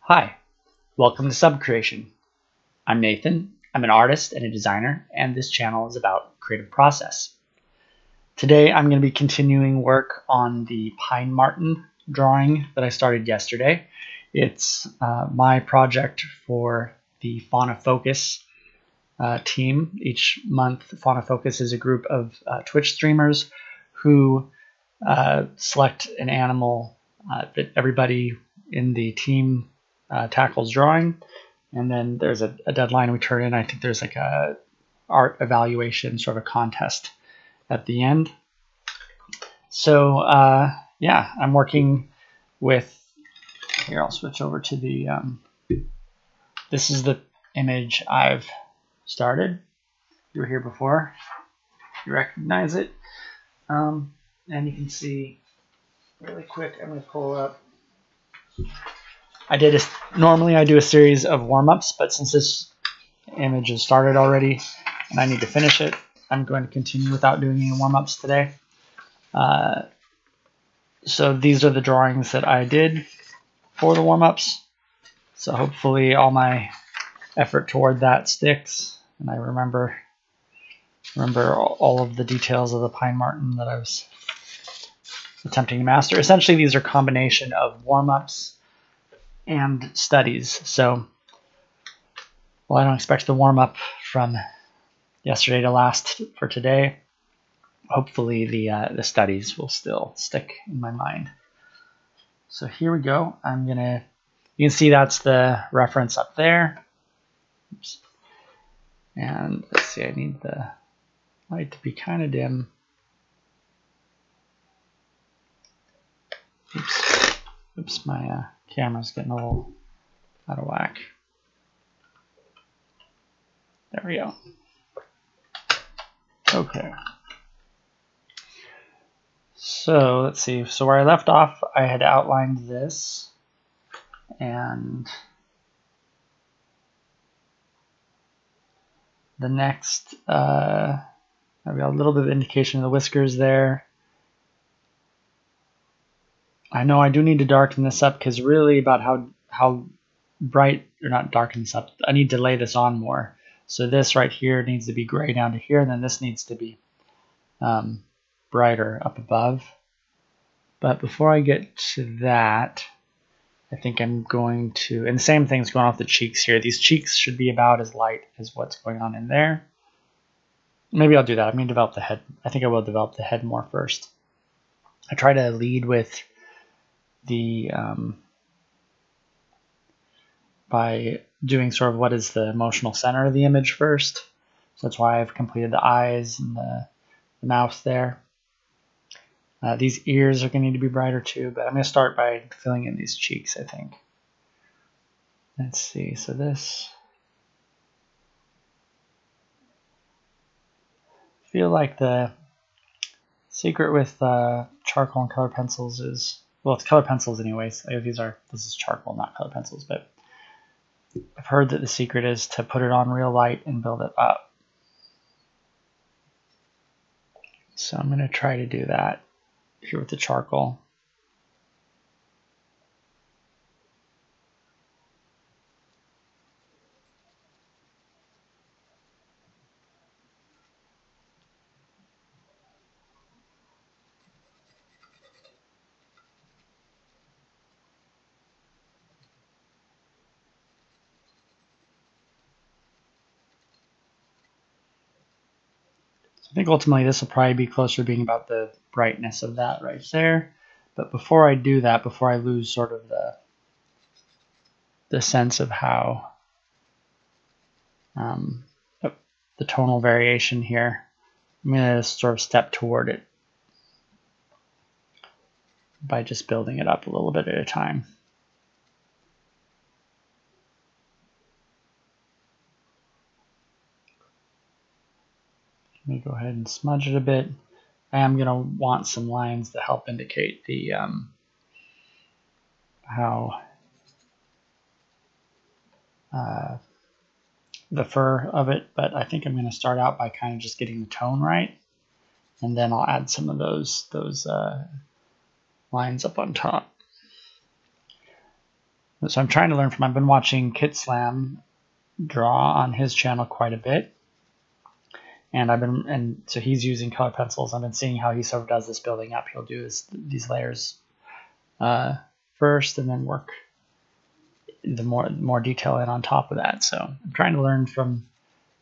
Hi, welcome to Subcreation. I'm Nathan. I'm an artist and a designer, and this channel is about creative process. Today I'm going to be continuing work on the pine marten drawing that I started yesterday. It's my project for the Fauna Focus team. Each month, Fauna Focus is a group of Twitch streamers who select an animal that everybody in the team tackles drawing, and then there's a deadline we turn in. I think there's like a art evaluation, sort of a contest at the end. So yeah, I'm working with, here I'll switch over to the, this is the image I've started. You were here before, you recognize it. And you can see really quick, I'm going to pull up. Normally I do a series of warm-ups, but since this image is started already and I need to finish it, I'm going to continue without doing any warm-ups today. So these are the drawings that I did for the warm-ups. So hopefully all my effort toward that sticks, and I remember all of the details of the pine marten that I was attempting to master. Essentially, these are a combination of warm-ups and studies. So, well, I don't expect the warm-up from yesterday to last for today. Hopefully the studies will still stick in my mind. So here we go. You can see that's the reference up there. Oops. And let's see, I need the light to be kind of dim. Oops, my camera's getting a little out of whack. There we go. Okay. So let's see. So where I left off, I had outlined this, and the next, I've got a little bit of indication of the whiskers there. I know I do need to darken this up, because really about how bright, or not darken this up, I need to lay this on more. So this right here needs to be gray down to here, and then this needs to be brighter up above. But before I get to that, I think I'm going to, and the same thing's going off the cheeks here. These cheeks should be about as light as what's going on in there. Maybe I'll do that. I'm going to develop the head. I think I will develop the head more first. I try to lead with the by doing sort of what is the emotional center of the image first. So that's why I've completed the eyes and the mouth there. These ears are going to need to be brighter too, but I'm going to start by filling in these cheeks, I think. Let's see, so this, I feel like the secret with charcoal and color pencils is, well, it's color pencils anyways. This is charcoal, not color pencils, but I've heard that the secret is to put it on real light and build it up. So I'm going to try to do that here with the charcoal. I think ultimately this will probably be closer to being about the brightness of that right there. But before I do that, before I lose sort of the sense of how the tonal variation here, I'm going to sort of step toward it by just building it up a little bit at a time. Let me go ahead and smudge it a bit. I am going to want some lines to help indicate the how the fur of it, but I think I'm going to start out by kind of just getting the tone right, and then I'll add some of those lines up on top. So I'm trying to learn from, I've been watching Kit Slam draw on his channel quite a bit. And so he's using color pencils. I've been seeing how he sort of does this building up. He'll do these layers first and then work the more detail in on top of that. So I'm trying to learn from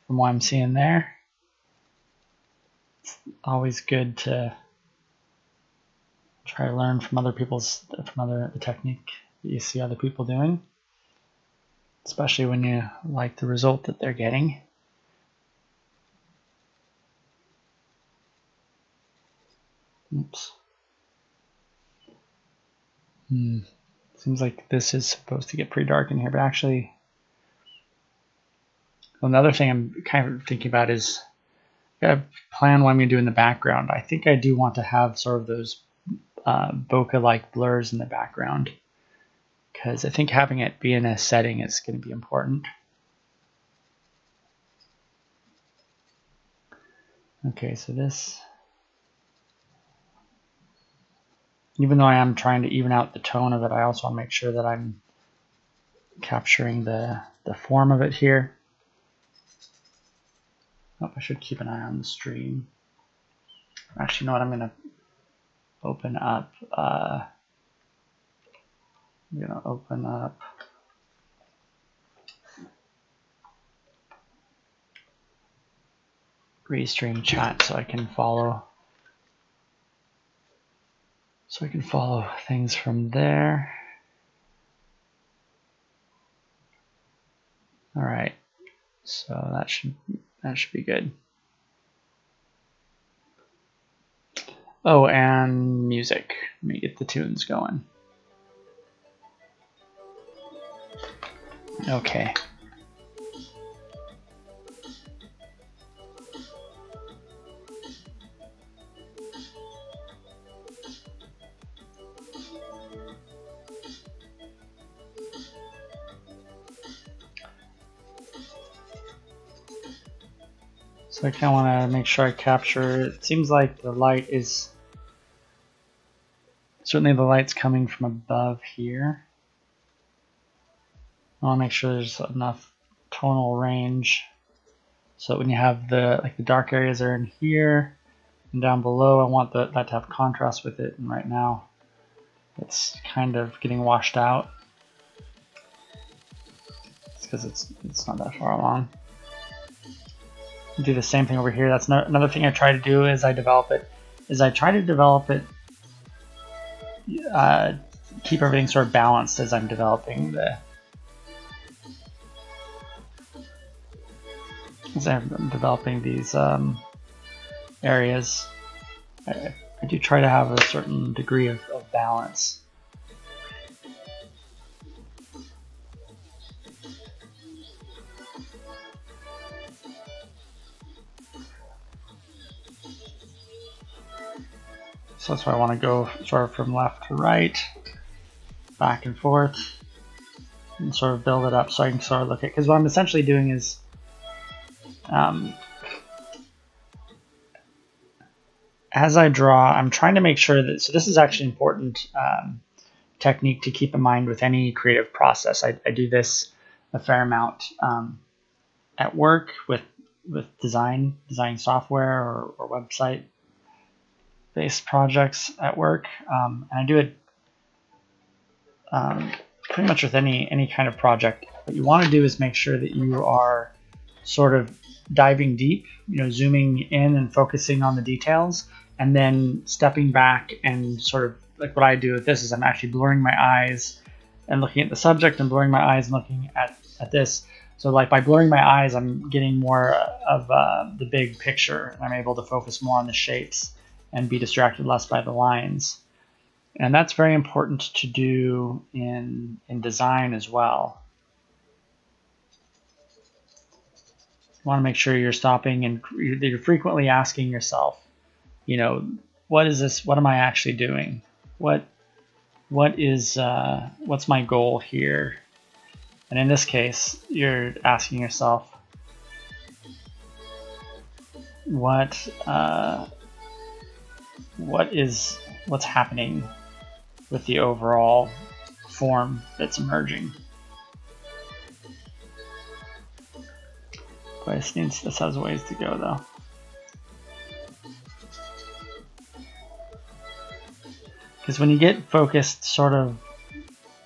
what I'm seeing there. It's always good to try to learn from other the technique that you see other people doing, especially when you like the result that they're getting. Oops. Seems like this is supposed to get pretty dark in here, but actually, another thing I'm kind of thinking about is I gotta plan what I'm gonna do in the background. I think I do want to have sort of those bokeh-like blurs in the background, because I think having it be in a setting is going to be important. Okay, so this, even though I am trying to even out the tone of it, I also want to make sure that I'm capturing the form of it here. Oh, I should keep an eye on the stream. Actually, you know what? I'm going to open up. I'm going to open up Restream chat so I can follow. So I can follow things from there. All right, so that should be good. Oh, and music. Let me get the tunes going. Okay. So I kind of want to make sure I capture, it seems like the light is, certainly the light's coming from above here. I want to make sure there's enough tonal range so that when you have the dark areas are in here and down below, I want that to have contrast with it, and right now it's kind of getting washed out. It's because it's not that far along. Do the same thing over here. That's another thing I try to do as I develop it. Keep everything sort of balanced as I'm developing these areas. I do try to have a certain degree of balance. So that's why I want to go sort of from left to right, back and forth, and sort of build it up so I can sort of look at, because what I'm essentially doing is as I draw, I'm trying to make sure that, so this is actually important technique to keep in mind with any creative process. I do this a fair amount at work with design software or website based projects at work, and I do it pretty much with any kind of project. What you want to do is make sure that you are sort of diving deep, zooming in and focusing on the details, and then stepping back and sort of, like what I do with this is I'm actually blurring my eyes and looking at the subject, and blurring my eyes and looking at this. So like by blurring my eyes, I'm getting more of the big picture, and I'm able to focus more on the shapes and be distracted less by the lines. And that's very important to do in design as well. You want to make sure you're stopping and you're frequently asking yourself, what is this? What am I actually doing? What's my goal here? And in this case, you're asking yourself, what's happening with the overall form that's emerging. But this has ways to go though. Because when you get focused sort of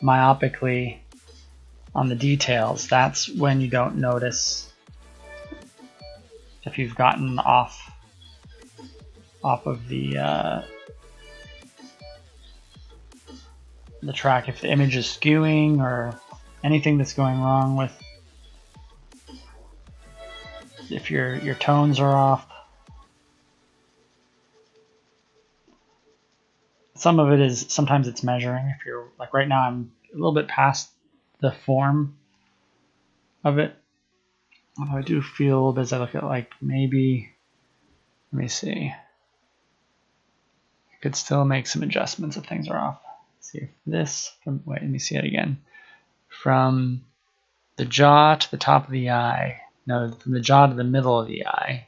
myopically on the details, that's when you don't notice if you've gotten off of the track, if the image is skewing or anything that's going wrong with, if your tones are off. Some of it is, sometimes it's measuring. If you're like right now, I'm a little bit past the form of it. Although I do feel a little bit as I look at like maybe, let me see. I could still make some adjustments if things are off. Let's see if this, wait, let me see it again. From the jaw to the top of the eye, no, from the jaw to the middle of the eye,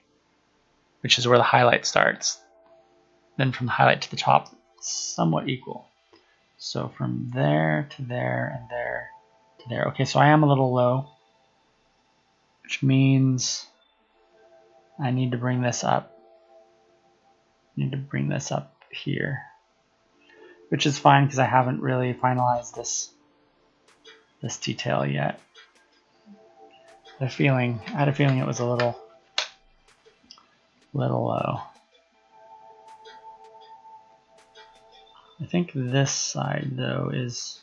which is where the highlight starts. Then from the highlight to the top, somewhat equal. So from there to there and there to there. Okay, so I am a little low, which means I need to bring this up. I need to bring this up here, which is fine because I haven't really finalized this detail yet. I had a feeling it was a little low. I think this side though is,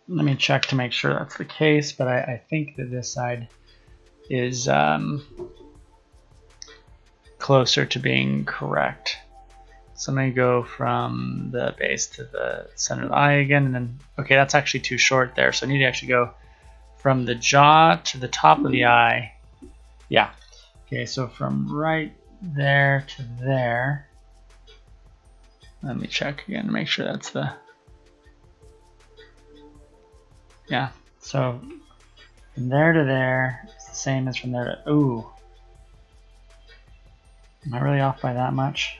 let me check to make sure that's the case, but I think that this side is closer to being correct. So I'm going to go from the base to the center of the eye again, and then, okay, that's actually too short there, so I need to actually go from the jaw to the top of the eye. Yeah, okay, so from right there to there. Let me check again to make sure that's the, yeah, so from there to there, it's the same as from there to, ooh. Am I really off by that much?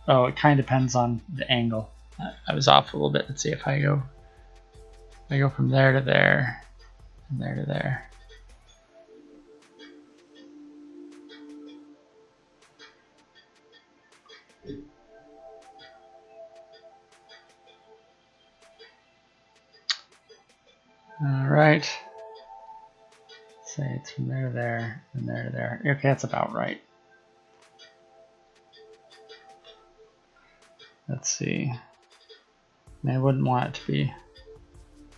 Oh, it kind of depends on the angle. I was off a little bit. Let's see if I go from there to there, and there to there. All right. Say it's from there to there, and there to there. Okay, that's about right. Let's see. I wouldn't want it to be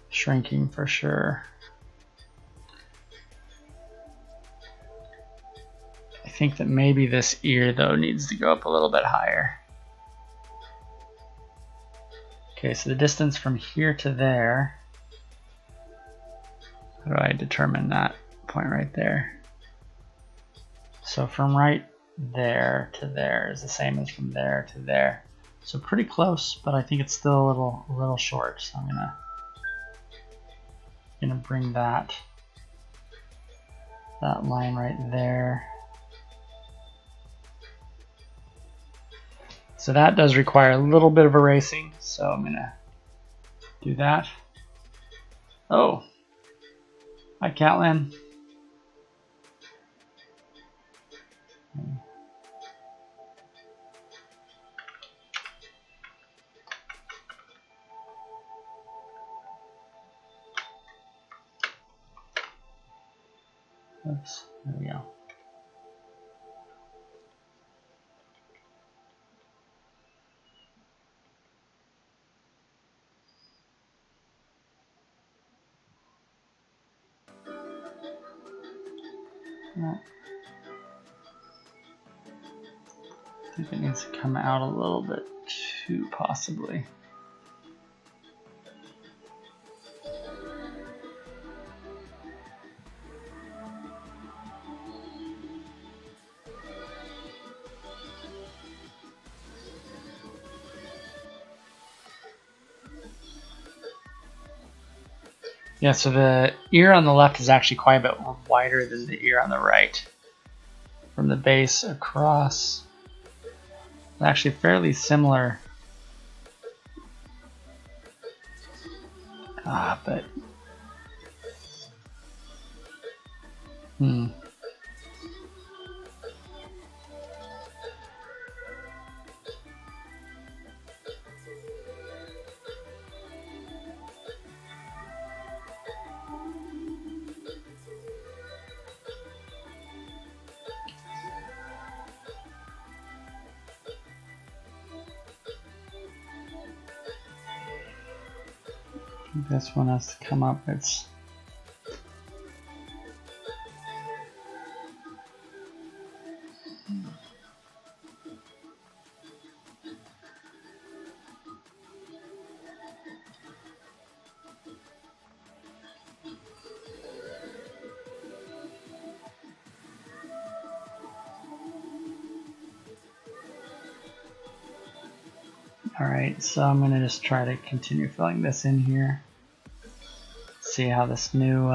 shrinking for sure. I think that maybe this ear though needs to go up a little bit higher. Okay, so the distance from here to there, how do I determine that point right there? So from right there to there is the same as from there to there. So pretty close, but I think it's still a little short. So I'm gonna bring that line right there. So that does require a little bit of erasing. So I'm gonna do that. Oh, hi Catlin. Oops, there we go. I think it needs to come out a little bit too, possibly. Yeah, so the ear on the left is actually quite a bit wider than the ear on the right. From the base across, actually fairly similar. But this one has to come up. It's all right. So I'm gonna just try to continue filling this in here. See how this new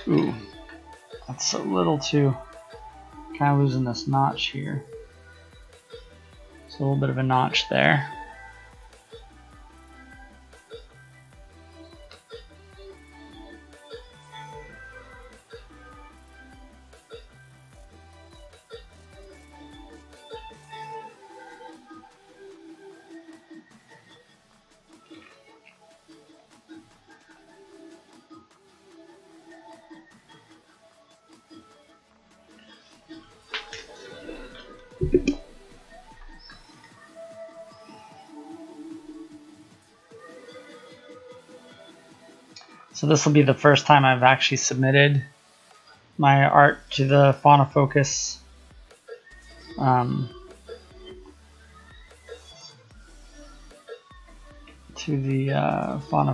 ooh, that's a little too, kind of losing this notch here. It's a little bit of a notch there. So this will be the first time I've actually submitted my art to the Fauna Focus Fauna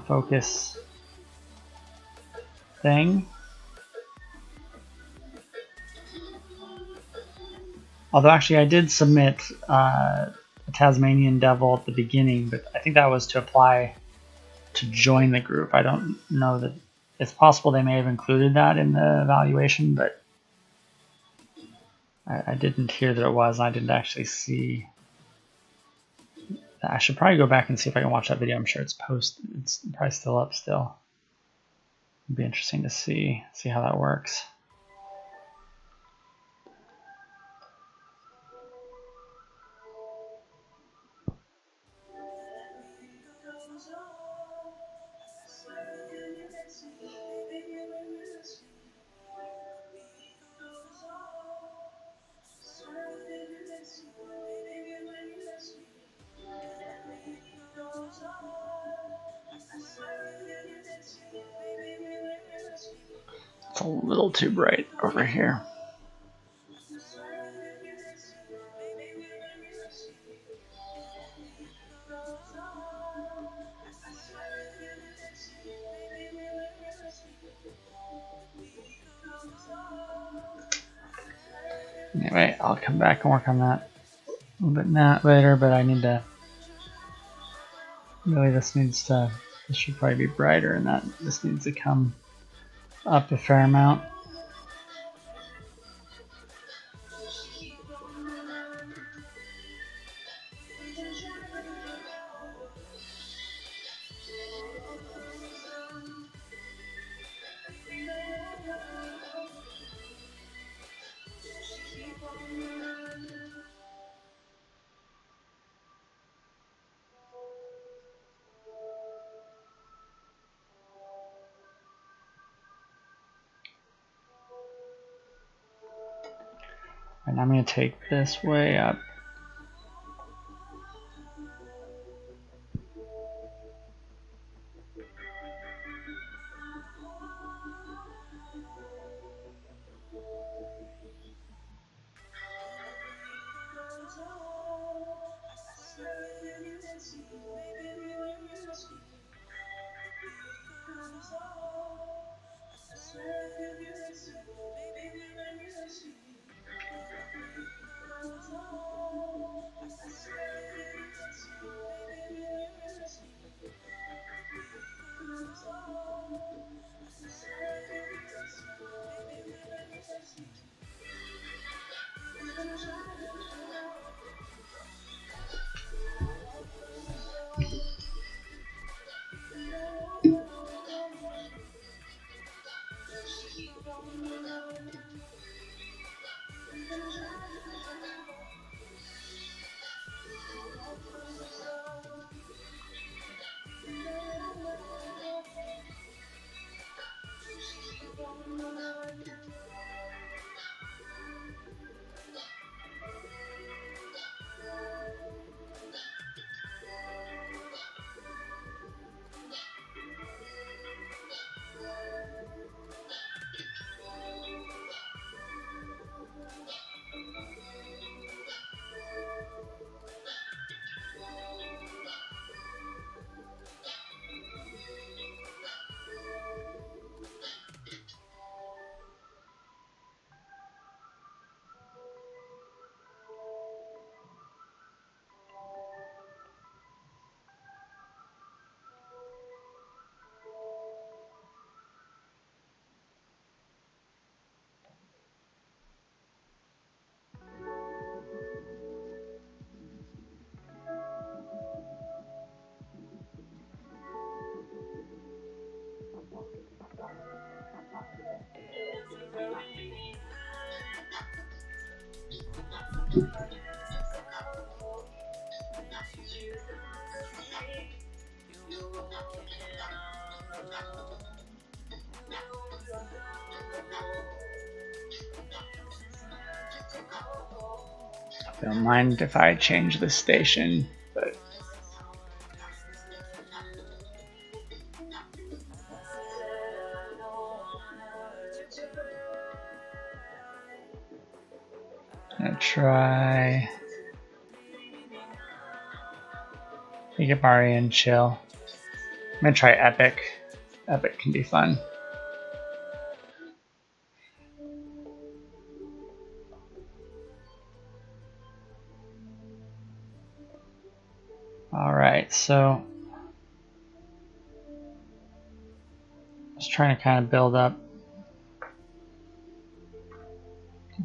Focus thing. Although actually I did submit a Tasmanian Devil at the beginning, but I think that was to apply to join the group. I don't know that it's possible they may have included that in the evaluation, but I didn't hear that it was. I didn't actually see. I should probably go back and see if I can watch that video. I'm sure it's posted. It's probably still up still. It'd be interesting to see how that works. It's a little too bright over here. Anyway, I'll come back and work on that a little bit later, but I need to, really this should probably be brighter, and this needs to come up a fair amount. And I'm going to take this way up. Don't mind if I change the station, but I'm gonna try Higabari and chill. I'm gonna try Epic. Epic can be fun. Alright, so I was trying to kind of build up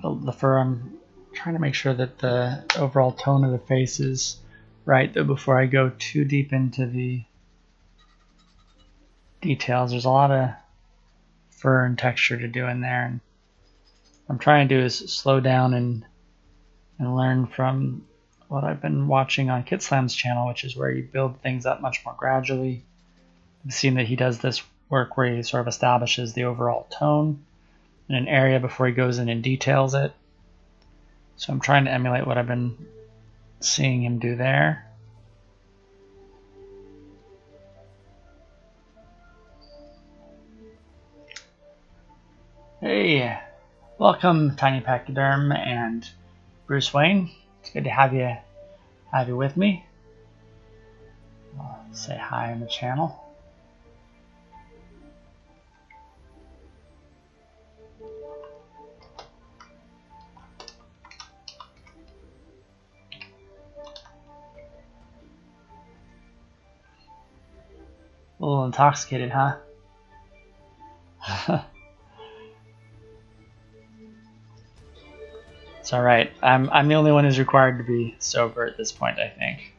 the fur. I'm trying to make sure that the overall tone of the face is right, though, before I go too deep into the details. There's a lot of fur and texture to do in there, and what I'm trying to do is slow down and learn from what I've been watching on Kitslam's channel, which is where you build things up much more gradually. I've seen that he does this work where he sort of establishes the overall tone in an area before he goes in and details it. So I'm trying to emulate what I've been seeing him do there. Hey, welcome Tiny Pachyderm and Bruce Wayne. It's good to have you with me. I'll say hi on the channel. A little intoxicated, huh? It's all right. I'm the only one who's required to be sober at this point, I think.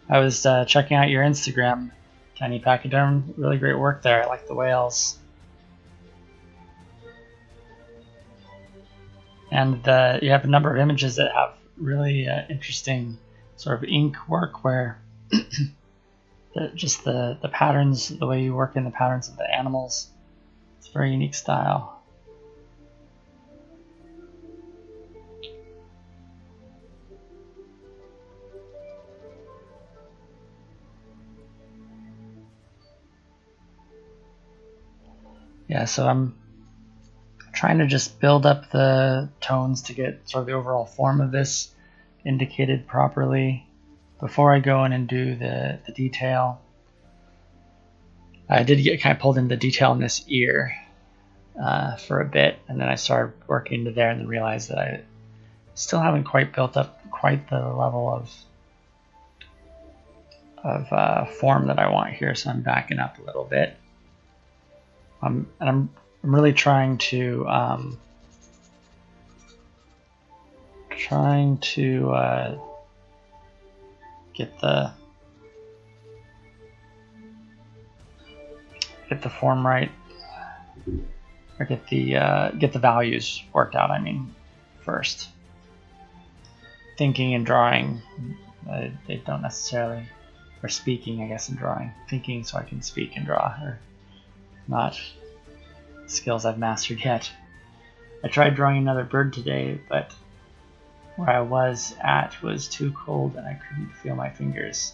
I was checking out your Instagram, Tiny Pachyderm. Really great work there. I like the whales. And you have a number of images that have really interesting sort of ink work where just the patterns, the way you work in the patterns of the animals, it's a very unique style. Yeah, so I'm trying to just build up the tones to get sort of the overall form of this indicated properly before I go in and do the detail. I did get kind of pulled into the detail in this ear for a bit, and then I started working to there and then realized that I still haven't quite built up quite the level of form that I want here, so I'm backing up a little bit. And I'm really trying to get the form right, or get the values worked out. I mean, first, thinking and drawing, they don't necessarily, or speaking, I guess, and drawing. Thinking so I can speak and draw, or not skills I've mastered yet. I tried drawing another bird today, but where I was at was too cold and I couldn't feel my fingers.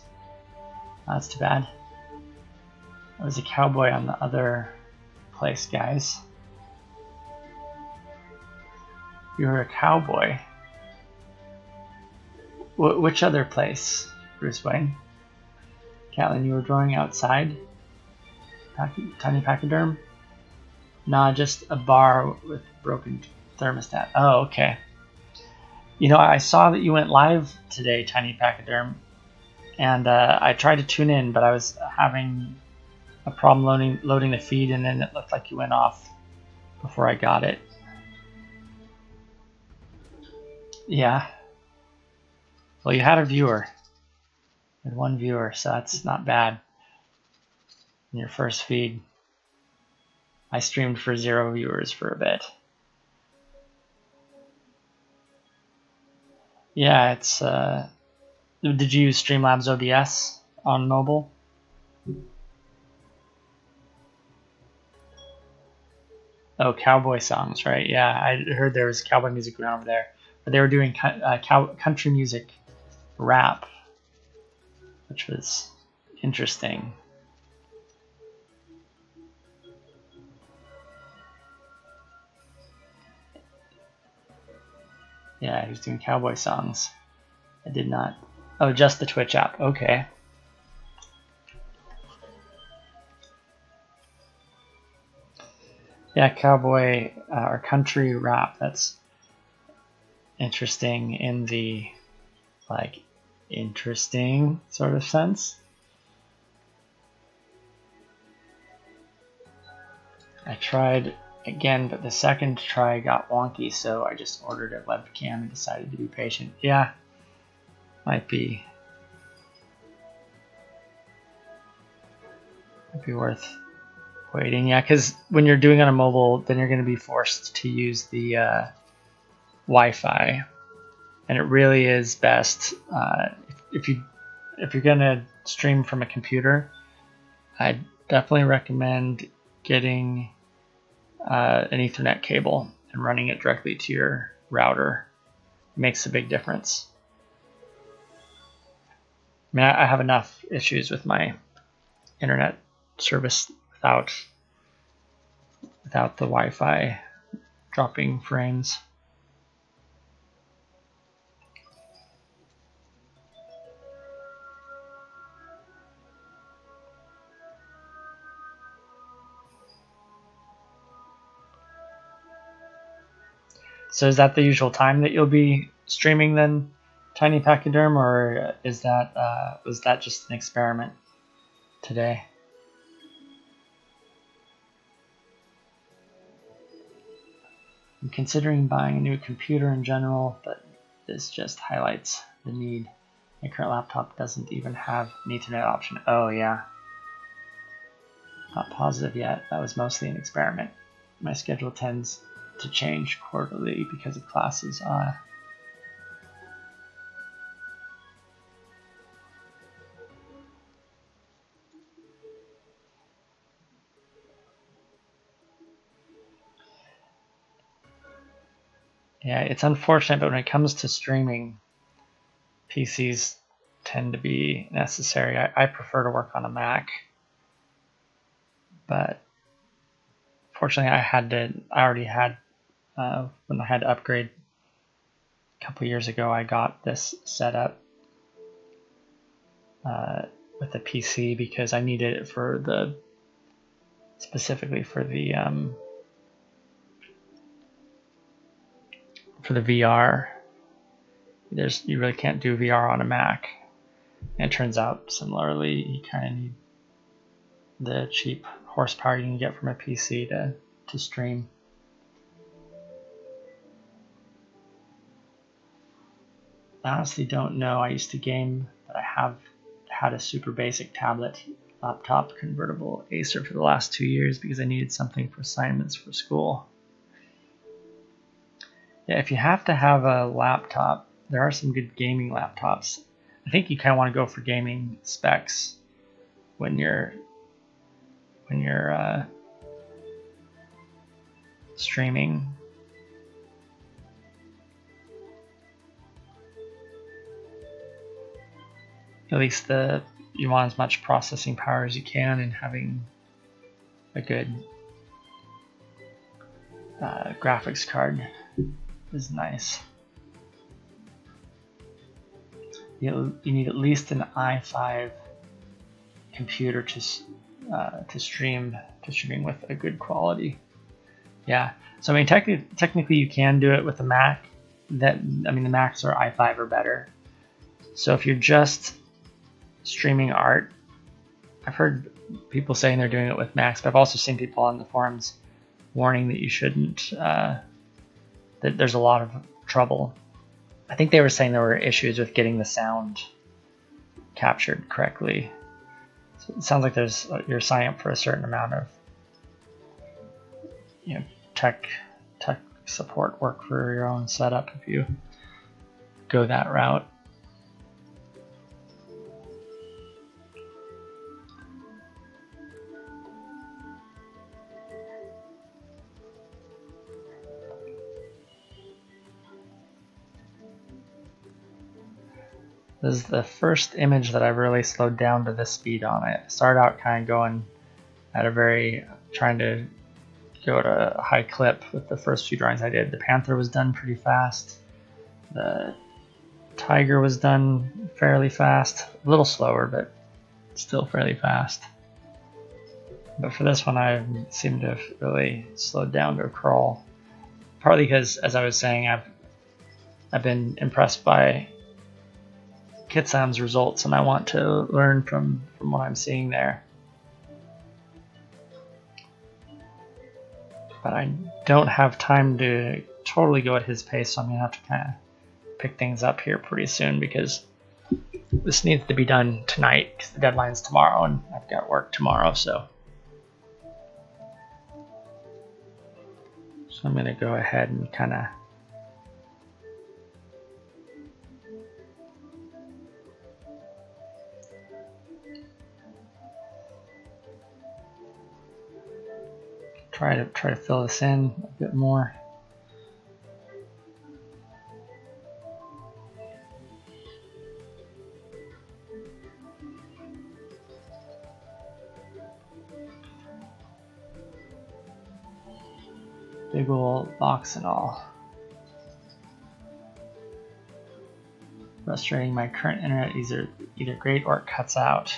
That's too bad. I was a cowboy on the other place, guys. You were a cowboy? Which other place, Bruce Wayne? Catelyn, you were drawing outside? Tiny Pachyderm? Nah, just a bar with broken thermostat. Oh, okay. You know, I saw that you went live today, Tiny Pachyderm, and I tried to tune in, but I was having a problem loading the feed, and then it looked like you went off before I got it. Yeah. Well, you had a viewer. You had one viewer, so that's not bad in your first feed. I streamed for 0 viewers for a bit. Yeah, it's did you use Streamlabs OBS on mobile? Oh, cowboy songs, right? Yeah, I heard there was cowboy music going on over there, but they were doing country music rap, which was interesting. Yeah, he was doing cowboy songs. I did not. Oh, just the Twitch app. Okay. Yeah, cowboy or country rap. That's interesting in the like interesting sort of sense. I tried again, but the second try got wonky, so I just ordered a webcam and decided to be patient. Yeah, might be worth waiting. Yeah, because when you're doing on a mobile, then you're going to be forced to use the Wi-Fi, and it really is best if you're going to stream from a computer. I definitely recommend getting an Ethernet cable and running it directly to your router. It makes a big difference. I mean, I have enough issues with my internet service without the Wi-Fi dropping frames. So is that the usual time that you'll be streaming then, Tiny Pachyderm, or is that was that just an experiment today? I'm considering buying a new computer in general, but this just highlights the need. My current laptop doesn't even have an Ethernet option. Oh yeah. Not positive yet. That was mostly an experiment. My schedule tends to change quarterly because of classes. Yeah, it's unfortunate, but when it comes to streaming, PCs tend to be necessary. I prefer to work on a Mac, but fortunately I already had, when I had to upgrade a couple years ago, I got this set up with a PC because I needed it for specifically for the VR. You really can't do VR on a Mac. And it turns out similarly, you kind of need the cheap horsepower you can get from a PC to stream. I honestly don't know. I used to game, but I have had a super basic tablet laptop convertible Acer for the last 2 years because I needed something for assignments for school. Yeah, if you have to have a laptop, there are some good gaming laptops. I think you kind of want to go for gaming specs when you're streaming. At least you want as much processing power as you can, and having a good graphics card is nice. You need at least an i5 computer to stream with a good quality. Yeah, so I mean technically you can do it with a Mac. The Macs or i5 are better. So if you're just streaming art, I've heard people saying they're doing it with Macs, but I've also seen people on the forums warning that you shouldn't. That there's a lot of trouble. I think they were saying there were issues with getting the sound captured correctly. So it sounds like you're signing up for a certain amount of tech support work for your own setup if you go that route. This is the first image that I've really slowed down to this speed on it. I started out kind of going at trying to go at a high clip with the first few drawings I did. The panther was done pretty fast. The tiger was done fairly fast. A little slower, but still fairly fast. But for this one, I seem to have really slowed down to a crawl. Partly because, as I was saying, I've been impressed by Kitsam's results, and I want to learn from what I'm seeing there. But I don't have time to totally go at his pace, so I'm going to have to kind of pick things up here pretty soon, because this needs to be done tonight, because the deadline's tomorrow, and I've got work tomorrow, so I'm going to go ahead and kind of try to fill this in a bit more. Big old box and all. Frustrating, my current internet is either great or it cuts out.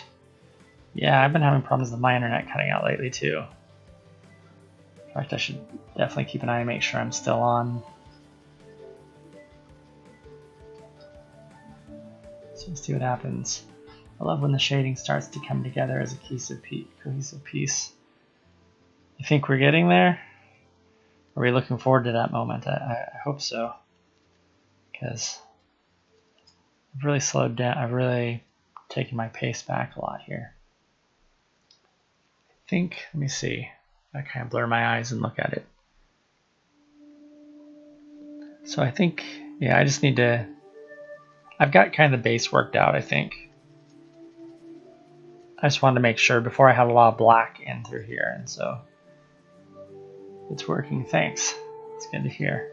Yeah, I've been having problems with my internet cutting out lately too. In fact, I should definitely keep an eye and make sure I'm still on. So we'll see what happens. I love when the shading starts to come together as a cohesive piece. You think we're getting there? Are we looking forward to that moment? I hope so. Because I've really slowed down. I've really taken my pace back a lot here. I think, let me see. I kind of blur my eyes and look at it. So I think, yeah, I just need to, I've got kind of the base worked out, I think. I just wanted to make sure before I had a lot of black in through here, and so it's working. Thanks. It's good to hear.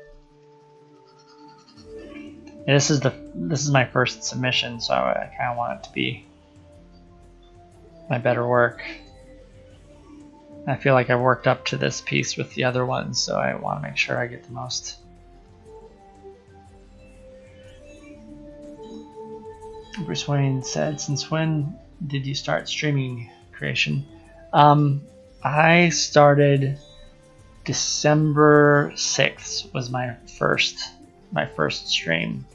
And this is my first submission, so I kind of want it to be my better work. I feel like I've worked up to this piece with the other ones, so I want to make sure I get the most. Bruce Wayne said, "Since when did you start streaming creation?" I started December 6th was my first stream,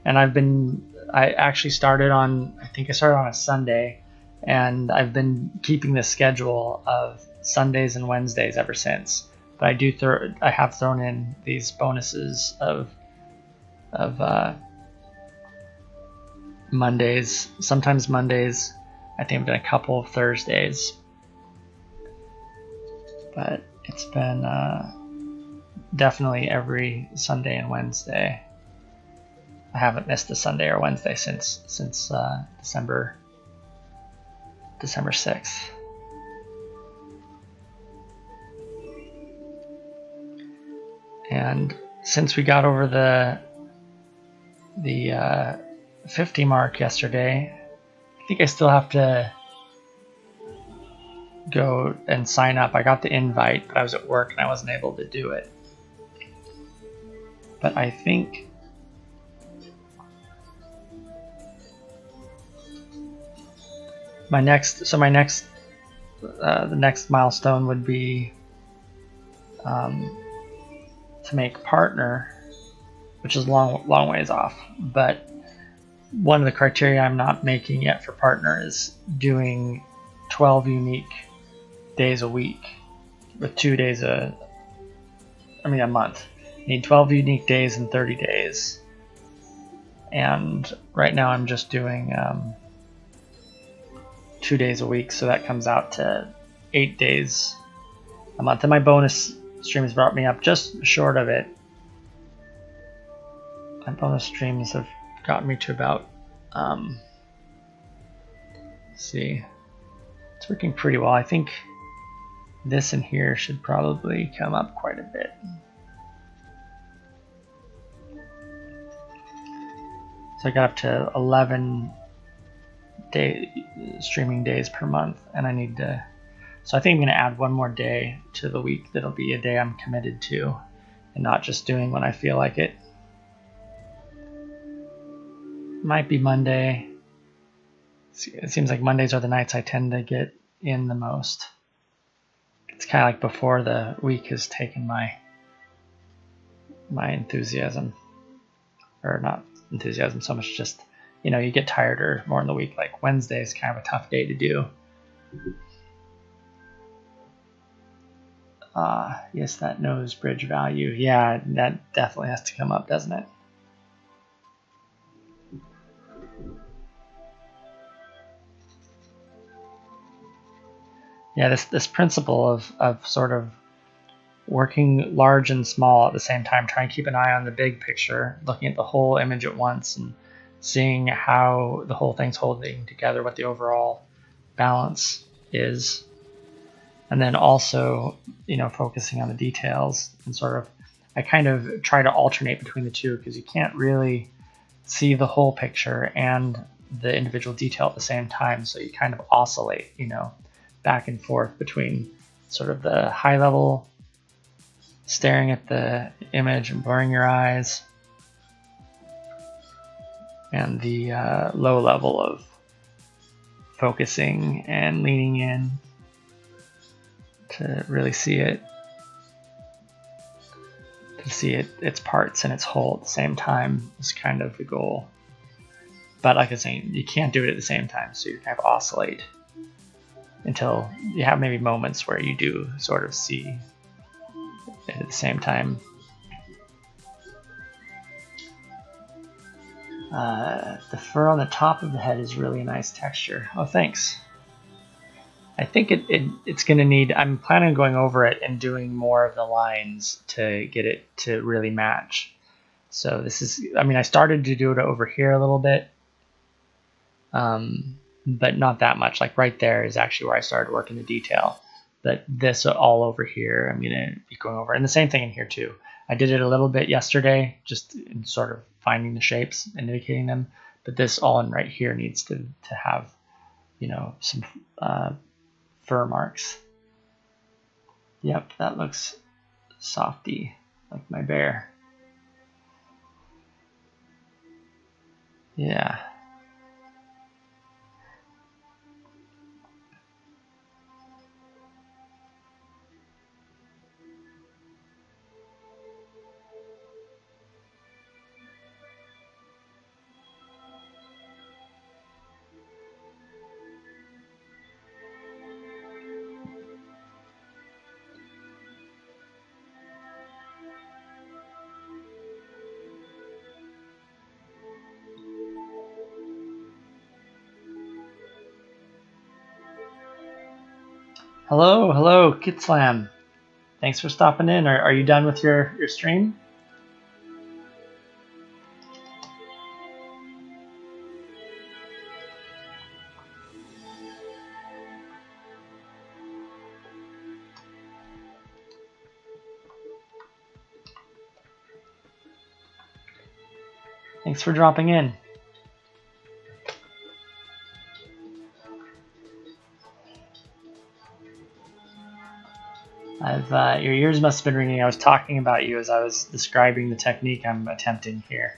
and I actually started on, I think I started on a Sunday. And I've been keeping the schedule of Sundays and Wednesdays ever since. But I have thrown in these bonuses of Mondays, sometimes Mondays. I think I've done a couple of Thursdays. But it's been definitely every Sunday and Wednesday. I haven't missed a Sunday or Wednesday since December 6th. And since we got over the 50 mark yesterday, I think I still have to go and sign up. I got the invite, but I was at work and I wasn't able to do it. But I think the next milestone would be to make partner, which is long ways off. But one of the criteria I'm not making yet for partner is doing 12 unique days a week with 2 days a month. You need 12 unique days in 30 days. And right now I'm just doing 2 days a week, so that comes out to 8 days a month, and my bonus streams brought me up just short of it. My bonus streams have gotten me to about, let's see, it's working pretty well. I think this in here should probably come up quite a bit. So I got up to 11 streaming days per month, and I need to, so I think I'm going to add one more day to the week that'll be a day I'm committed to and not just doing when I feel like it. Might be Monday. It seems like Mondays are the nights I tend to get in the most. It's kind of like before the week has taken my enthusiasm, or not enthusiasm so much, just, you know, you get tired or more in the week. Like Wednesday is kind of a tough day to do. Yes, that nose bridge value. Yeah, that definitely has to come up, doesn't it? Yeah, this principle of sort of working large and small at the same time, trying to keep an eye on the big picture, looking at the whole image at once and seeing how the whole thing's holding together, what the overall balance is. And then also, you know, focusing on the details and sort of, I kind of try to alternate between the two because you can't really see the whole picture and the individual detail at the same time. So you kind of oscillate, you know, back and forth between sort of the high level staring at the image and blurring your eyes and the low level of focusing and leaning in to really see it, its parts and its whole at the same time is kind of the goal. But like I was saying, you can't do it at the same time, so you kind of oscillate until you have maybe moments where you do sort of see it at the same time. The fur on the top of the head is really a nice texture. Oh, thanks. I think it's going to need, I'm planning on going over it and doing more of the lines to get it to really match. So this is, I mean, I started to do it over here a little bit, but not that much. Like right there is actually where I started working the detail. But this all over here, I'm going to be going over. And the same thing in here too. I did it a little bit yesterday, just in sort of finding the shapes and indicating them. But this all in right here needs to have, you know, some fur marks. Yep, that looks softy, like my bear. Yeah. Hello, Kitslam. Thanks for stopping in. Are you done with your stream? Thanks for dropping in. Your ears must have been ringing. I was talking about you as I was describing the technique I'm attempting here.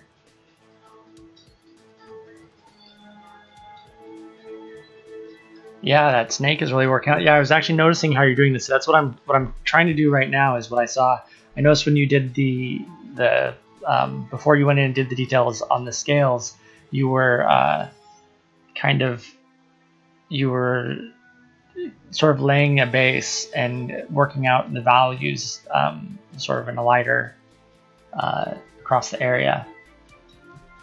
Yeah, that snake is really working out. Yeah, I was actually noticing how you're doing this. That's what I'm trying to do right now is what I saw. I noticed when you did the before you went in and did the details on the scales, you were you were sort of laying a base and working out the values sort of in a lighter across the area.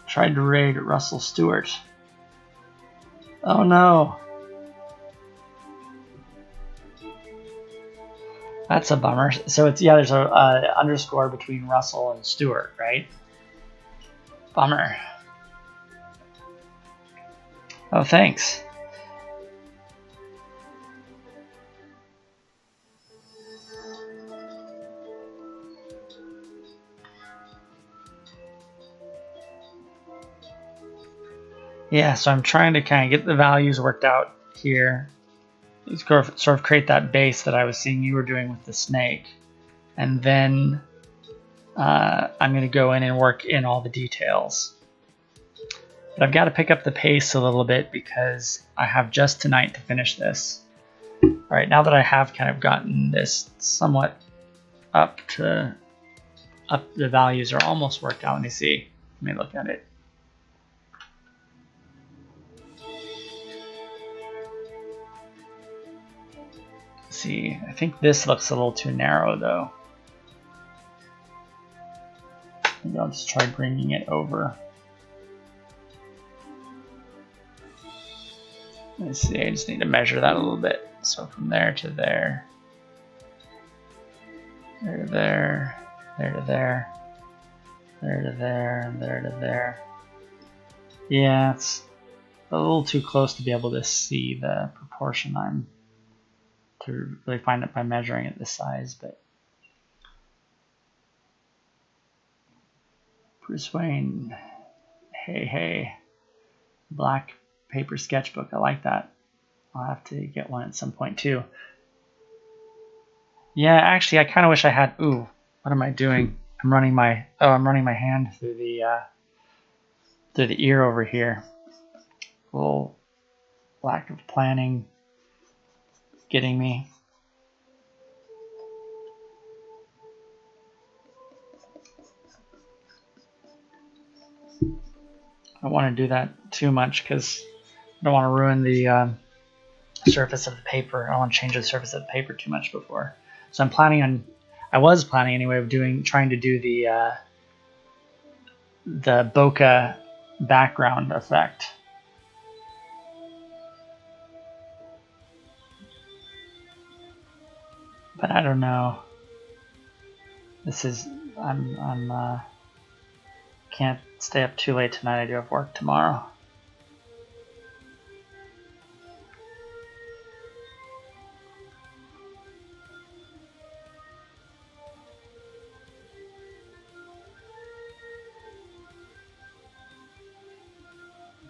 Tried to raid Russell Stewart. Oh no. That's a bummer. So it's, yeah, there's a underscore between Russell and Stewart, right? Bummer. Oh, thanks. Yeah, so I'm trying to kind of get the values worked out here. Sort of create that base that I was seeing you were doing with the snake. And then I'm going to go in and work in all the details. But I've got to pick up the pace a little bit because I have just tonight to finish this. All right, now that I have kind of gotten this somewhat up, the values are almost worked out. Let me see. Let me look at it. See, I think this looks a little too narrow though. Maybe I'll just try bringing it over. Let's see, I just need to measure that a little bit. So from there to there, there to there, there to there, there to there, and there to there. Yeah, it's a little too close to be able to see the proportion I'm to really find it by measuring it this size, but Bruce Wayne, hey, black paper sketchbook, I like that. I'll have to get one at some point too. Yeah, actually, I kind of wish I had. Ooh, what am I doing? I'm running my hand through the ear over here. A little lack of planning getting me. I don't want to do that too much because I don't want to ruin the surface of the paper. I don't want to change the surface of the paper too much before. So I'm planning on, I was planning anyway of trying to do the bokeh background effect. But I don't know. This is, I'm can't stay up too late tonight. I do have work tomorrow.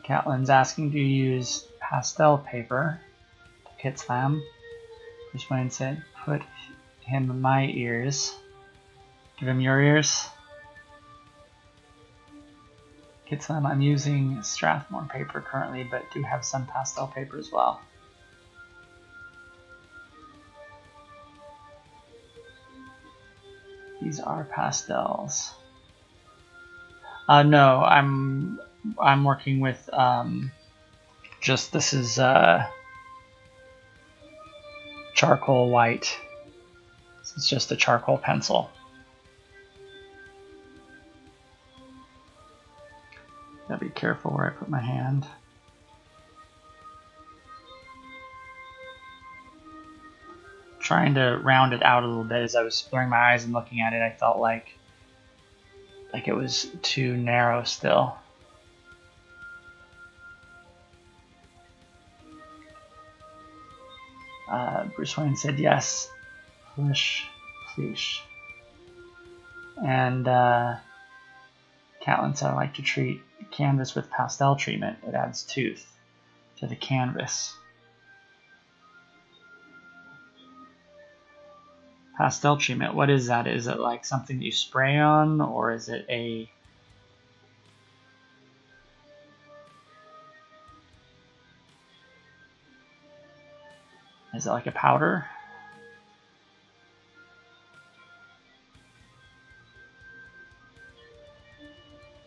Catlin's asking, do you use pastel paper to kit slam? Bruce Wayne said, put him in my ears. Give him your ears. Kit slam, I'm using Strathmore paper currently, but do have some pastel paper as well. These are pastels. No, I'm working with just, this is charcoal white. So it's just a charcoal pencil. Gotta be careful where I put my hand. Trying to round it out a little bit. As I was blurring my eyes and looking at it, I felt like it was too narrow still. Bruce Wayne said yes. Fleesh. And Catlin said, I like to treat canvas with pastel treatment. It adds tooth to the canvas. Pastel treatment, what is that? Is it like something that you spray on, or is it a... Is it like a powder?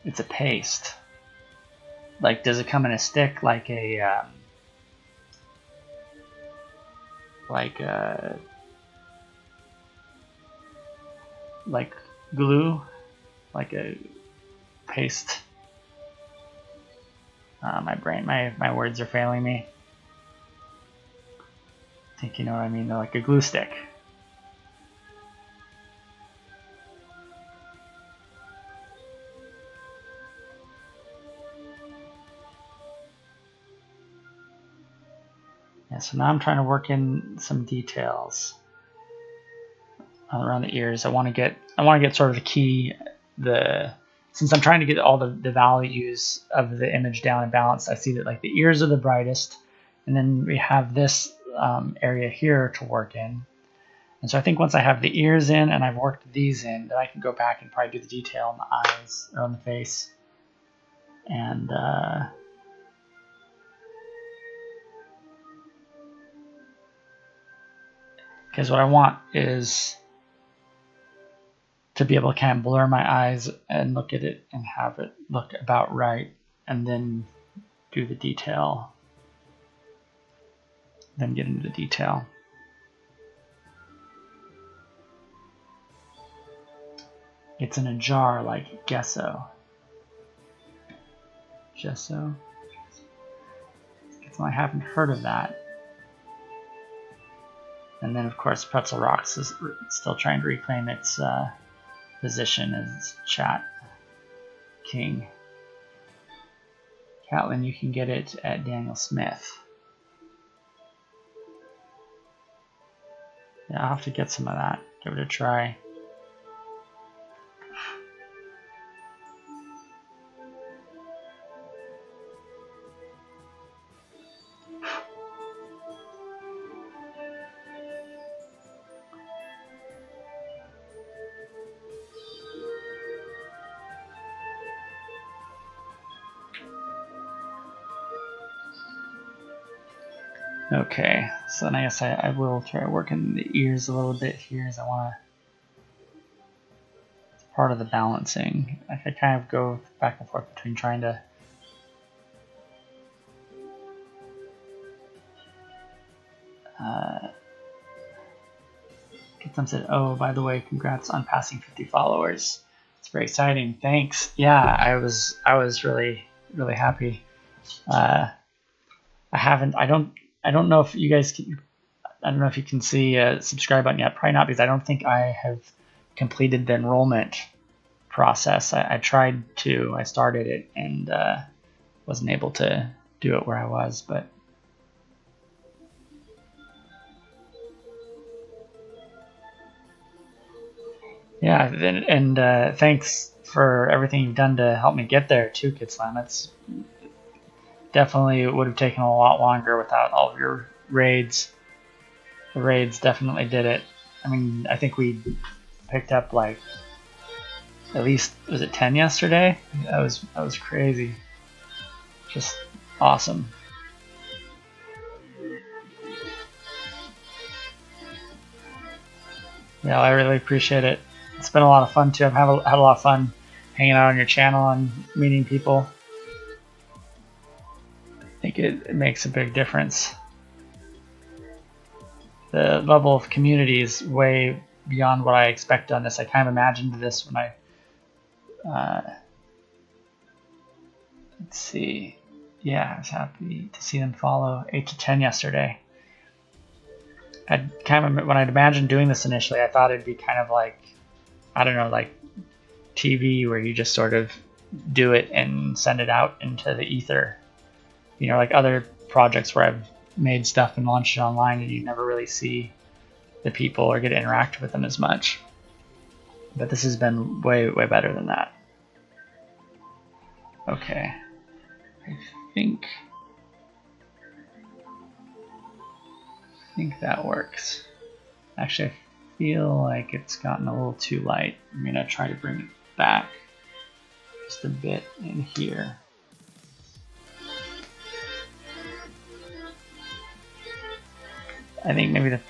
It's a paste. Like, does it come in a stick like a like glue, like a paste? My words are failing me. I think you know what I mean. They're like a glue stick. Yeah, so now I'm trying to work in some details around the ears. I want to get sort of the key, since I'm trying to get all the values of the image down and balanced. I see that like the ears are the brightest, and then we have this area here to work in. And so I think once I have the ears in and I've worked these in, then I can go back and probably do the detail on the eyes or on the face. And because what I want is to be able to kind of blur my eyes and look at it and have it look about right, and then do the detail, then get into the detail. It's in a jar like gesso. Gesso? I haven't heard of that. And then, of course, Pretzel Rocks is still trying to reclaim its position as chat king. Catlin, you can get it at Daniel Smith. Yeah, I'll have to get some of that. Give it a try. Okay, so then I guess I will try working the ears a little bit here, as I want to. It's part of the balancing. I could kind of go back and forth between trying to get them said, oh, by the way, congrats on passing 50 followers. It's very exciting. Thanks. Yeah, I was really happy. I don't know if you guys can, I don't know if you can see a subscribe button yet. Probably not, because I don't think I have completed the enrollment process. I tried to. I started it and wasn't able to do it where I was, but yeah. And thanks for everything you've done to help me get there too, Kitslam. It's definitely would have taken a lot longer without all of your raids. The raids definitely did it. I mean, I think we picked up like at least, was it 10 yesterday? That was crazy. Just awesome. Yeah, I really appreciate it. It's been a lot of fun too. I've had a lot of fun hanging out on your channel and meeting people. I think it makes a big difference. The level of community is way beyond what I expected on this. I kind of imagined this when I let's see. Yeah, I was happy to see them follow 8 to 10 yesterday. When I'd imagined doing this initially, I thought it'd be kind of like, I don't know, like TV, where you just sort of do it and send it out into the ether. You know, like other projects where I've made stuff and launched it online, and you never really see the people or get to interact with them as much. But this has been way better than that. Okay, I think that works. Actually, I feel like it's gotten a little too light. I'm gonna try to bring it back just a bit in here. I think maybe the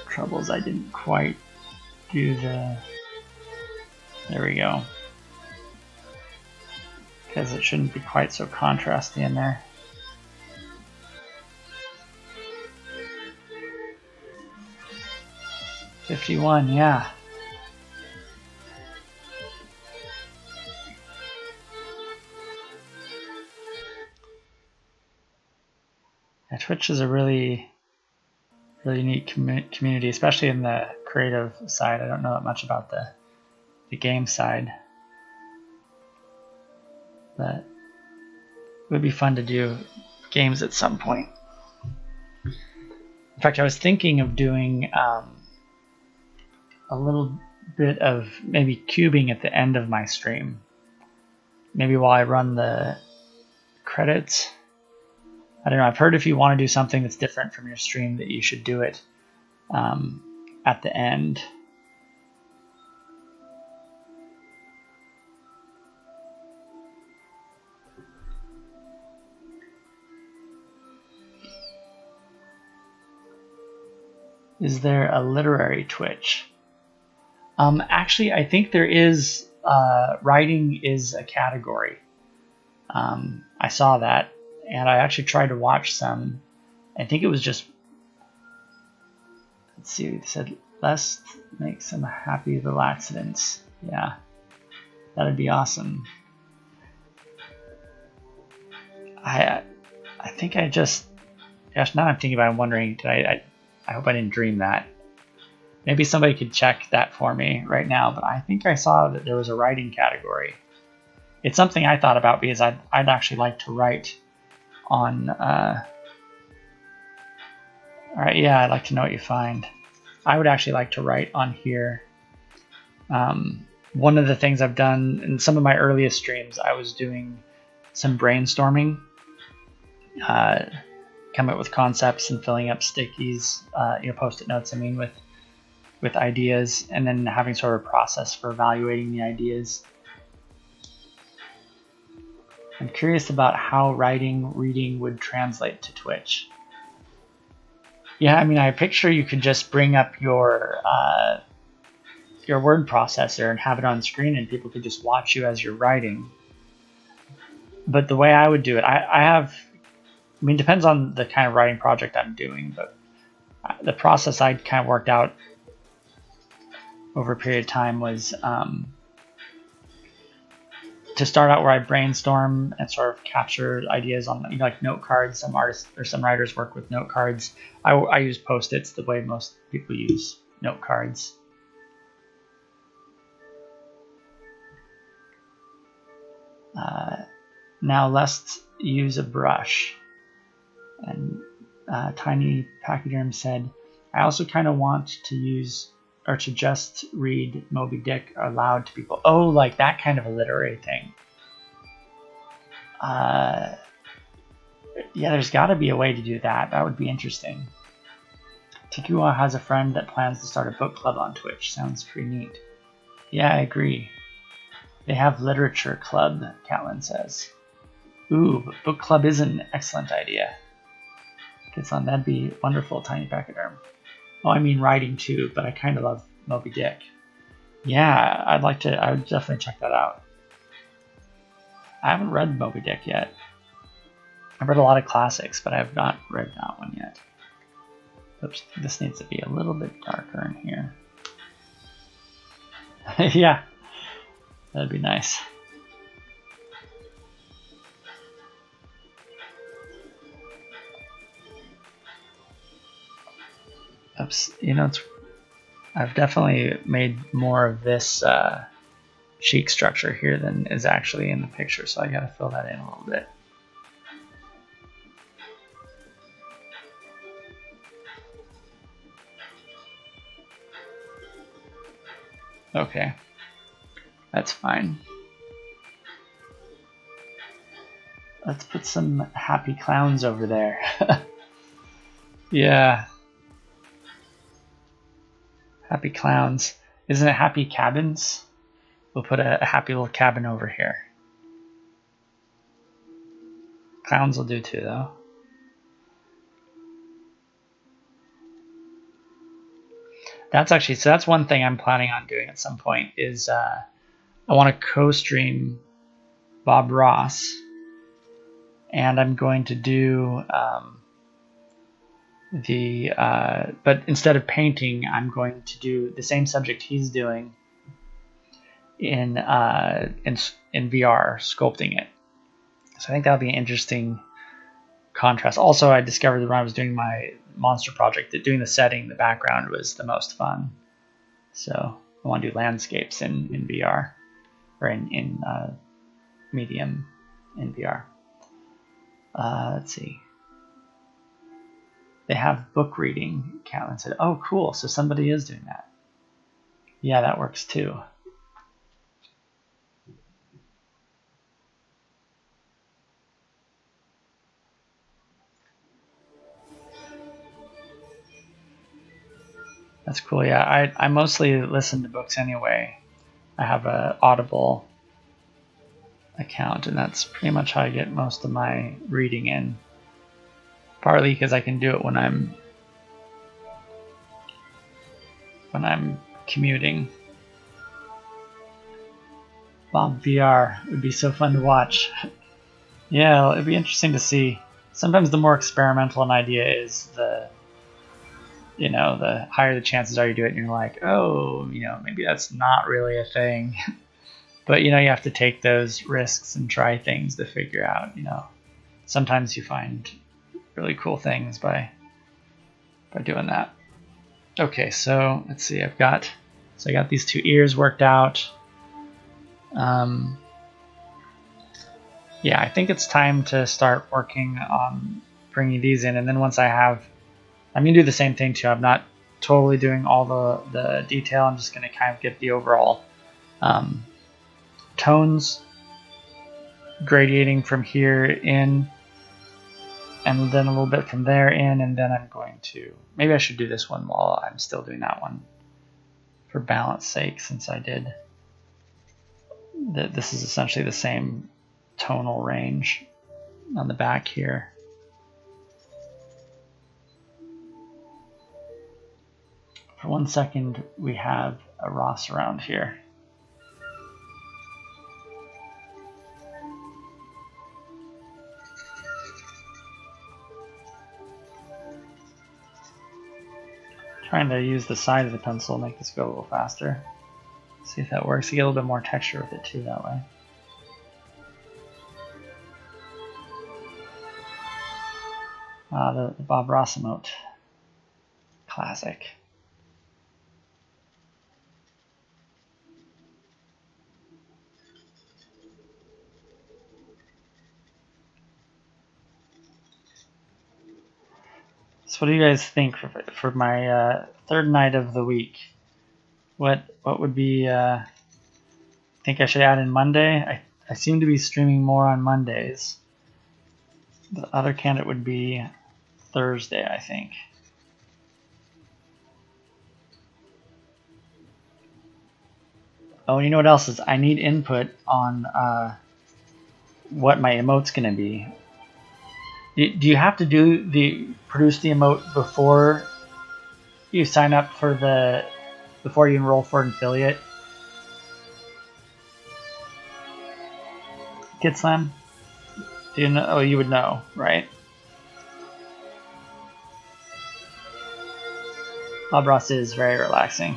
trouble is I didn't quite do the, there we go. Because it shouldn't be quite so contrasty in there. $51, yeah. Yeah, Twitch is a really neat community, especially in the creative side. I don't know that much about the game side, but it would be fun to do games at some point. In fact, I was thinking of doing a little bit of maybe cubing at the end of my stream. Maybe while I run the credits. I don't know. I've heard if you want to do something that's different from your stream that you should do it at the end. Is there a literary Twitch? Actually, I think there is. Writing is a category. I saw that, and I actually tried to watch some. I think it was just. Let's see. It said let's make some happy little accidents. Yeah, that'd be awesome. I think I just. Gosh, now I'm thinking about it, I'm wondering, did I hope I didn't dream that. Maybe somebody could check that for me right now, but I think I saw that there was a writing category. It's something I thought about because I'd actually like to write on... Alright, yeah, I'd like to know what you find. I would actually like to write on here. One of the things I've done in some of my earliest streams, I was doing some brainstorming. Come up with concepts and filling up stickies, post-it notes, with ideas, and then having sort of a process for evaluating the ideas. I'm curious about how reading would translate to Twitch. Yeah, I mean, I picture you could just bring up your word processor and have it on screen, and people could just watch you as you're writing. But the way I would do it, I mean, it depends on the kind of writing project I'm doing, but the process I'd kind of worked out over a period of time was to start out where I brainstorm and sort of capture ideas on, like note cards. Some artists or some writers work with note cards. I use Post-its the way most people use note cards. Now let's use a brush. And Tiny Pachyderm said, I also kind of want to use or to just read Moby Dick aloud to people. Oh, like that kind of a literary thing. Yeah, there's got to be a way to do that. That would be interesting. Tikua has a friend that plans to start a book club on Twitch. Sounds pretty neat. Yeah, I agree. They have literature club, Catlin says. Ooh, book club is an excellent idea. Gets on, that'd be wonderful, Tiny Pachyderm. Oh, I mean writing too, but I kind of love Moby Dick. Yeah, I would definitely check that out. I haven't read Moby Dick yet. I've read a lot of classics, but I have not read that one yet. Oops, this needs to be a little bit darker in here. Yeah, that'd be nice. Oops, I've definitely made more of this cheek structure here than is actually in the picture, so I gotta fill that in a little bit. Okay, that's fine. Let's put some happy clowns over there. Yeah. Happy clowns. Isn't it happy cabins? We'll put a happy little cabin over here. Clowns will do too, though. That's one thing I'm planning on doing at some point is I want to co-stream Bob Ross, and I'm going to do but instead of painting, I'm going to do the same subject he's doing in VR, sculpting it. So I think that'll be an interesting contrast. Also, I discovered that when I was doing my monster project that doing the setting, the background was the most fun. So I want to do landscapes in VR or in medium in VR. Let's see. They have book reading. Catlin said, oh, cool. So somebody is doing that. Yeah, that works too. That's cool. Yeah, I mostly listen to books anyway. I have a Audible account, and that's pretty much how I get most of my reading in. Partly because I can do it when I'm commuting. Bob VR would be so fun to watch. Yeah, it'd be interesting to see. Sometimes the more experimental an idea is, the higher the chances are you do it and you're like, oh, maybe that's not really a thing. But, you have to take those risks and try things to figure out, sometimes you find really cool things by doing that. Okay, so let's see, I got these two ears worked out. Yeah, I think it's time to start working on bringing these in, and then once I'm gonna do the same thing too. I'm not totally doing all the detail. I'm just gonna kind of get the overall tones gradiating from here in, and then a little bit from there in, and then I'm going to, maybe I should do this one while I'm still doing that one for balance sake, since I did this is essentially the same tonal range on the back here. For 1 second, we have a Ross around here. Trying to use the side of the pencil, make this go a little faster. See if that works. You get a little bit more texture with it too that way. The Bob Ross emote. Classic. So what do you guys think for my third night of the week? What would be, think I should add in Monday? I seem to be streaming more on Mondays. The other candidate would be Thursday, I think. Oh, you know what else is? I need input on what my emote's going to be. Do you have to produce the emote before you sign up for before you enroll for an affiliate? Kid Slam? Do you know? Oh, you would know, right? Bob Ross is very relaxing.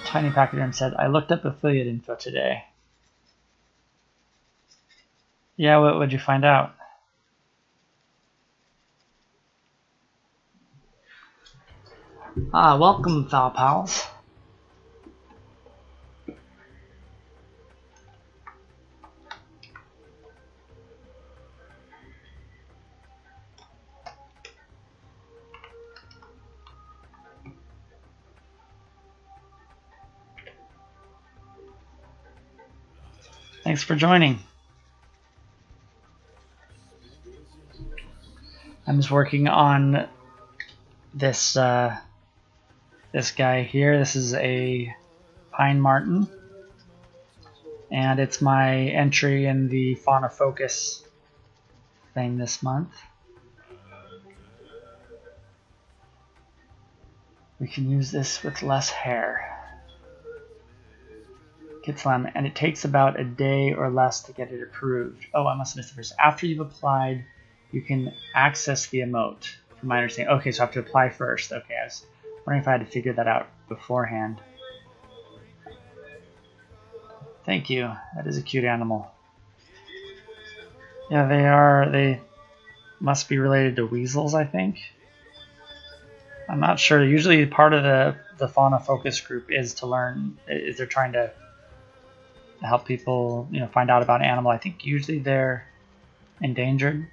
Tiny Pachyderm said, I looked up affiliate info today. Yeah, what would you find out? Welcome, Foul Pals. Thanks for joining. I'm just working on this this guy here. This is a Pine Marten, and it's my entry in the Fauna Focus thing this month. We can use this with less hair. Kid Slam, and it takes about a day or less to get it approved. Oh, I must have missed the first. After you've applied, you can access the emote, from my understanding. Okay, so I have to apply first. Okay, I was wondering if I had to figure that out beforehand. Thank you. That is a cute animal. Yeah, they are. They must be related to weasels, I think. I'm not sure. Usually part of the fauna focus group is to learn, is they're trying to help people, find out about an animal. I think usually they're Endangered.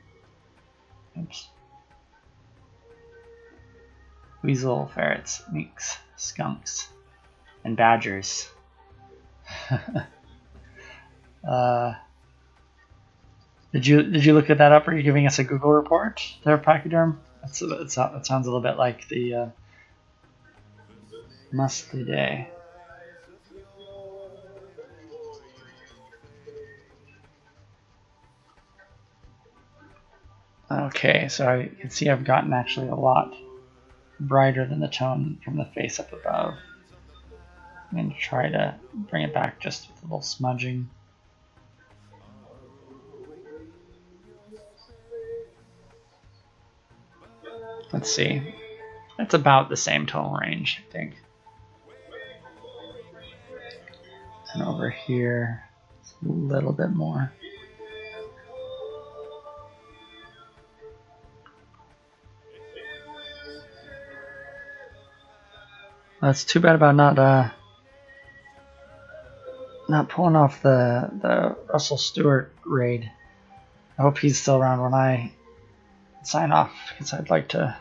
Oops. Weasel, ferrets, minks, skunks, and badgers. Did you look at that up? Are you giving us a Google report there, Pachyderm? That sounds a little bit like the Musclidae. Okay, so I can see I've gotten actually a lot brighter than the tone from the face up above. I'm going to try to bring it back just with a little smudging. Let's see. It's about the same tonal range, I think. And over here, it's a little bit more. That's too bad about not pulling off the Russell Stewart raid. I hope he's still around when I sign off, because I'd like to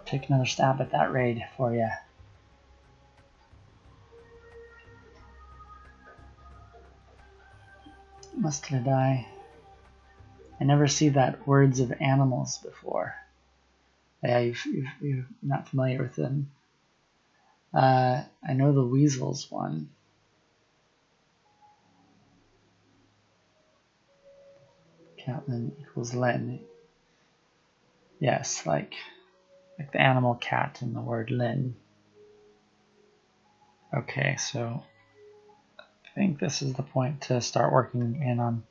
take another stab at that raid for you. Musclidae. I never see that words of animals before. Yeah, you're not familiar with them. I know the weasels one. Catlin equals Lin. Yes, like the animal cat in the word Lin. Okay, so I think this is the point to start working in on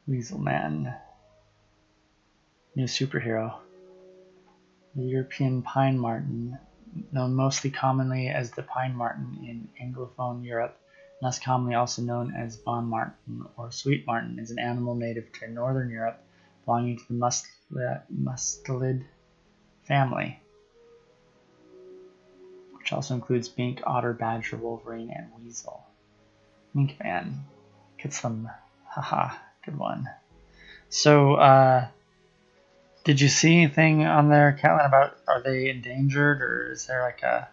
Weasel Man. New superhero. The European pine marten, known mostly commonly as the pine marten in Anglophone Europe, less commonly also known as bond marten or sweet marten, is an animal native to northern Europe belonging to the mustelid family, which also includes mink, otter, badger, wolverine, and weasel. Mink man. Get some. Haha, good one. So, did you see anything on there, Catlin, about are they endangered, or is there like a?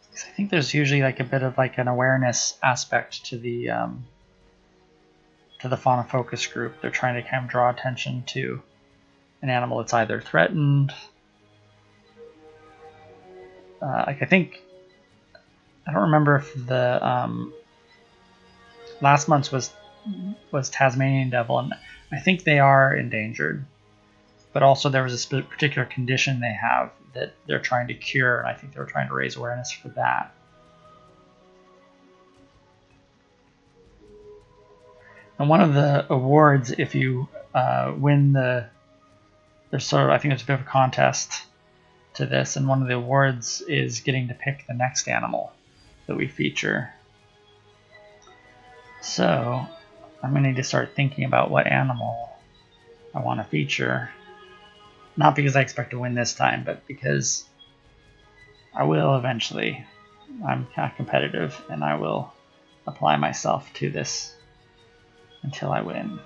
Because I think there's usually like a bit of like an awareness aspect to the fauna focus group. They're trying to kind of draw attention to an animal that's either threatened. Like I don't remember if the last month's was Tasmanian devil, and I think they are endangered. But also there was a particular condition they have that they're trying to cure, and I think they were trying to raise awareness for that. And one of the awards, if you win there's sort of, I think there's a bit of a contest to this, and one of the awards is getting to pick the next animal that we feature. So I'm going to need to start thinking about what animal I want to feature. Not because I expect to win this time, but because I will eventually. I'm kind of competitive, and I will apply myself to this until I win.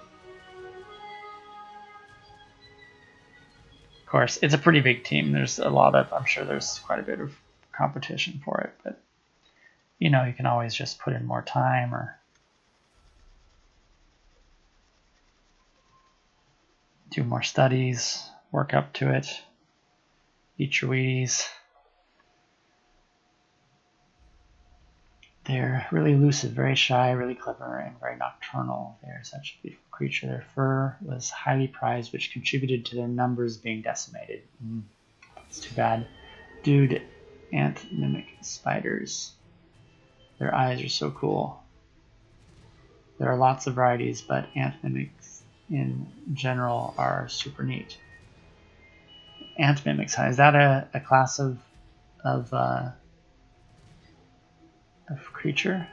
Of course, it's a pretty big team. There's a lot of, I'm sure there's quite a bit of competition for it, but you know, you can always just put in more time or do more studies, work up to it, eat your Wheaties. They're really elusive, very shy, really clever, and very nocturnal. They're such a beautiful creature. Their fur was highly prized, which contributed to their numbers being decimated. It's too bad. Dude, ant mimic spiders. Their eyes are so cool. There are lots of varieties, but ant mimics in general are super neat. Ant mimics, is that a class of creature?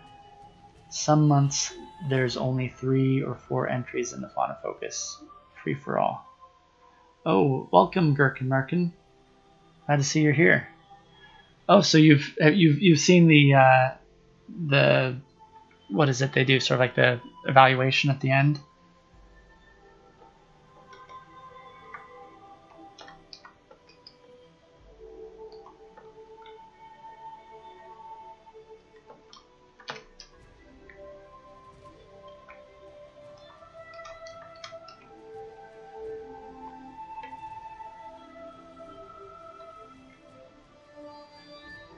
Some months there's only 3 or 4 entries in the fauna focus, free for all. Oh, welcome, Gherkin Markin. Glad to see you're here. Oh, so you've seen the what is it they do? Sort of like the evaluation at the end.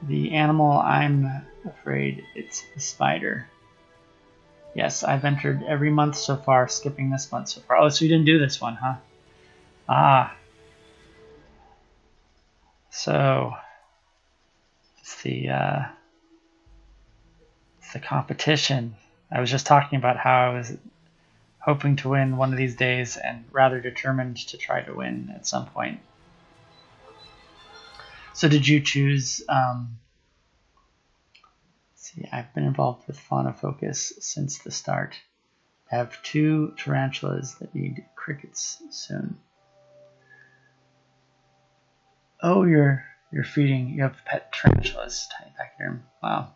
The animal, I'm afraid it's the spider. Yes, I've entered every month so far, skipping this month so far. Oh, so you didn't do this one, huh? Ah. So, it's the competition. I was just talking about how I was hoping to win one of these days and rather determined to try to win at some point. So did you choose, see, I've been involved with Fauna Focus since the start. I have 2 tarantulas that need crickets soon. Oh, you're feeding, you have pet tarantulas, tiny pachyderm. Wow.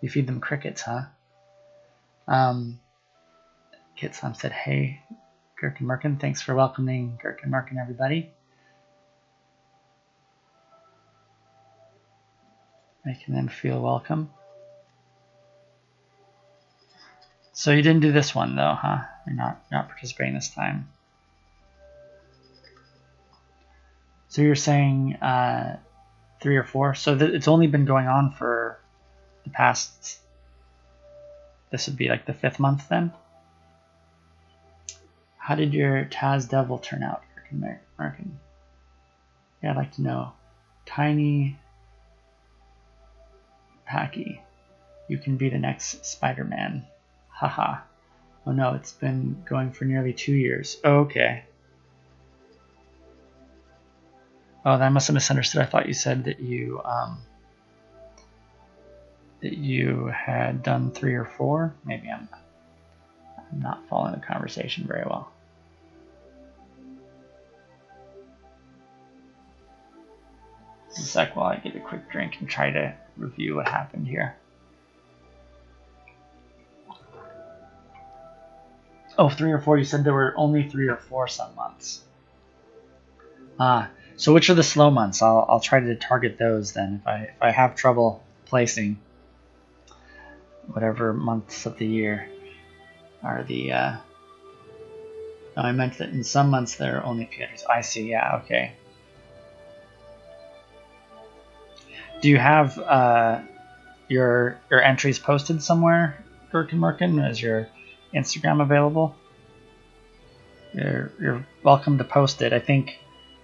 You feed them crickets, huh? Kit Slam said, hey, Gherkin Merkin, thanks for welcoming Gherkin Merkin, everybody. Making them feel welcome. So you didn't do this one though, huh? You're not participating this time. So you're saying 3 or 4. So it's only been going on for the past. This would be like the 5th month then. How did your Taz Devil turn out, American? Yeah, I'd like to know. Tiny Packy, you can be the next Spider-Man. Haha. Oh no, it's been going for nearly 2 years. Oh, okay. Oh, I must have misunderstood. I thought you said that you had done 3 or 4. Maybe I'm not following the conversation very well. Just a sec while I get a quick drink and try to review what happened here. Oh, 3 or 4. You said there were only 3 or 4 some months. So which are the slow months? I'll try to target those then. If I have trouble placing, whatever months of the year are the. No, I meant that in some months there are only few entries. I see. Yeah. Okay. Do you have your entries posted somewhere, Gherkin Merkin? Is your Instagram available? You're welcome to post it. I think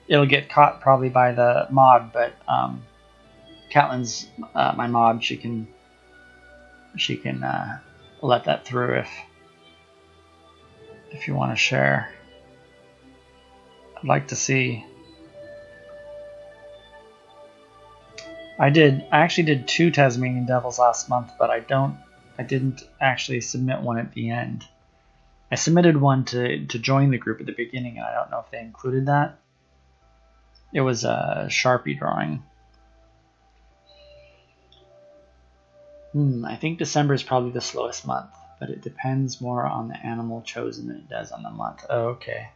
it'll get caught probably by the mod, but Caitlin's my mod. She can let that through if you want to share. I'd like to see. I actually did 2 Tasmanian Devils last month, but I didn't actually submit one at the end. I submitted one to join the group at the beginning, and I don't know if they included that. It was a Sharpie drawing. I think December is probably the slowest month, but it depends more on the animal chosen than it does on the month. Oh, okay.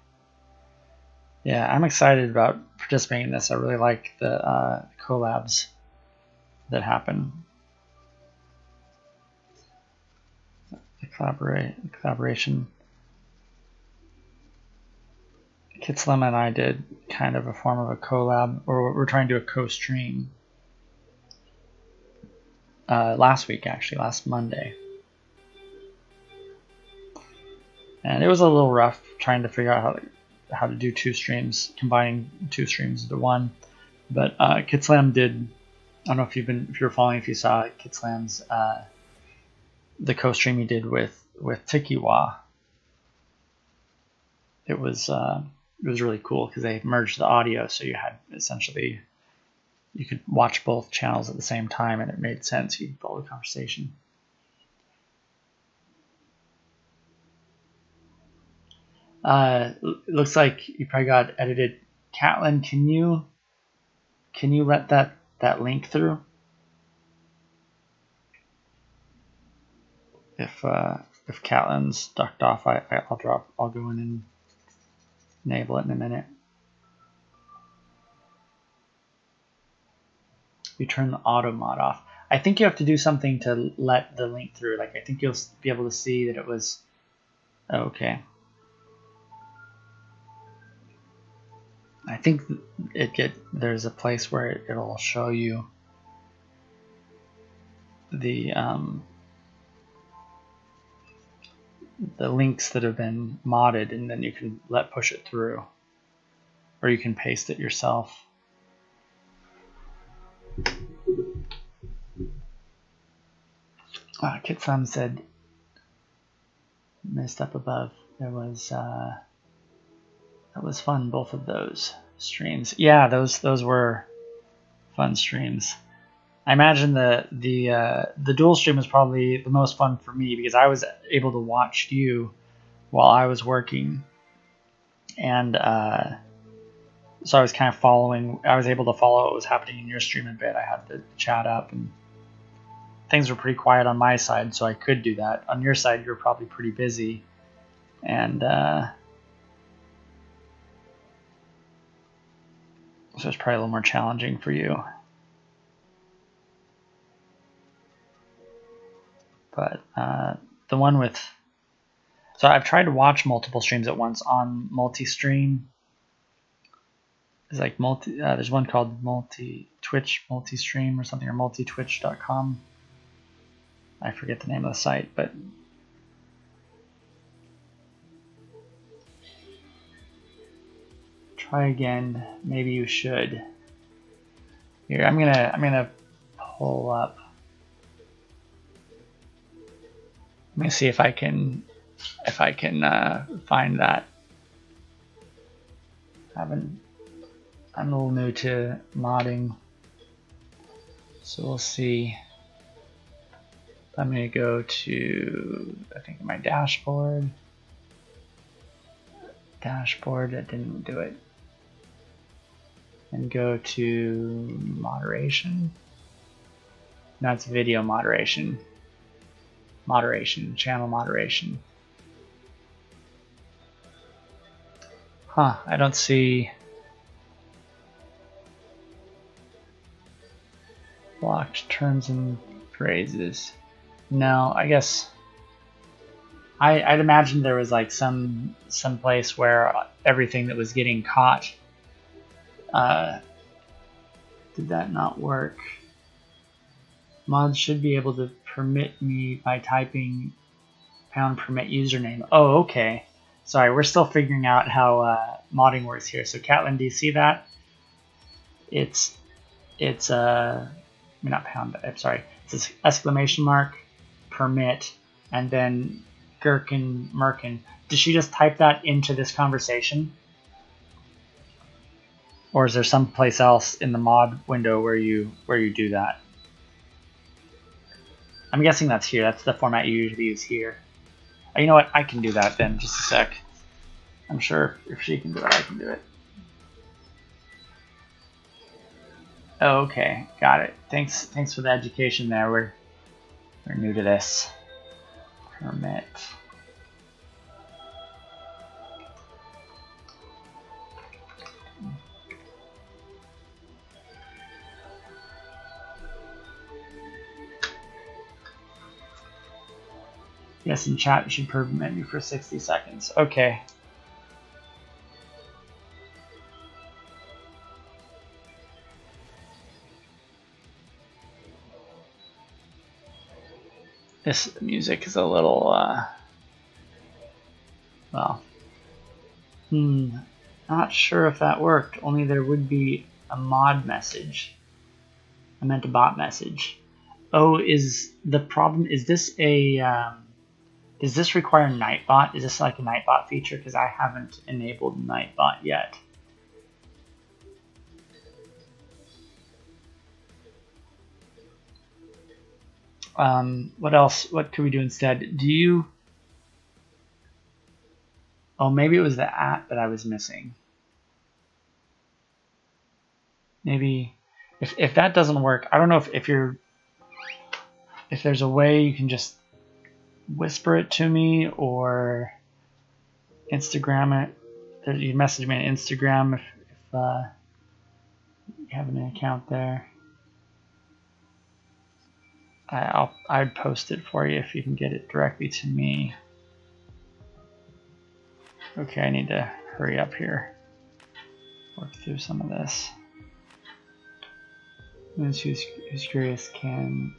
Yeah, I'm excited about participating in this. I really like the collabs that happen. The collaboration. Kit Slim and I did kind of a form of a collab, or we're trying to do a co-stream last week, actually, last Monday. And it was a little rough trying to figure out how to do 2 streams, combining 2 streams into one. But Kit Slam did. I don't know if you were following, if you saw Kit Slam's the co-stream he did with Tikiwa. It was really cool because they merged the audio, so you had essentially you could watch both channels at the same time, and it made sense. You could follow the conversation. Looks like you probably got edited. Catlin, can you let that link through? If Catlin's ducked off, I'll go in and enable it in a minute. You turn the auto mod off. I think you have to do something to let the link through. Like I think you'll be able to see that it was okay. I think there's a place where it'll show you the links that have been modded, and then you can push it through, or you can paste it yourself. Kitsam said, missed up above. There was that was fun. Both of those streams. Yeah, those were fun streams. I imagine the dual stream was probably the most fun for me because I was able to watch you while I was working, and so I was kind of following. I was able to follow what was happening in your stream a bit. I had the chat up, and things were pretty quiet on my side, so I could do that. On your side, you're probably pretty busy, and so it's probably a little more challenging for you. But the one with, so I've tried to watch multiple streams at once on multi-stream. It's like there's one called Twitch multi-stream or something, or multitwitch.com. I forget the name of the site, but try again. Maybe you should. Here, I'm gonna pull up. I'm gonna see if I can find that. I'm a little new to modding, so we'll see. I'm gonna go to, I think, my dashboard. That didn't do it. And go to moderation. No, it's video moderation. Channel moderation. Huh, I don't see blocked terms and phrases. No, I guess I'd imagine there was like some place where everything that was getting caught. Did that not work? Mods should be able to permit me by typing #permit username. Oh, okay. Sorry, we're still figuring out how modding works here. So Catlin, do you see that? It's not pound, I'm sorry. It's exclamation mark, permit, and then Gherkin Merkin. Did she just type that into this conversation? Or is there someplace else in the mod window where you do that? I'm guessing that's here. That's the format you usually use here. You know what? I can do that then. Just a sec. I'm sure if she can do it, I can do it. Oh, okay, got it. Thanks for the education there. We're new to this. Permit. Yes, in chat, you should permit me for 60 seconds. Okay. This music is a little, well, not sure if that worked. Only there would be a mod message. I meant a bot message. Oh, is the problem, is this a, does this require Nightbot? Is this like a Nightbot feature? Because I haven't enabled Nightbot yet. What else? What could we do instead? Do you? Oh, maybe it was the at that I was missing. Maybe if that doesn't work, I don't know if there's a way you can just whisper it to me or Instagram it. You message me on Instagram if you have an account there. I'd post it for you if you can get it directly to me. Okay, I need to hurry up here. Work through some of this. Who's curious can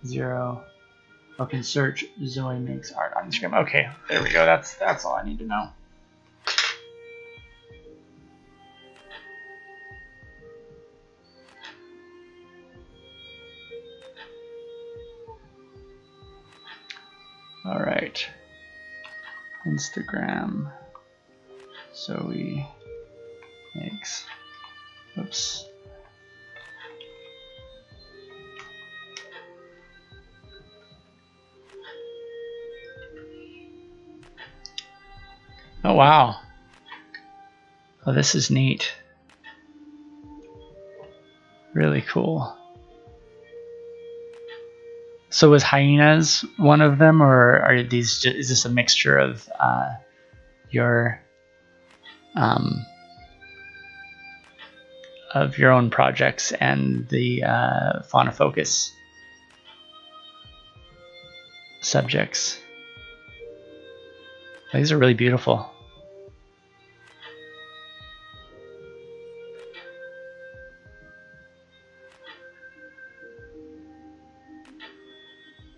search Zoe makes art on Instagram. Okay, there we go. That's all I need to know. All right. Instagram. Zoe makes. Oops. Oh, wow. Oh, this is neat. Really cool. So was hyenas one of them, or are these is this a mixture of your own projects and the Fauna Focus subjects? These are really beautiful.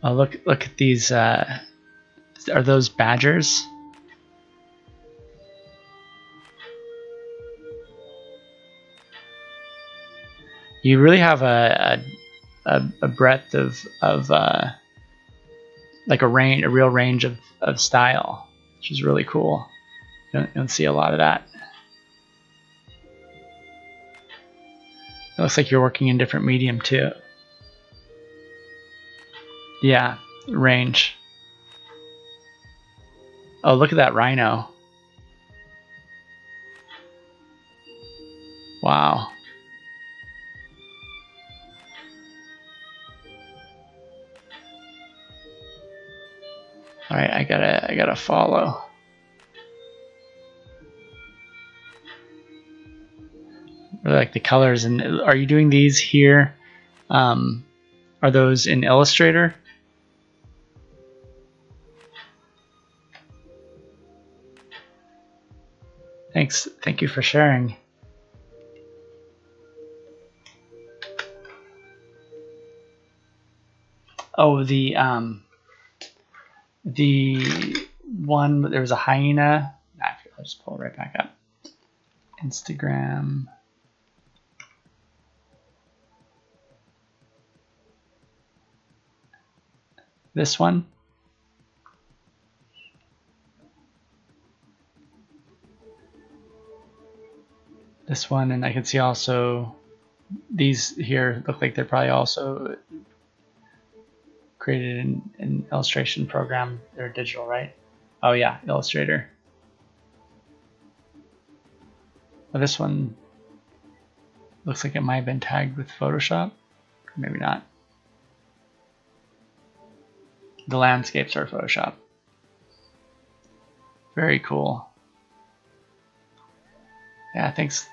Oh, look at these. Are those badgers? You really have a breadth of like a real range of style, which is really cool. You don't see a lot of that. It looks like you're working in different medium too. Yeah, range. Oh, look at that rhino. Wow. All right, I gotta follow. I really like the colors. And are you doing these here? Are those in Illustrator? Thanks. Thank you for sharing. Oh, the one, there was a hyena. I'll just pull it right back up. Instagram. This one. This one, and I can see also these here look like they're probably also created in an illustration program. They're digital, right? Oh yeah, Illustrator. Well, this one looks like it might have been tagged with Photoshop. Maybe not. The landscapes are Photoshop. Very cool. Yeah, thanks.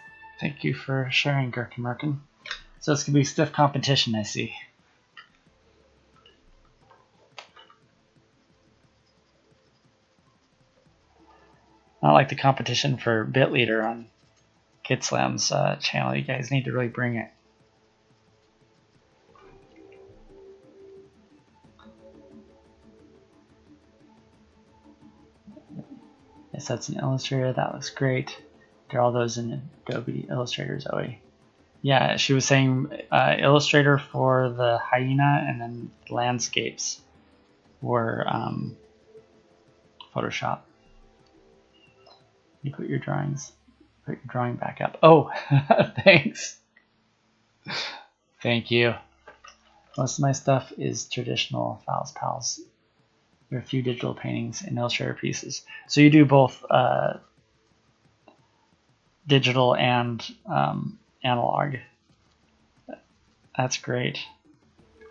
Thank you for sharing, Gherkin Merkin. So it's gonna be stiff competition, I see. Not like the competition for Bit Leader on Kid Slam's channel. You guys need to really bring it. Yes, that's an Illustrator. That looks great. They're all those in Adobe Illustrator, Zoe. Yeah, she was saying Illustrator for the hyena, and then landscapes were Photoshop. You put your drawing back up. Oh, thanks. Thank you. Most of my stuff is traditional files, pals. There are a few digital paintings and Illustrator pieces. So you do both digital and analog. That's great.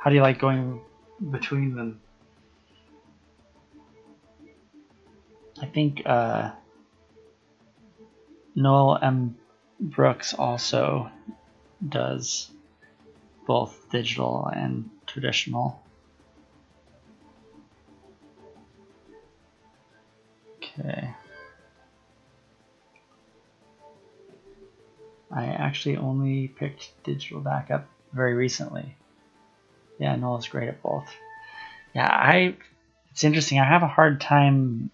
How do you like going between them? I think Noel M. Brooks also does both digital and traditional. Okay. I actually only picked digital back up very recently. Yeah, Noel's great at both. Yeah, it's interesting. I have a hard time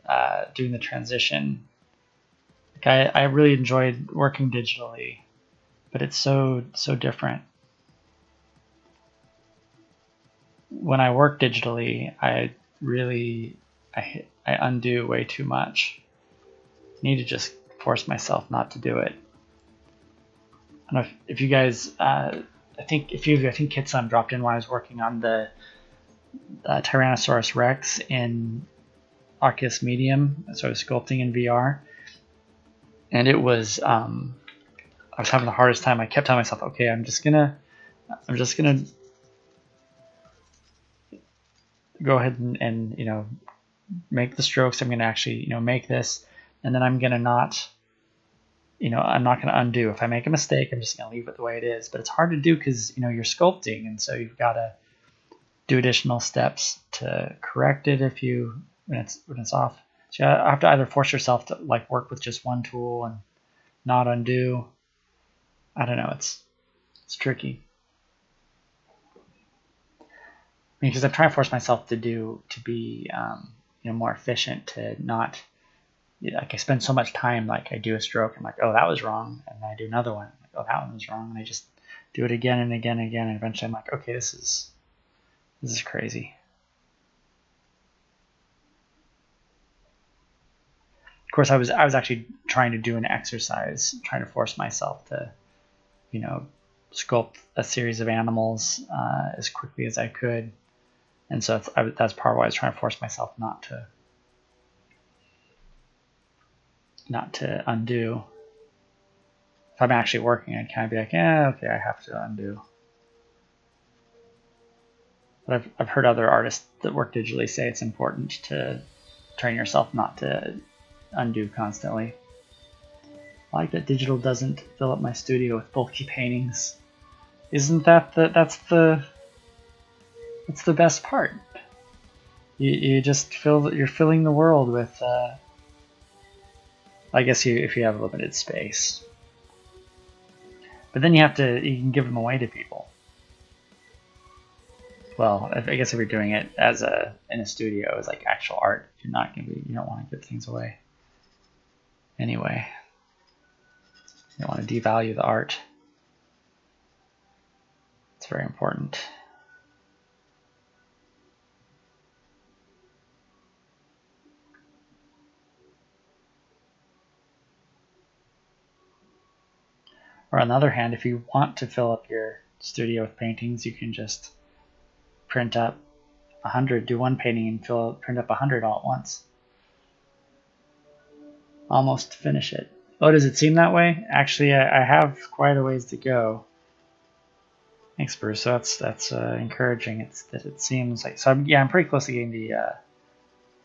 doing the transition. Like I really enjoyed working digitally, but it's so different. When I work digitally, I undo way too much. I need to just force myself not to do it. I don't know if you guys, I think Kitson dropped in while I was working on the Tyrannosaurus Rex in Oculus Medium, so I was sculpting in VR, and it was I was having the hardest time. I kept telling myself, okay, I'm just gonna go ahead and make the strokes. I'm gonna actually make this, and then I'm gonna not I'm not gonna undo. If I make a mistake, I'm just gonna leave it the way it is. But it's hard to do because you're sculpting, and so you've got to do additional steps to correct it when it's off. So you have to either force yourself to like work with just one tool and not undo. I don't know. It's tricky. Because I'm trying to force myself to be more efficient, to not like I spend so much time, like I do a stroke, I'm like, oh, that was wrong, and then I do another one, like, oh, that one was wrong, and I just do it again and again and again, and eventually I'm like, okay, this is crazy. Of course, I was actually trying to do an exercise, trying to force myself to sculpt a series of animals as quickly as I could, and so that's part of why I was trying to force myself not to undo. If I'm actually working, I'd kind of be like, yeah, okay, I have to undo. But I've heard other artists that work digitally say it's important to train yourself not to undo constantly. I like that digital doesn't fill up my studio with bulky paintings. Isn't that that's the best part? You just you're filling the world with. I guess if you have limited space, but then you can give them away to people. Well, I guess if you're doing it in a studio as like actual art, you don't want to give things away. Anyway, you don't want to devalue the art. It's very important. Or on the other hand, if you want to fill up your studio with paintings, you can just print up 100, do one painting and print up 100 all at once. Almost finish it. Oh, does it seem that way? Actually, I have quite a ways to go. Thanks, Bruce. So that's encouraging. It seems like I'm pretty close to getting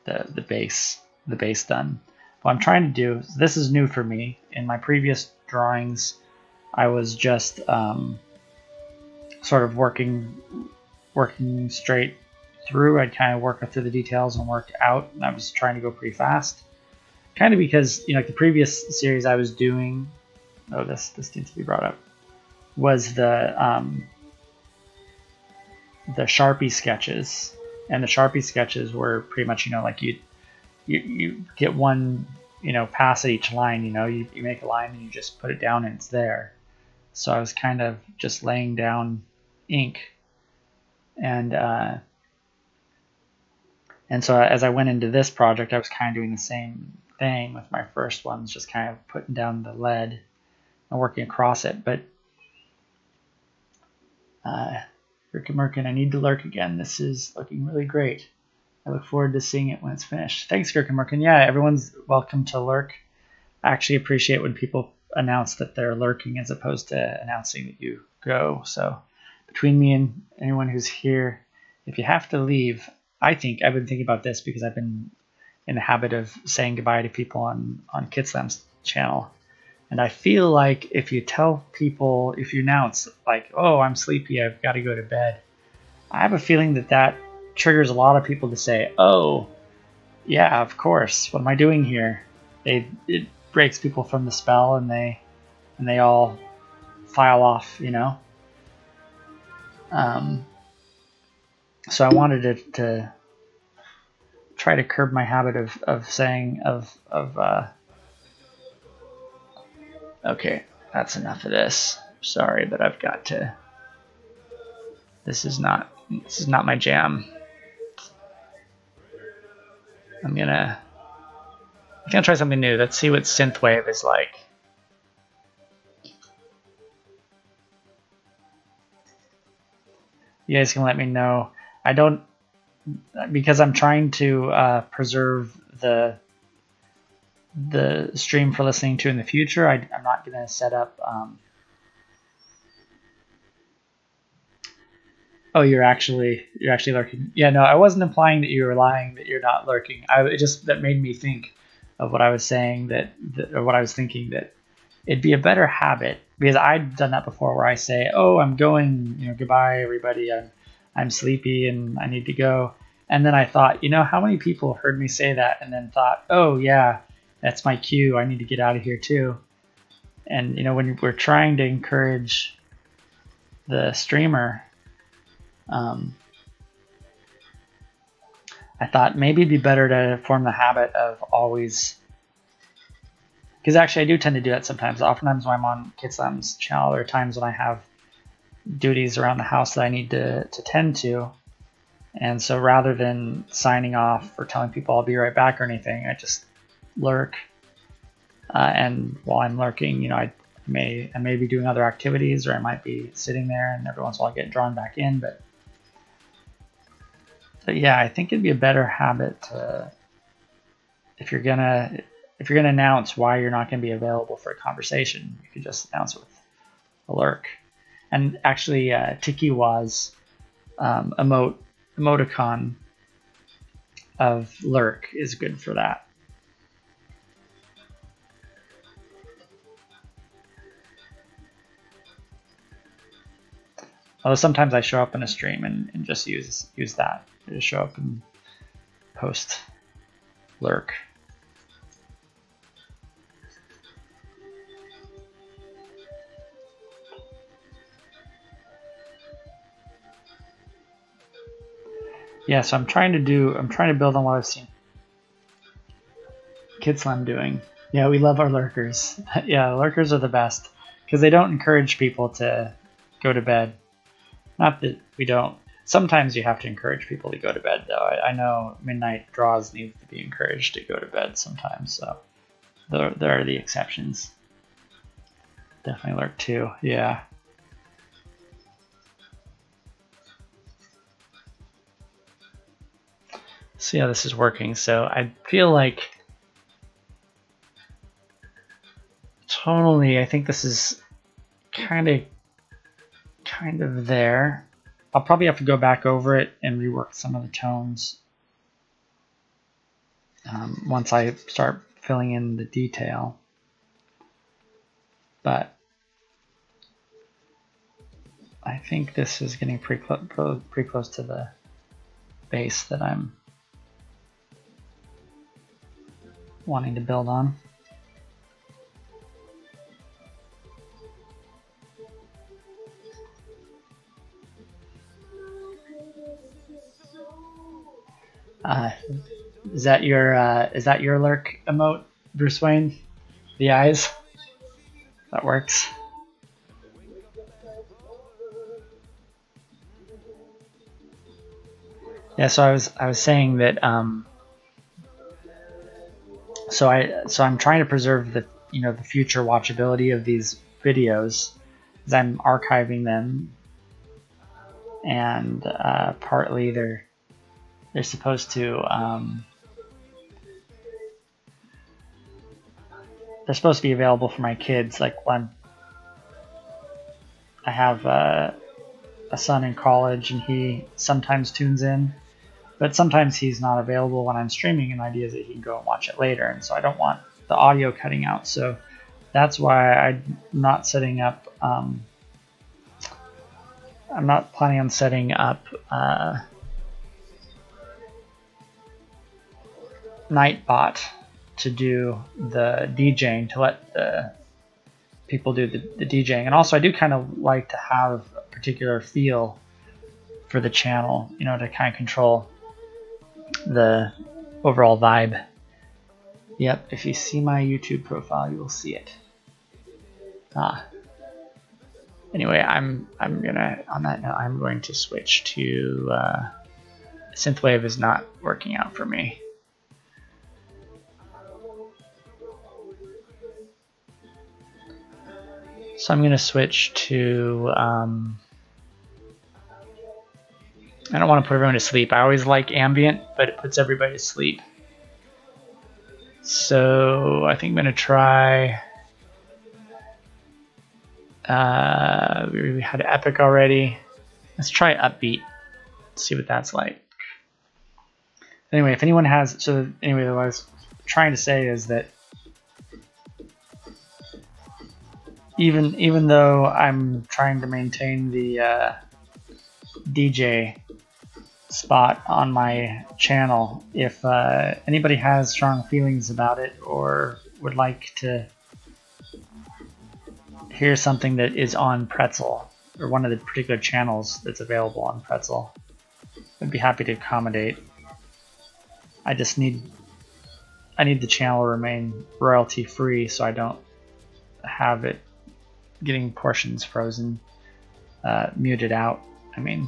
the base done. What I'm trying to do, this is new for me. In my previous drawings, I was just sort of working straight through. I'd kind of work through the details and work out, and I was trying to go pretty fast. Kind of because like the previous series I was doing, this needs to be brought up, was the Sharpie sketches, and the Sharpie sketches were pretty much like you get one pass at each line. You make a line and you just put it down and it's there. So I was kind of just laying down ink, and so as I went into this project, I was kind of doing the same thing with my first ones, just kind of putting down the lead and working across it. But Gurkamerkin, I need to lurk again. This is looking really great. I look forward to seeing it when it's finished. Thanks, Gurkamerkin. Yeah, everyone's welcome to lurk. I actually appreciate when people announce that they're lurking as opposed to announcing that you go. So between me and anyone who's here, if you have to leave, I've been thinking about this because I've been in the habit of saying goodbye to people on KidSlam's channel. And I feel like if you announce like, oh, I'm sleepy, I've got to go to bed, I have a feeling that triggers a lot of people to say, oh, yeah, of course, what am I doing here? It breaks people from the spell, and they all file off, you know. So I wanted to try to curb my habit of saying okay, that's enough of this. Sorry, but I've got to. This is not my jam. I'm gonna try something new. Let's see what synthwave is like. You guys can let me know. Because I'm trying to preserve the stream for listening to in the future. I'm not going to set up. Oh, you're actually lurking. Yeah, no, I wasn't implying that you were lying, that you're not lurking. That made me think of what I was saying, or what I was thinking, that it'd be a better habit, because I'd done that before, where I say, oh, I'm going, goodbye everybody, I'm sleepy and I need to go. And then I thought, how many people heard me say that and then thought, oh yeah, that's my cue, I need to get out of here too. And when we're trying to encourage the streamer, I thought maybe it'd be better to form the habit of always, because actually I do tend to do that sometimes. Oftentimes when I'm on KidSlam's channel, there are times when I have duties around the house that I need to tend to. And so rather than signing off or telling people I'll be right back or anything, I just lurk. And while I'm lurking, I may be doing other activities, or I might be sitting there, and every once in a while I get drawn back in. But yeah, I think it'd be a better habit to, if you're gonna announce why you're not gonna be available for a conversation, you could just announce it with a lurk. And actually, Tikiwa's emoticon of lurk is good for that. Although sometimes I show up in a stream and just use that. I just show up and post lurk. Yeah, so I'm trying to build on what I've seen KidSlam doing. Yeah, we love our lurkers. Yeah, lurkers are the best because they don't encourage people to go to bed. Not that we don't. Sometimes you have to encourage people to go to bed, though. I know midnight draws need to be encouraged to go to bed sometimes, so there are the exceptions. Definitely lurk too, yeah. See how this is working. So I feel like tonally, I think this is kind of there. I'll probably have to go back over it and rework some of the tones once I start filling in the detail. But I think this is getting pretty close to the base that I'm wanting to build on. Is that your lurk emote, Bruce Wayne? The eyes? That works. Yeah, so I was saying that so I'm trying to preserve the the future watchability of these videos as I'm archiving them, and partly they're supposed to they're supposed to be available for my kids. Like when I have a son in college and he sometimes tunes in, but sometimes he's not available when I'm streaming, and the idea is that he can go and watch it later. And so I don't want the audio cutting out. So that's why I'm not setting up, I'm not planning on setting up Nightbot to do the DJing, to let the people do the DJing. And also I do kind of like to have a particular feel for the channel, you know, to kind of control the overall vibe. Yep, if you see my YouTube profile, you will see it. Anyway, I'm gonna, on that note, I'm going to switch to synthwave is not working out for me. So I'm going to switch to, I don't want to put everyone to sleep. I always like ambient, but it puts everybody to sleep. So I think I'm going to try, we had Epic already. Let's try Upbeat, see what that's like. Anyway, if anyone has, so anyway, what I was trying to say is that even though I'm trying to maintain the DJ spot on my channel, if anybody has strong feelings about it or would like to hear something that is on Pretzel or one of the particular channels that's available on Pretzel, I'd be happy to accommodate. I need the channel to remain royalty free, so I don't have it getting portions frozen, muted out. I mean,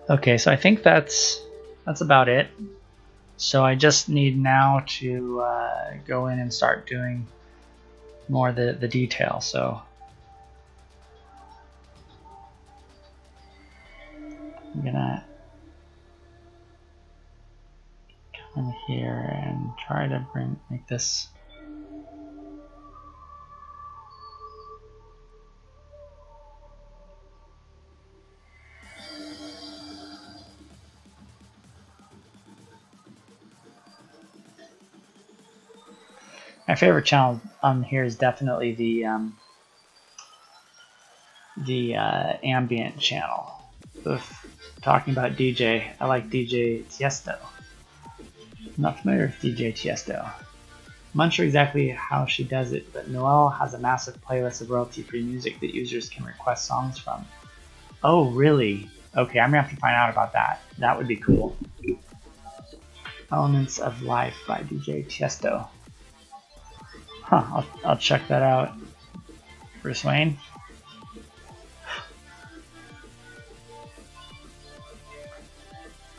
okay, so I think that's about it. So I just need now to go in and start doing more of the detail. So I'm gonna come in here and try to make this. My favorite channel on here is definitely the ambient channel. If talking about DJ, I like DJ Tiesto. I'm not familiar with DJ Tiesto. I'm unsure exactly how she does it, but Noelle has a massive playlist of royalty-free music that users can request songs from. Oh, really? Okay, I'm gonna have to find out about that. That would be cool. Elements of Life by DJ Tiesto. Huh, I'll check that out. Bruce Wayne.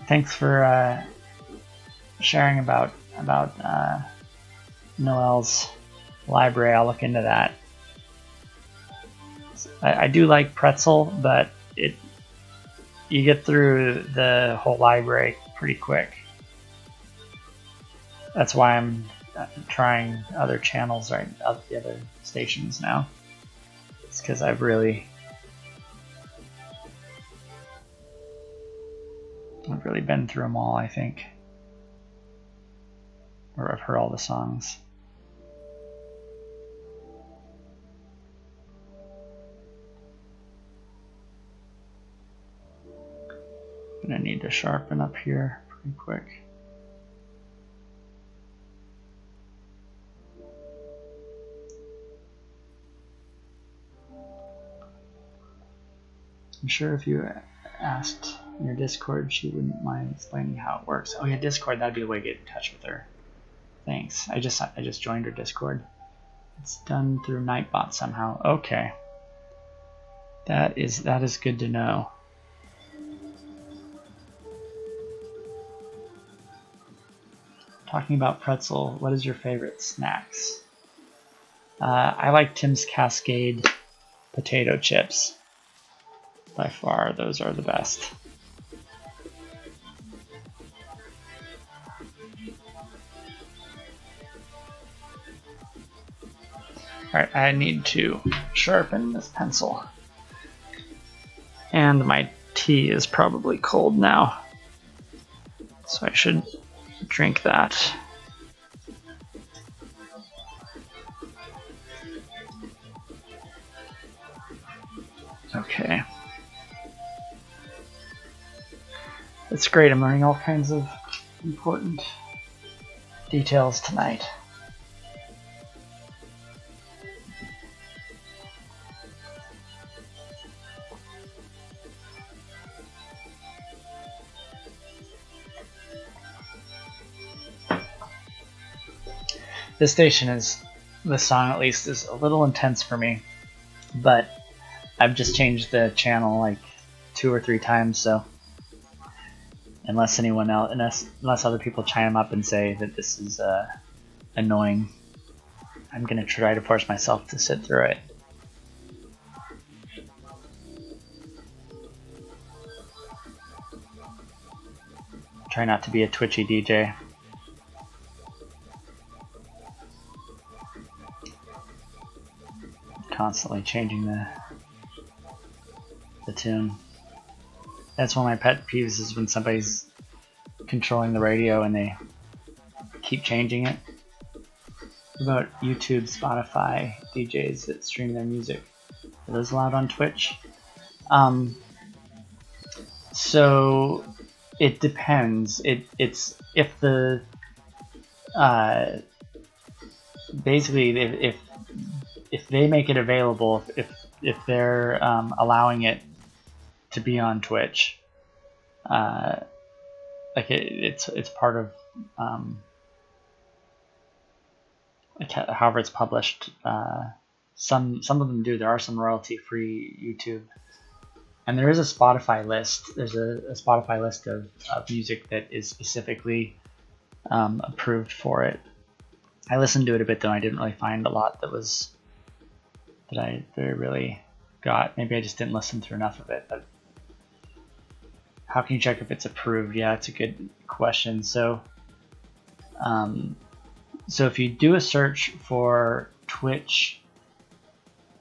Thanks for sharing about Noelle's library. I'll look into that. I do like Pretzel, but you get through the whole library pretty quick. That's why I'm trying other channels, right, the other stations now. It's because I've really been through them all, I think. Or I've heard all the songs. Gonna need to sharpen up here pretty quick. I'm sure if you asked in your Discord, she wouldn't mind explaining how it works. Oh yeah, Discord, that'd be a way to get in touch with her. Thanks. I just joined her Discord. It's done through Nightbot somehow. Okay. That is good to know. Talking about Pretzel, what is your favorite snacks? I like Tim's Cascade potato chips. By far, those are the best. Alright, I need to sharpen this pencil. And my tea is probably cold now, so I should drink that. Okay. It's great, I'm learning all kinds of important details tonight. This song at least is a little intense for me, but I've just changed the channel like 2 or 3 times, so unless other people chime up and say that this is annoying, I'm gonna try to force myself to sit through it. Try not to be a twitchy DJ. Constantly changing the tune. That's one of my pet peeves, is when somebody's controlling the radio and they keep changing it. What about YouTube, Spotify, DJs that stream their music? Are those allowed on Twitch? So it depends. It's if the basically if they make it available, if they're allowing it to be on Twitch, like it's part of like however it's published. Some of them do. There are some royalty-free YouTube, and there is a Spotify list. There's a Spotify list of music that is specifically approved for it. I listened to it a bit though. I didn't really find a lot that I really got. Maybe I just didn't listen through enough of it. But how can you check if it's approved? Yeah, it's a good question. So, so if you do a search for Twitch,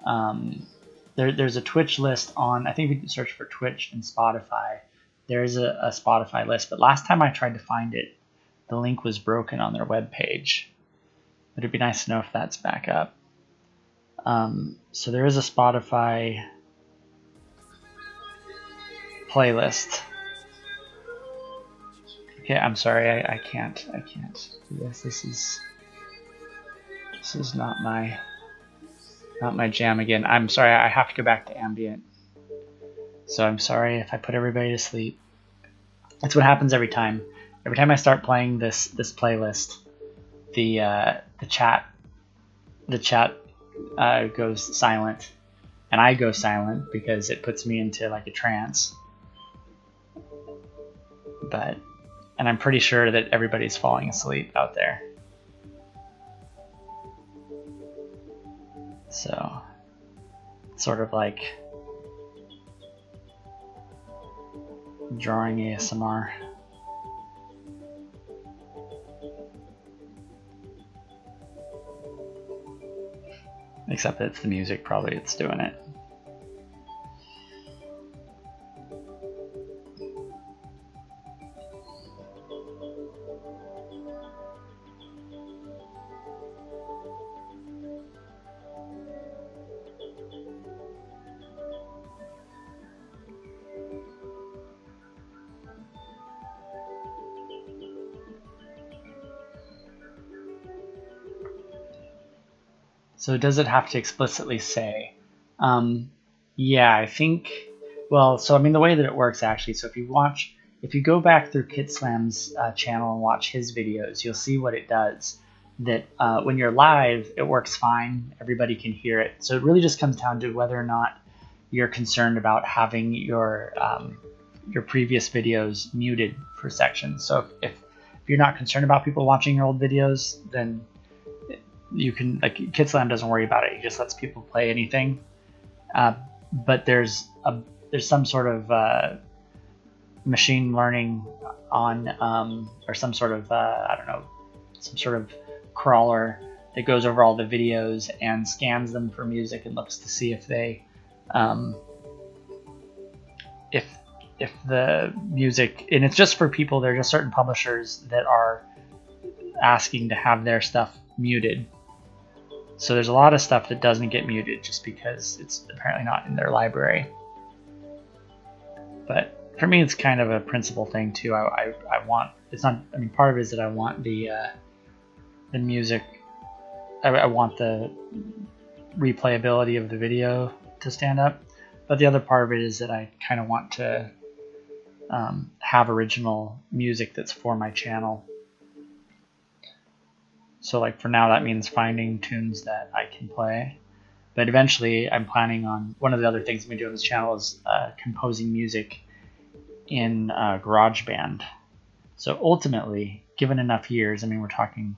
there's a Twitch list on. I think if you search for Twitch and Spotify, there's a Spotify list. But last time I tried to find it, the link was broken on their webpage. But it'd be nice to know if that's back up. So there is a Spotify playlist. Okay, I'm sorry, I can't do this. This is not my jam again. I'm sorry, I have to go back to ambient. So I'm sorry if I put everybody to sleep. That's what happens every time. Every time I start playing this playlist, the chat goes silent, and I go silent because it puts me into like a trance. And I'm pretty sure that everybody's falling asleep out there. So, sort of like drawing ASMR. Except it's the music probably that's doing it. So does it have to explicitly say? Yeah, I think, well, so I mean the way that it works actually, so if you go back through KitSlam's channel and watch his videos, you'll see what it does. That when you're live, it works fine, everybody can hear it. So it really just comes down to whether or not you're concerned about having your previous videos muted for sections. So if you're not concerned about people watching your old videos, then you can, like, KitSlam doesn't worry about it. He just lets people play anything. But there's some sort of machine learning on, or some sort of I don't know, some sort of crawler that goes over all the videos and scans them for music and looks to see if they if the music, and it's just for people, there are just certain publishers that are asking to have their stuff muted. So there's a lot of stuff that doesn't get muted just because it's apparently not in their library. But for me, it's kind of a principle thing too. I want, it's not, I mean, part of it is that I want the music, I want the replayability of the video to stand up. But the other part of it is that I kind of want to have original music that's for my channel. So like for now, that means finding tunes that I can play. But eventually I'm planning on, one of the other things I'm going to do on this channel is composing music in GarageBand. So ultimately, given enough years, I mean, we're talking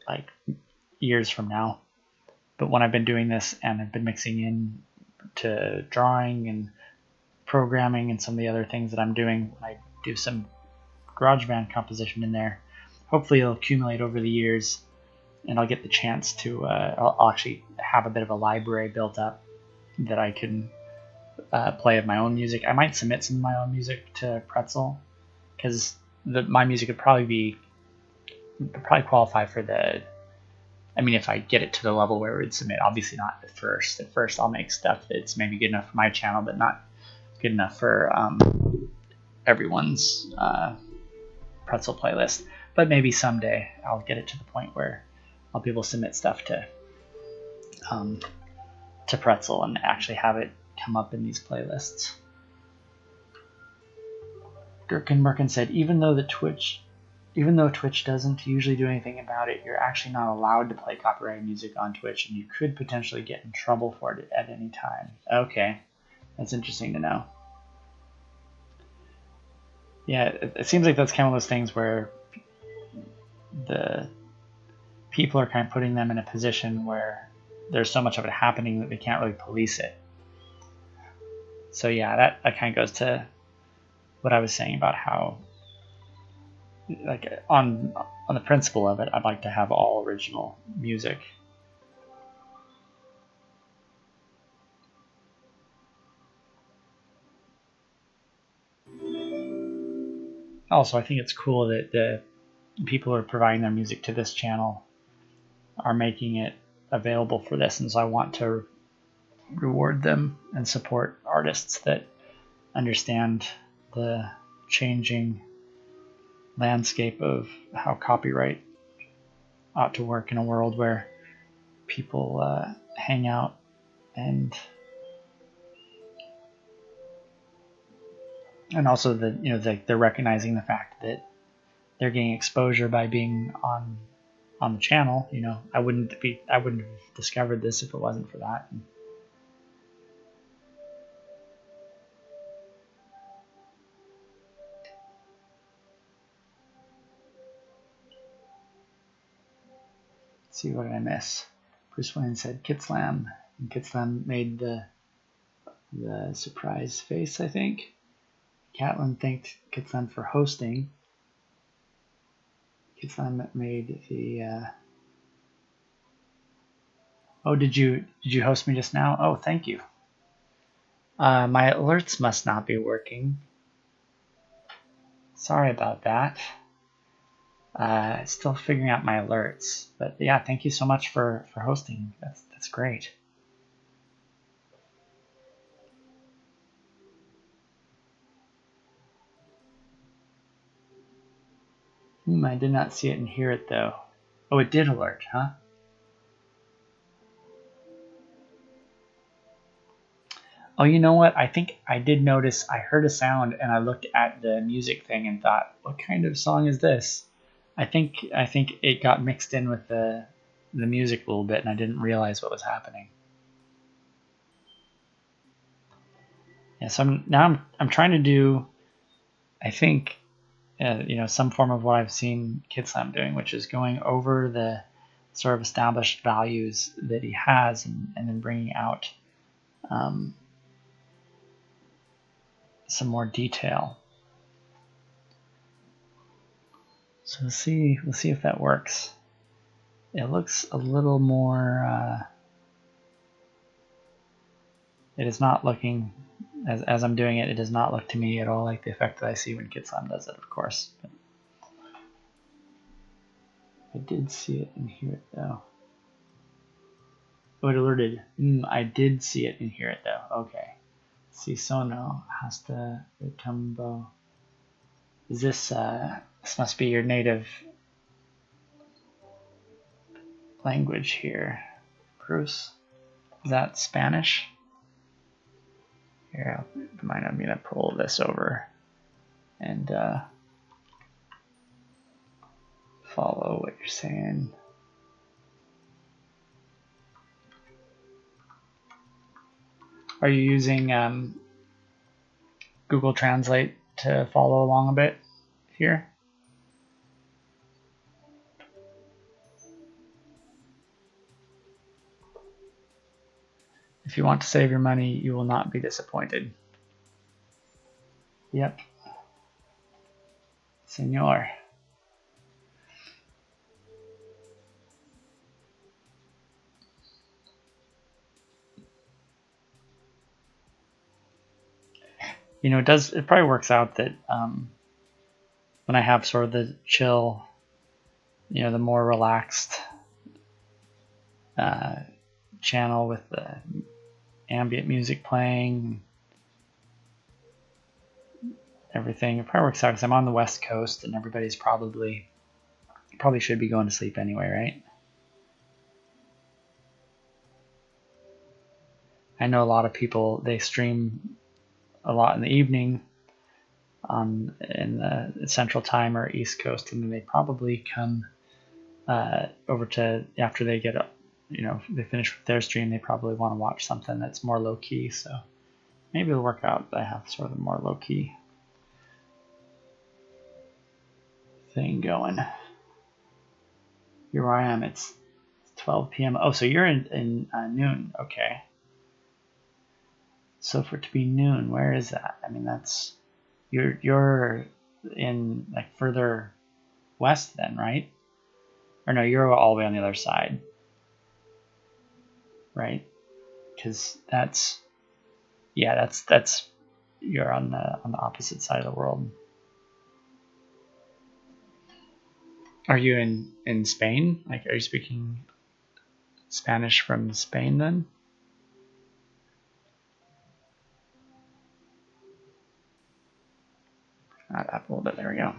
like years from now. But when I've been doing this and I've been mixing in to drawing and programming and some of the other things that I'm doing, when I do some GarageBand composition in there, hopefully it'll accumulate over the years and I'll get the chance to, I'll actually have a bit of a library built up that I can play of my own music. I might submit some of my own music to Pretzel because my music would probably qualify for the, I mean, if I get it to the level where it would submit, obviously not at first. At first, I'll make stuff that's maybe good enough for my channel, but not good enough for everyone's Pretzel playlist. But maybe someday I'll get it to the point where I'll be able to submit stuff to Pretzel and actually have it come up in these playlists. Gherkin Merkin said, even though Twitch doesn't usually do anything about it, you're actually not allowed to play copyrighted music on Twitch, and you could potentially get in trouble for it at any time. Okay, that's interesting to know. Yeah, it seems like that's kind of one of those things where the people are kind of putting them in a position where there's so much of it happening that they can't really police it. So yeah, that kind of goes to what I was saying about how, like, on the principle of it, I'd like to have all original music. Also, I think it's cool that the people who are providing their music to this channel are making it available for this, and so I want to reward them and support artists that understand the changing landscape of how copyright ought to work in a world where people hang out and also they're recognizing the fact that they're getting exposure by being on the channel. You know, I wouldn't have discovered this if it wasn't for that. Let's see, what did I miss? Bruce Wayne said Kitslam, and Kitslam made the surprise face, I think. Catlin thanked Kitslam for hosting. Kitslam made the oh, did you host me just now? Oh, thank you. My alerts must not be working. Sorry about that. Still figuring out my alerts, but yeah, thank you so much for hosting. That's great. I did not see it and hear it though. Oh, it did alert, huh? Oh, you know what? I think I did notice, I heard a sound and I looked at the music thing and thought, what kind of song is this? I think it got mixed in with the music a little bit and I didn't realize what was happening. Yeah, so I'm trying to do, I think, some form of what I've seen Kitslam doing, which is going over the sort of established values that he has and then bringing out some more detail. So we'll see if that works. It looks a little more, it is not looking, as I'm doing it, it does not look to me at all like the effect that I see when KidSlam does it, of course. But I did see it and hear it though. Oh, it alerted. I did see it and hear it though. Okay. Si sono hasta retumbo. Is this, this must be your native language here, Bruce. Is that Spanish? Here, I'm gonna pull this over and follow what you're saying. Are you using Google Translate to follow along a bit here? If you want to save your money, you will not be disappointed. Yep. Senor. You know, it probably works out that when I have sort of the chill, you know, the more relaxed channel with the ambient music playing, everything, it probably works out because I'm on the West Coast and everybody's probably should be going to sleep anyway, right? I know a lot of people, they stream a lot in the evening in the Central Time or East Coast, and then they probably come over to, after they get up, you know, they finish with their stream, they probably want to watch something that's more low key. So maybe it'll work out that I have sort of a more low key thing going. Here where I am, it's 12 p.m. Oh, so you're in noon. Okay. So for it to be noon, where is that? I mean, that's you're in like further west then, right? Or no, you're all the way on the other side, right? Because that's you're on the opposite side of the world. Are you in Spain? Like, are you speaking Spanish from Spain then? Up a little bit. There we go.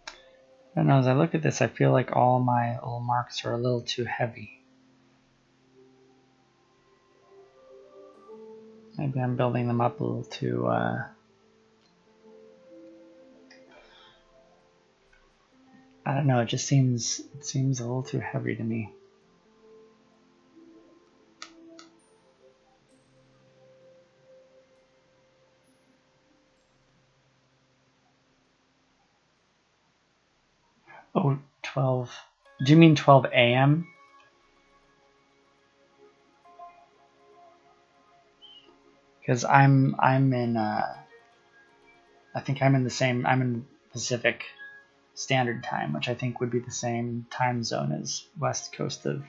I don't know, as I look at this, I feel like all my little marks are a little too heavy. Maybe I'm building them up a little too I don't know, it seems a little too heavy to me. Oh, 12. Do you mean 12 a.m.? Because I'm in I think I'm in the same, I'm in Pacific Standard Time, which I think would be the same time zone as West Coast of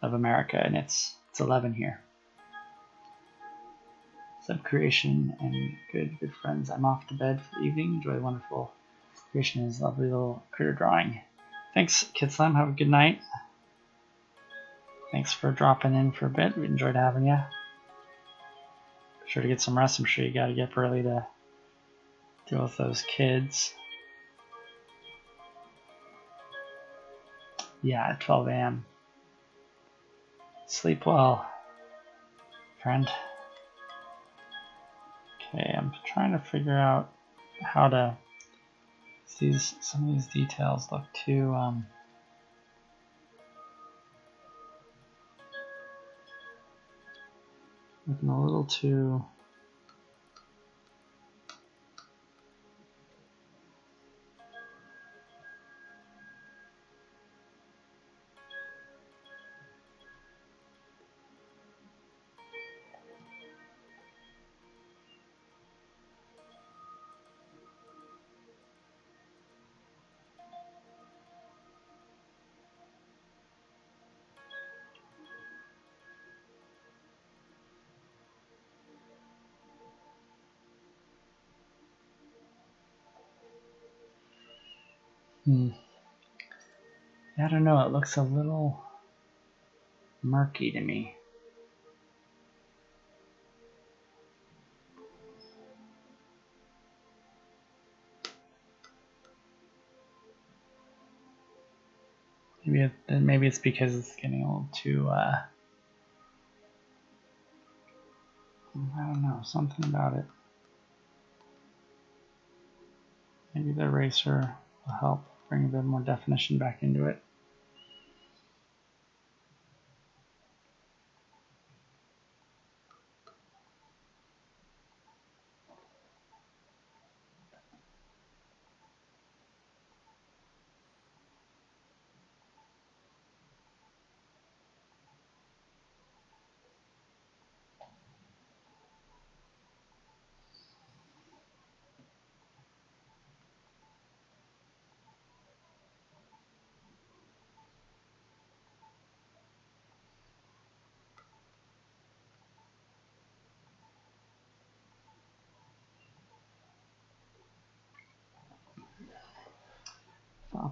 America, and it's 11 here. Subcreation and good friends. I'm off to bed for the evening. Enjoy the wonderful creation of this lovely little critter drawing. Thanks, KidSlam. Have a good night. Thanks for dropping in for a bit. We enjoyed having you. Be sure to get some rest. I'm sure you got to get up early to deal with those kids. Yeah, at 12 a.m. Sleep well, friend. Okay, I'm trying to figure out how to. Some of these details look too. Looking a little too. I don't know, it looks a little murky to me. Maybe it's because it's getting a little too, I don't know, something about it. Maybe the eraser will help bring a bit more definition back into it.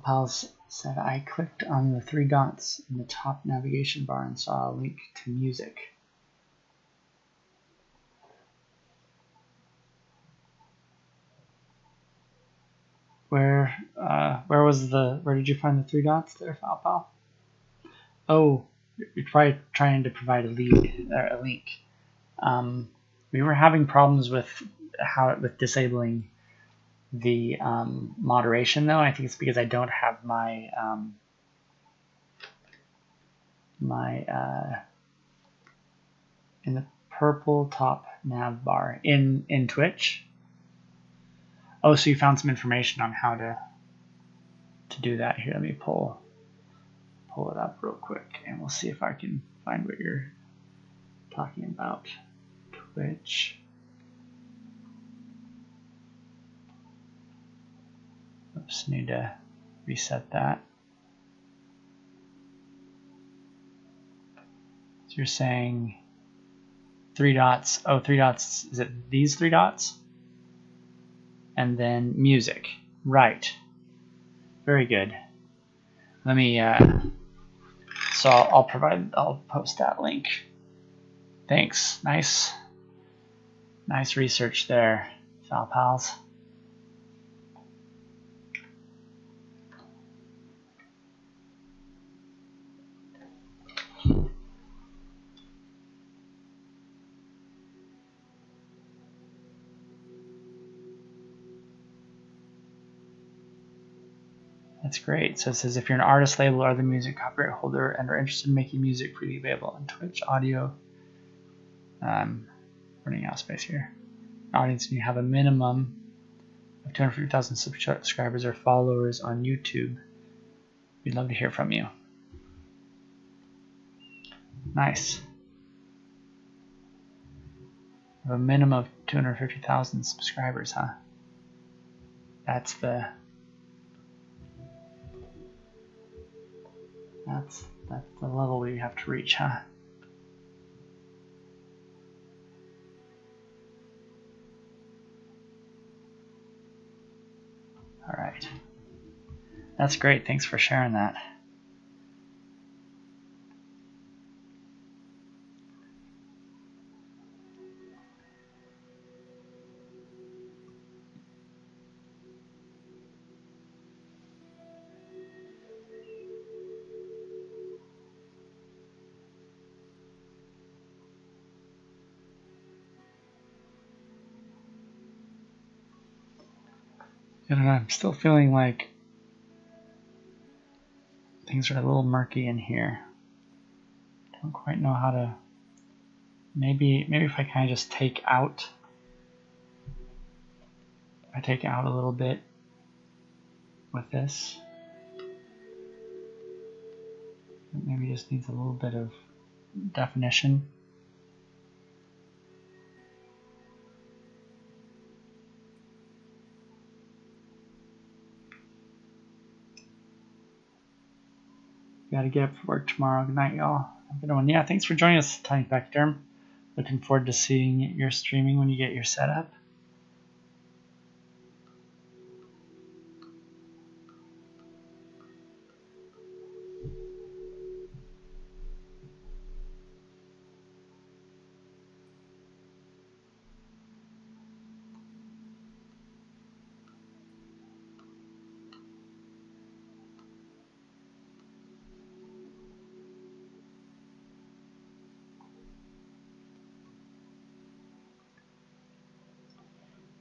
Pals said, I clicked on the 3 dots in the top navigation bar and saw a link to music. Where did you find the 3 dots there, Pal? Oh, you're probably trying to provide a link. We were having problems with disabling the moderation, though. I think it's because I don't have my in the purple top nav bar in Twitch. Oh, so you found some information on how to do that. Here, let me pull it up real quick, and we'll see if I can find what you're talking about. Twitch. Oops, need to reset that. So you're saying 3 dots. Oh, 3 dots. Is it these 3 dots? And then music. Right. Very good. Let me. So I'll post that link. Thanks. Nice research there, Pals. That's great. So it says, if you're an artist, label, or the music copyright holder and are interested in making music freely available on Twitch, audio, running out of space here. Audience, you have a minimum of 250,000 subscribers or followers on YouTube. We'd love to hear from you. Nice. A minimum of 250,000 subscribers, huh? That's the level we have to reach, huh? All right. That's great. Thanks for sharing that. I don't know, I'm still feeling like things are a little murky in here. Don't quite know how to. Maybe if I kind of just take out. I take out a little bit with this. It maybe just needs a little bit of definition. Gotta get up for work tomorrow. Good night, y'all. Have a good one. Yeah, thanks for joining us, Tiny Pachyderm. Looking forward to seeing your streaming when you get your setup.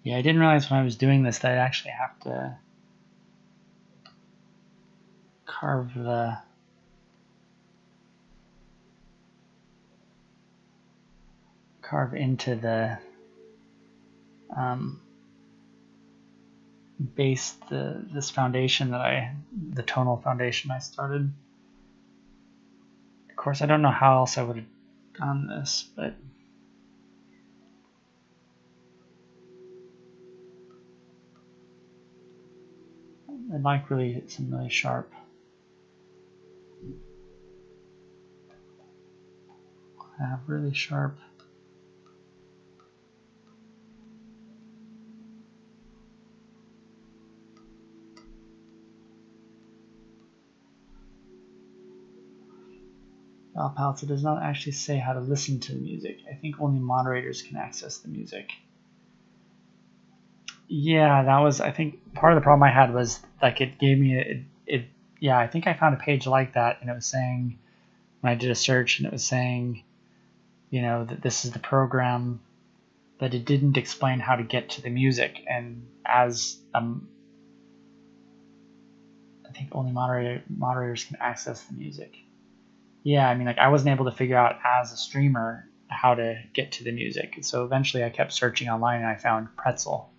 Yeah, I didn't realize when I was doing this that I'd actually have to carve into the base, this foundation the tonal foundation I started. Of course, I don't know how else I would have done this, but I'd like some really sharp. I have really sharp. Palettes. It does not actually say how to listen to the music. I think only moderators can access the music. Yeah, that was, I think part of the problem I had was like it gave me yeah, I think I found a page like that, and it was saying, when I did a search, and it was saying, that this is the program, but it didn't explain how to get to the music. And as I think only moderators can access the music. Yeah, I mean, like I wasn't able to figure out as a streamer how to get to the music. So eventually I kept searching online and I found Pretzel.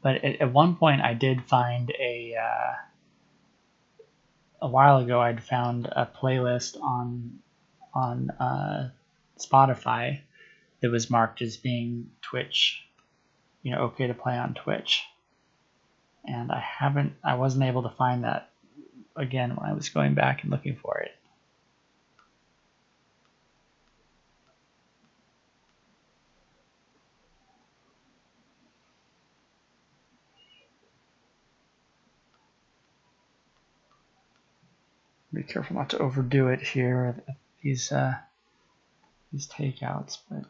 But at one point I did find a while ago I'd found a playlist on Spotify that was marked as being Twitch, okay to play on Twitch. And I wasn't able to find that again when I was going back and looking for it. Be careful not to overdo it here with these takeouts, but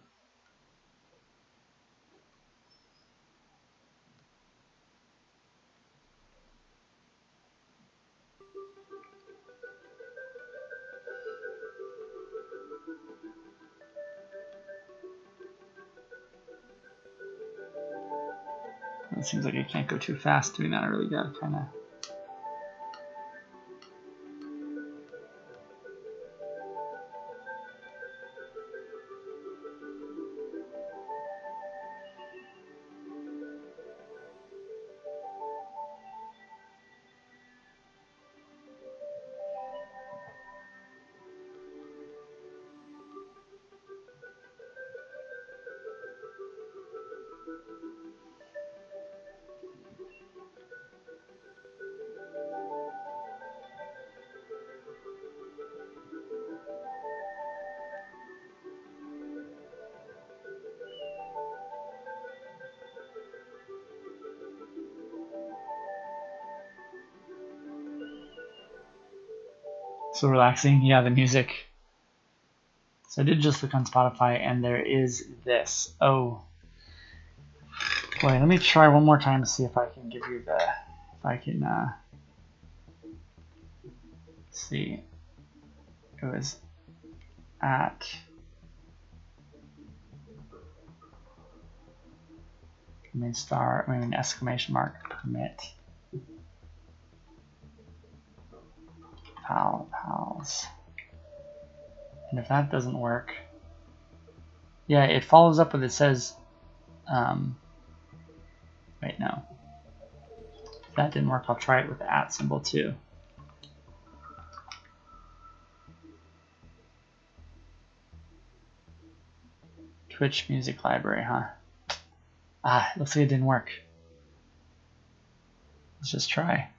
it seems like I can't go too fast doing that. I really gotta kind of. So relaxing. Yeah, the music. So I did just look on Spotify, and there is this. Oh, boy, let me try one more time to see if I can give you if I can see. It was at exclamation mark permit pals. And if that doesn't work, yeah, it follows up with, it says, wait, no. If that didn't work, I'll try it with the @ symbol too. Twitch music library, huh? It looks like it didn't work. Let's just try.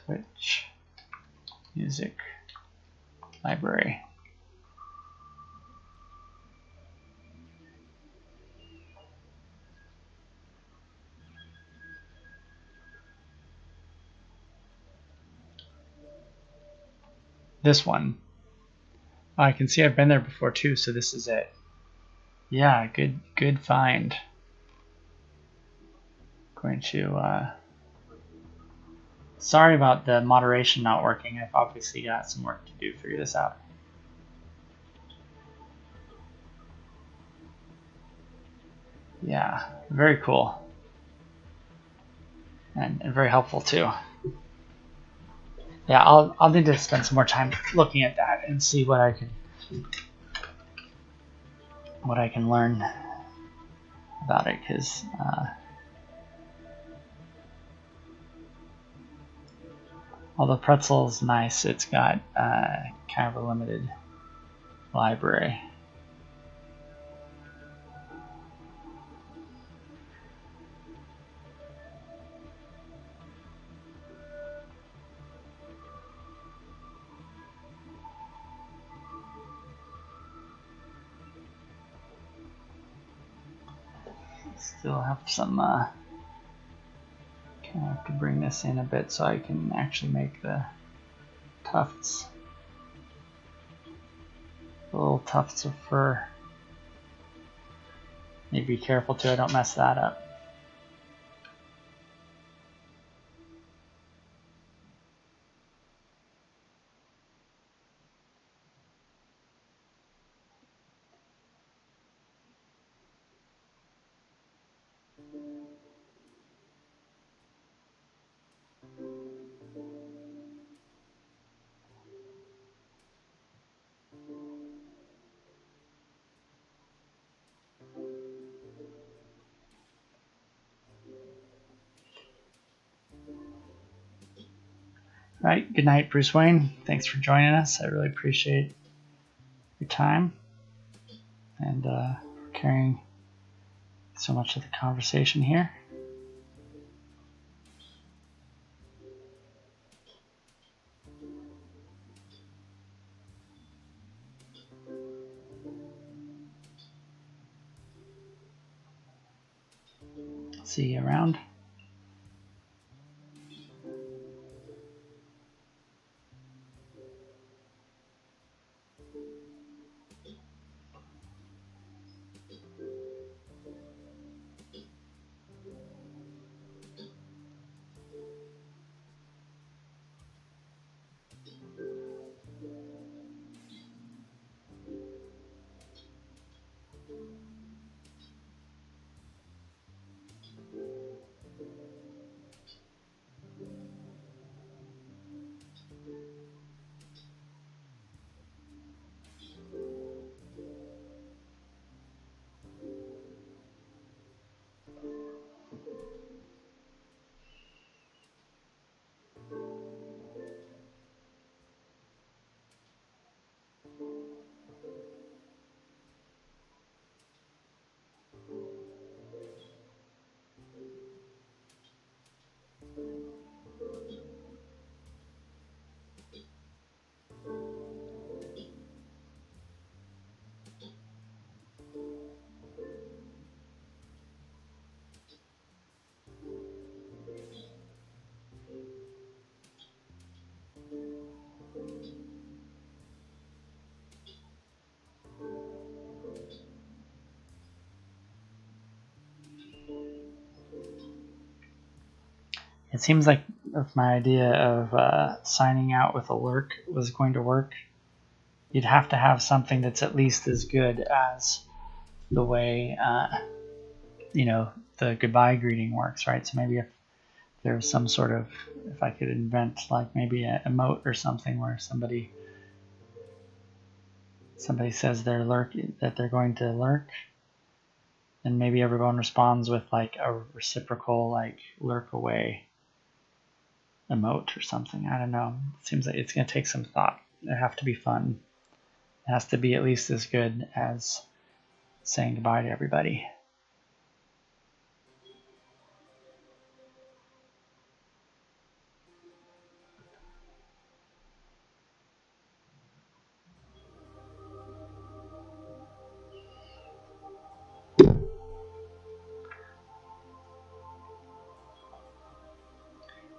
Twitch music library. This one. I can see I've been there before too, so this is it. Yeah, good find. Going to sorry about the moderation not working. I've obviously got some work to do to figure this out. Yeah, very cool. And very helpful too. Yeah, I'll need to spend some more time looking at that and see what I can learn about it, because although Pretzel is nice, it's got kind of a limited library. Still have some kind of have to bring this in a bit so I can actually make the tufts, the little tufts of fur. Need to be careful too I don't mess that up. All right, good night, Bruce Wayne. Thanks for joining us. I really appreciate your time and carrying so much of the conversation here. See you around. It seems like if my idea of signing out with a lurk was going to work, you'd have to have something that's at least as good as the way the goodbye greeting works, right? So maybe if there's some sort of, if I could invent like maybe an emote or something where somebody says that they're going to lurk, and maybe everyone responds with like a reciprocal like lurk away emote or something. I don't know. It seems like it's going to take some thought. It have to be fun. It has to be at least as good as saying goodbye to everybody.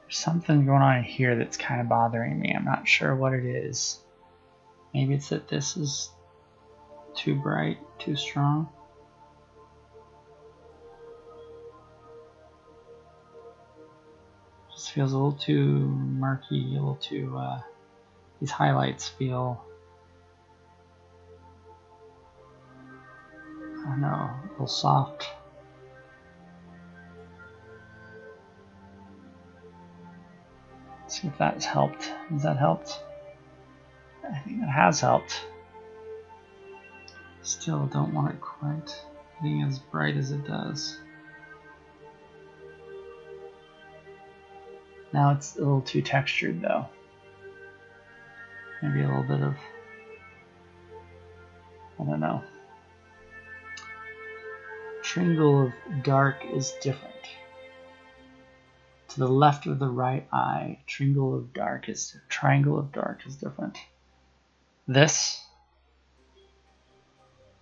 There's something going on here that's kind of bothering me. I'm not sure what it is. Maybe it's that this is too bright, too strong. Just feels a little too murky, a little too, these highlights feel, I don't know, a little soft. Let's see if that's helped. Has that helped? I think that has helped. Still don't want it quite getting as bright as it does. Now it's a little too textured though. Maybe a little bit of, I don't know. Triangle of dark is different. To the left of the right eye, triangle of dark is different. This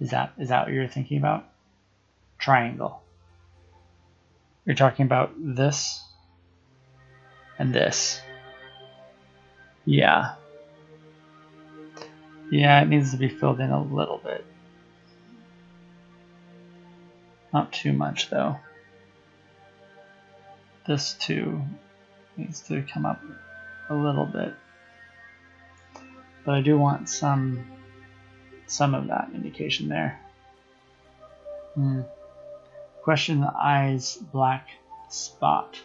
is that what you're thinking about? Triangle. You're talking about this and this. Yeah. Yeah, it needs to be filled in a little bit. Not too much though. This too needs to come up a little bit. But I do want some of that indication there. Question the eye's black spot.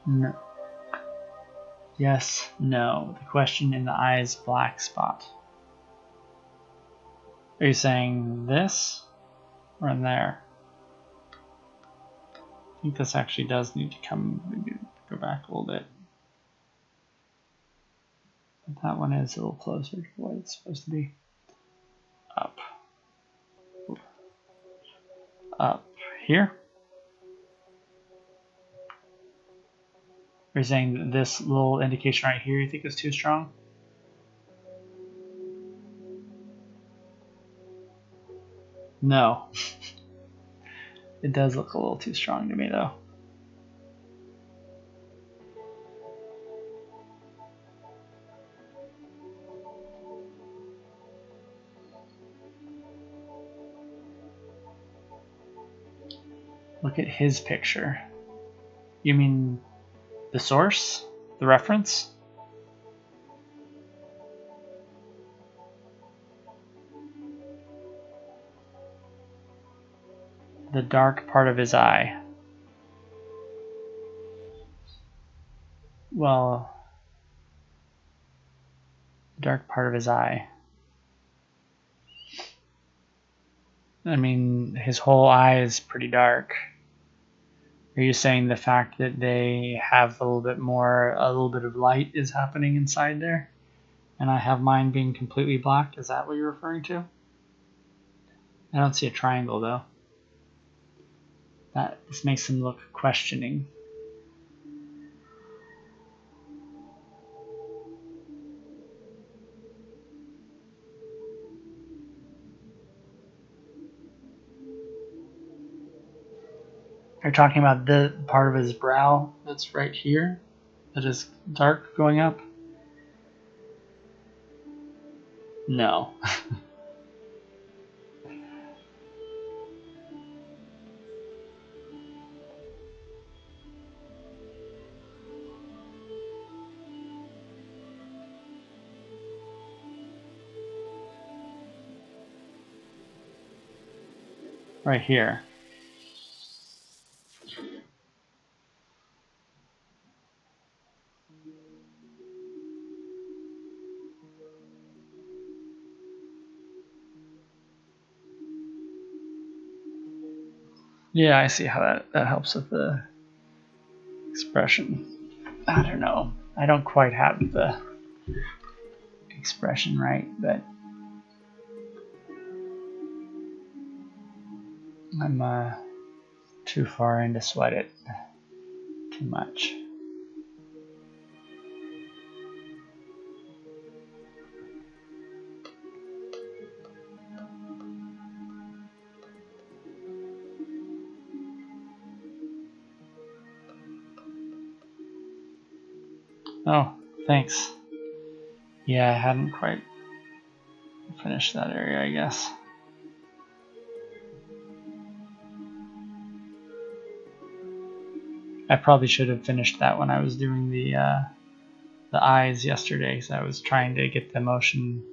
No. Yes, no. The question in the eye's black spot. Are you saying this or in there? I think this actually does need to come, maybe go back a little bit. But that one is a little closer to what it's supposed to be. Up. Up here. Are you saying that this little indication right here you think is too strong? No. It does look a little too strong to me though. Look at his picture. You mean the source? The reference? The dark part of his eye. Well, the dark part of his eye. I mean, his whole eye is pretty dark. Are you saying the fact that they have a little bit of light is happening inside there? And I have mine being completely black? Is that what you're referring to? I don't see a triangle though. This makes him look questioning. Are you talking about the part of his brow that's right here? That is dark going up? No. Right here. Yeah, I see how that helps with the expression. I don't know. I don't quite have the expression right, but I'm too far in to sweat it too much. Oh, thanks. Yeah, I hadn't quite finished that area, I guess. I probably should have finished that when I was doing the eyes yesterday, because I was trying to get the motion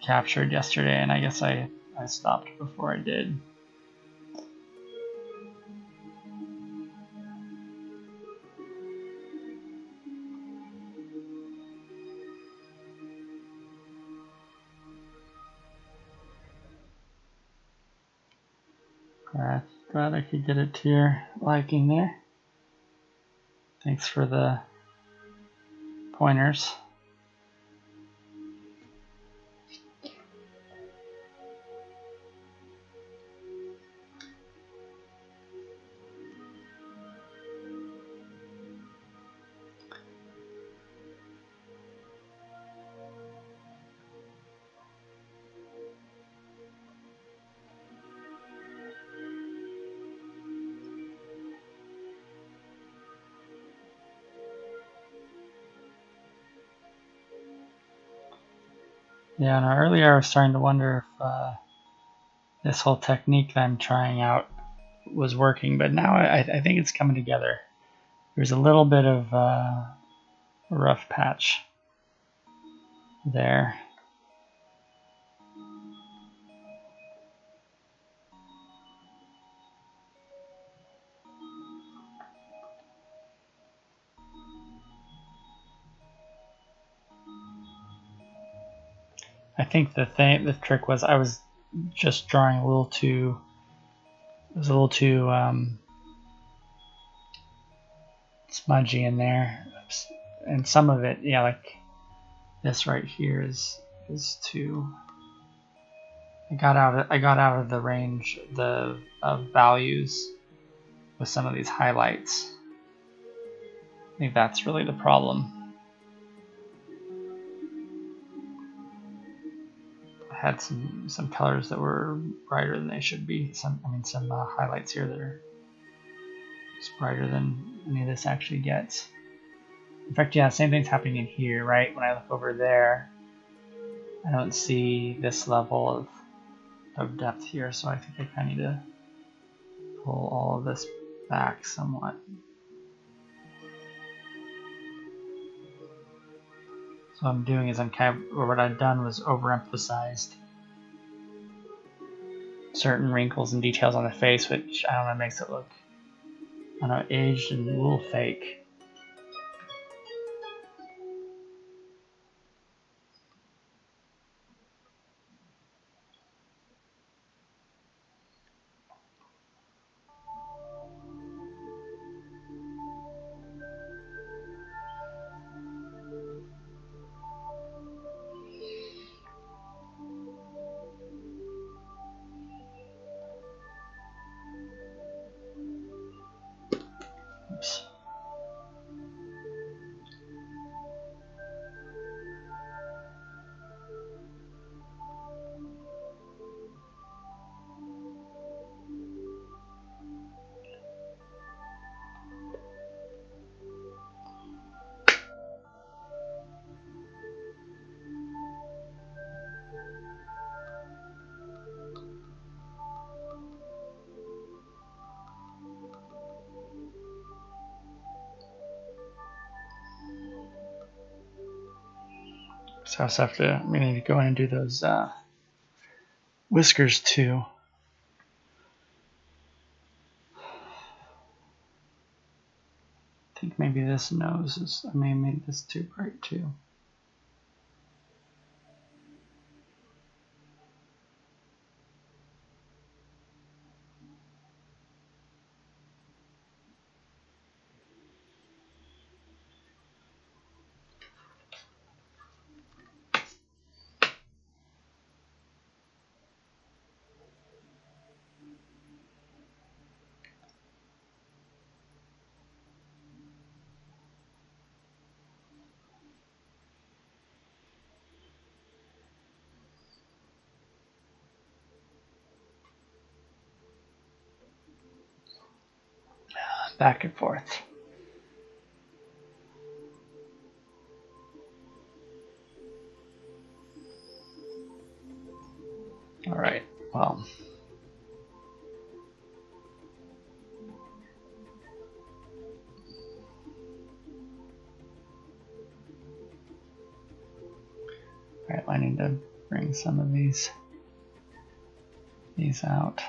captured yesterday, and I guess I stopped before I did. Glad I could get it to your liking there. Thanks for the pointers. Yeah, and earlier I was starting to wonder if this whole technique that I'm trying out was working, but now I think it's coming together. There's a little bit of a rough patch there. I think the trick was I was just drawing a little too. It was a little too smudgy in there, and some of it, yeah, like this right here is too. I got out of the range of values with some of these highlights. I think that's really the problem. I had some colors that were brighter than they should be. Some highlights here that are just brighter than any of this actually gets. In fact, yeah, same thing's happening in here, right? When I look over there, I don't see this level of depth here, so I think I kind of need to pull all of this back somewhat. So what I'm doing is or what I've done was overemphasized certain wrinkles and details on the face, which I don't know, makes it look, I don't know, aged and a little fake. Oops. So I also have to, I'm going to go in and do those whiskers too. I think maybe this nose is, I may have made this too bright too. Back and forth. All right, well. All right, I need to bring some of these out.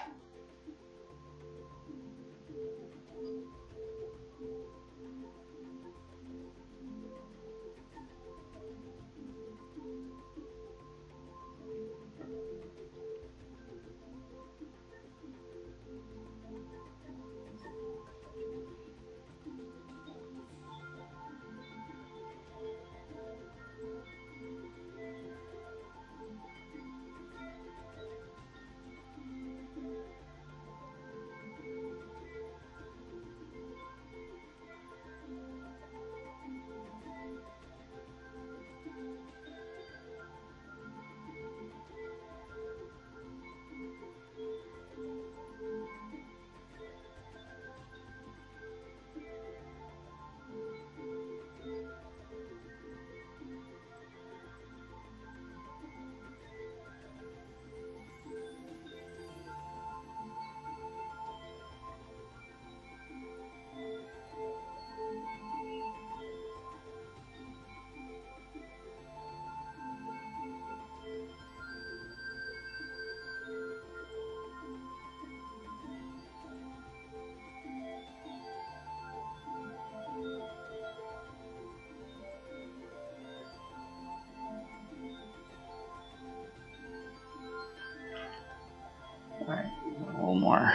All right, a little more.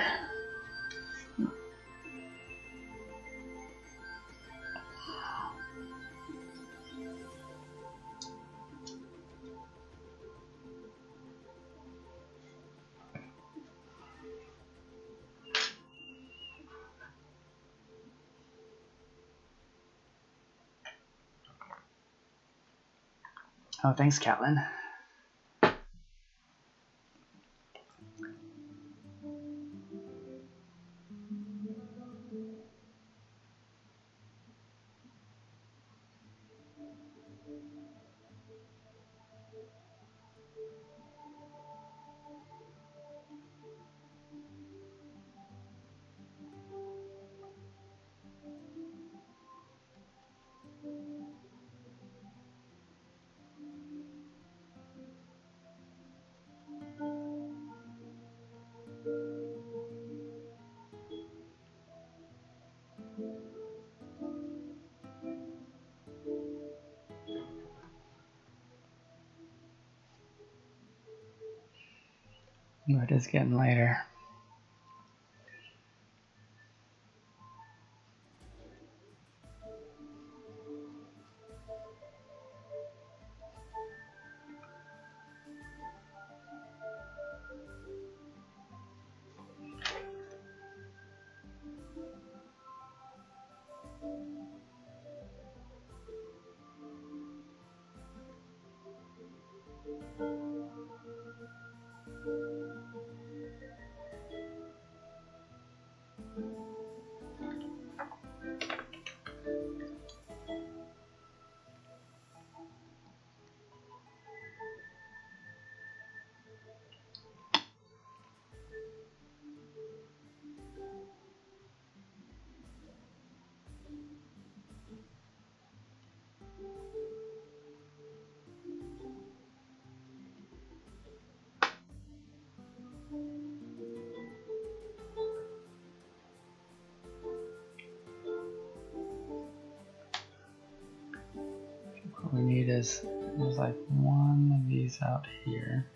Oh, thanks, Catlin. It is getting later. What we need is there's like one of these out here.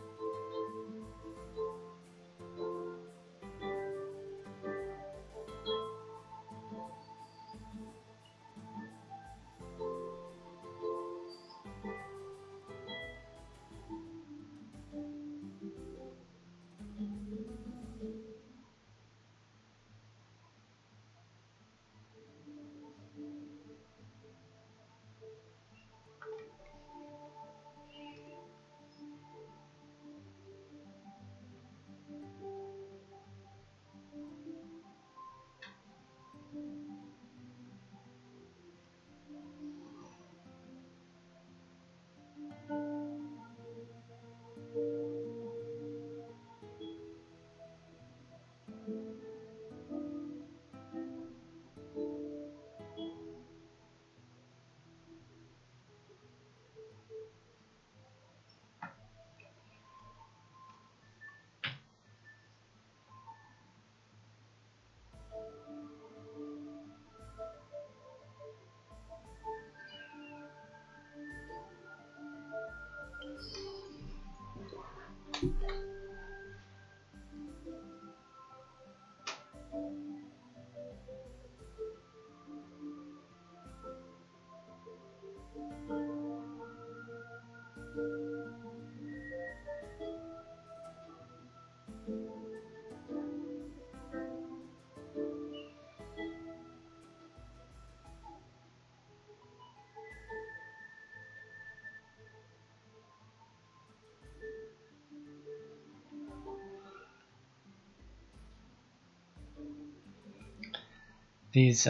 These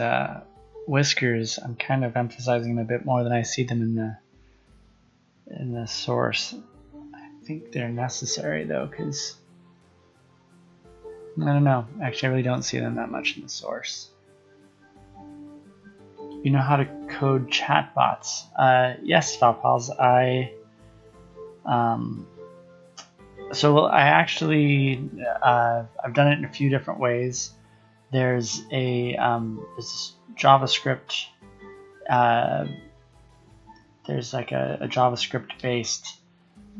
whiskers, I'm kind of emphasizing them a bit more than I see them in the source. I think they're necessary though, because I don't know. Actually, I really don't see them that much in the source. You know how to code chatbots? Yes, Valpals. So I actually I've done it in a few different ways. There's this JavaScript. There's like a JavaScript based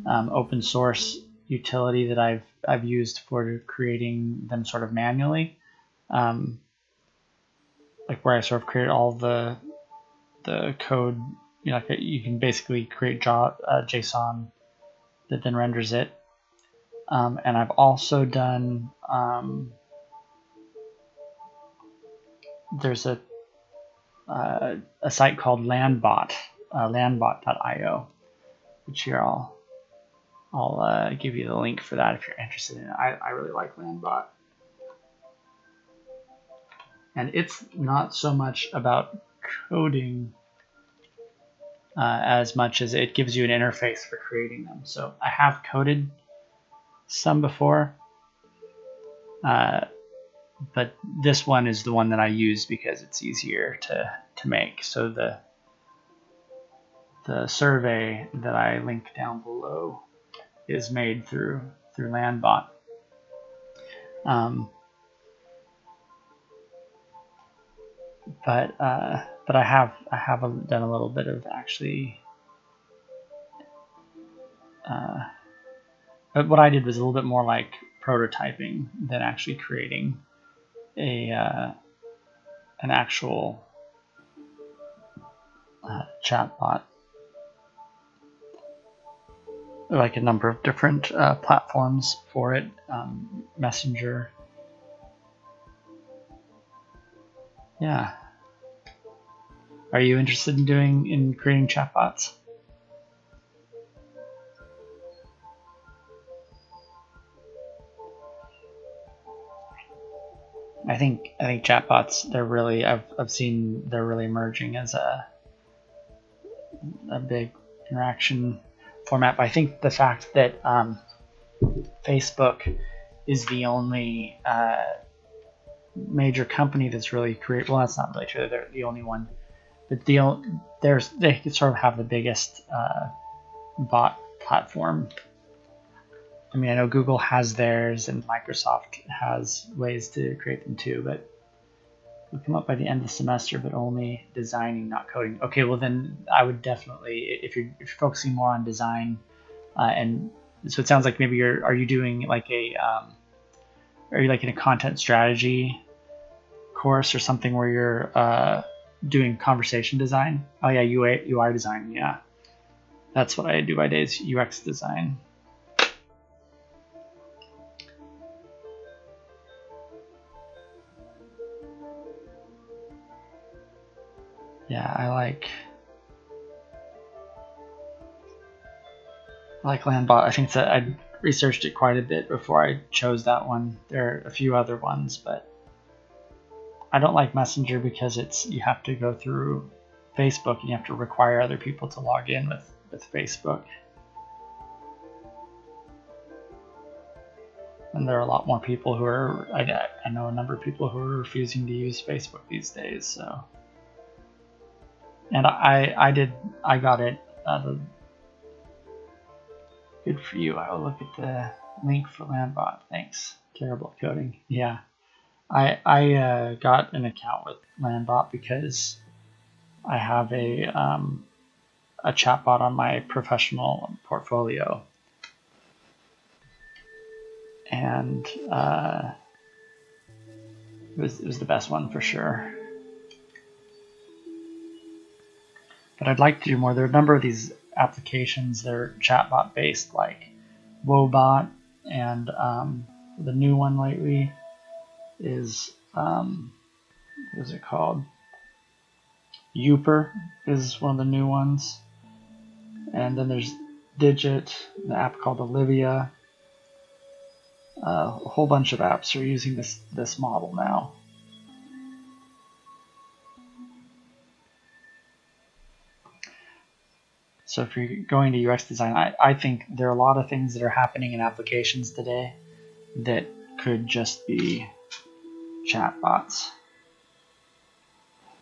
open source utility that I've used for creating them sort of manually, like where I sort of create all the code. You know, like you can basically create JSON that then renders it. And I've also done there's a site called Landbot, landbot.io, which here I'll give you the link for that if you're interested in it. I really like Landbot. And it's not so much about coding as much as it gives you an interface for creating them. So I have coded some before, but this one is the one that I use because it's easier to make. So the survey that I link down below is made through Landbot. But I have done a little bit of actually. But what I did was a little bit more like prototyping than actually creating an actual chatbot. Like a number of different platforms for it, Messenger. Yeah. Are you interested in creating chatbots? I think chatbots, they're really, I've seen they're really emerging as a big interaction format. But I think the fact that Facebook is the only major company that's really well, that's not really true. They're the only one, but they could sort of have the biggest bot platform. I mean, I know Google has theirs and Microsoft has ways to create them too, but we come up by the end of the semester, but only designing, not coding. Okay, well then I would definitely, if you're focusing more on design, and so it sounds like maybe are you doing like are you like in a content strategy course or something where you're doing conversation design? Oh yeah, UI design, yeah. That's what I do by day is UX design. Yeah, I like Landbot. I think that I researched it quite a bit before I chose that one. There are a few other ones, but I don't like Messenger because you have to go through Facebook and you have to require other people to log in with Facebook. And there are a lot more people who are, I know a number of people who are refusing to use Facebook these days, so. And I got it. Good for you. I will look at the link for Landbot. Thanks. Terrible at coding. Yeah. I got an account with Landbot because I have a chatbot on my professional portfolio. and it was the best one for sure. But I'd like to do more. There are a number of these applications that are chatbot based, like Wobot, and the new one lately is what is it called? Youper is one of the new ones, and then there's Digit, the app called Olivia. A whole bunch of apps are using this model now. So if you're going to UX design, I think there are a lot of things that are happening in applications today that could just be chatbots.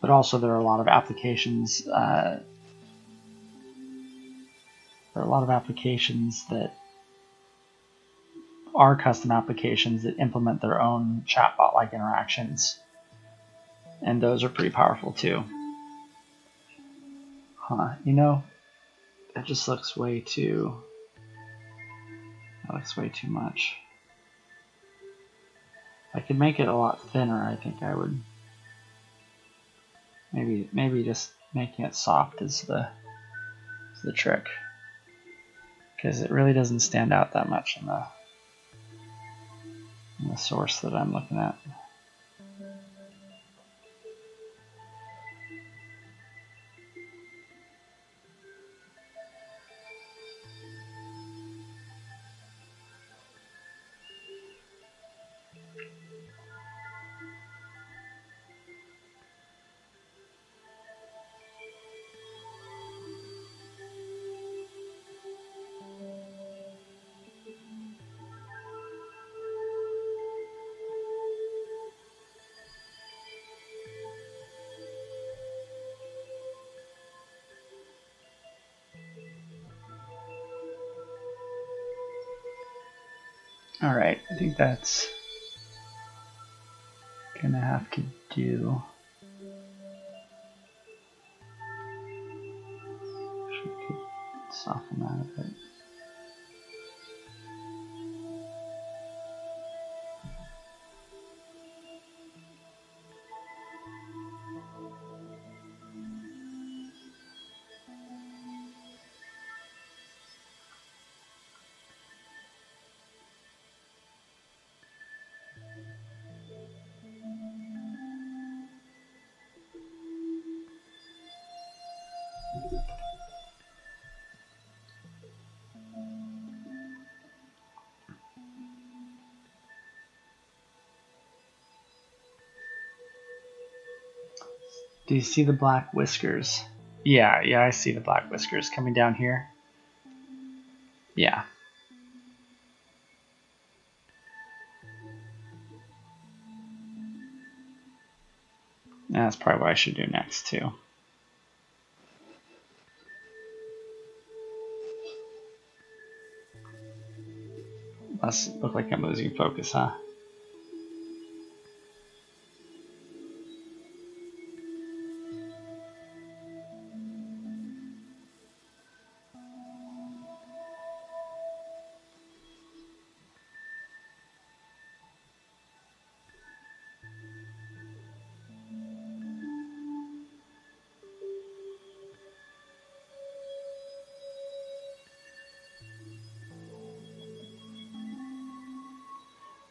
But also there are a lot of applications that are custom applications that implement their own chatbot-like interactions, and those are pretty powerful too. You know, that just looks way too. That looks way too much. If I could make it a lot thinner, I think I would. Maybe just making it soft is the trick, because it really doesn't stand out that much in the source that I'm looking at. Alright, I think that's gonna have to do. We could soften that a bit. Do you see the black whiskers? Yeah, I see the black whiskers coming down here. Yeah. That's probably what I should do next too. Must look like I'm losing focus, huh?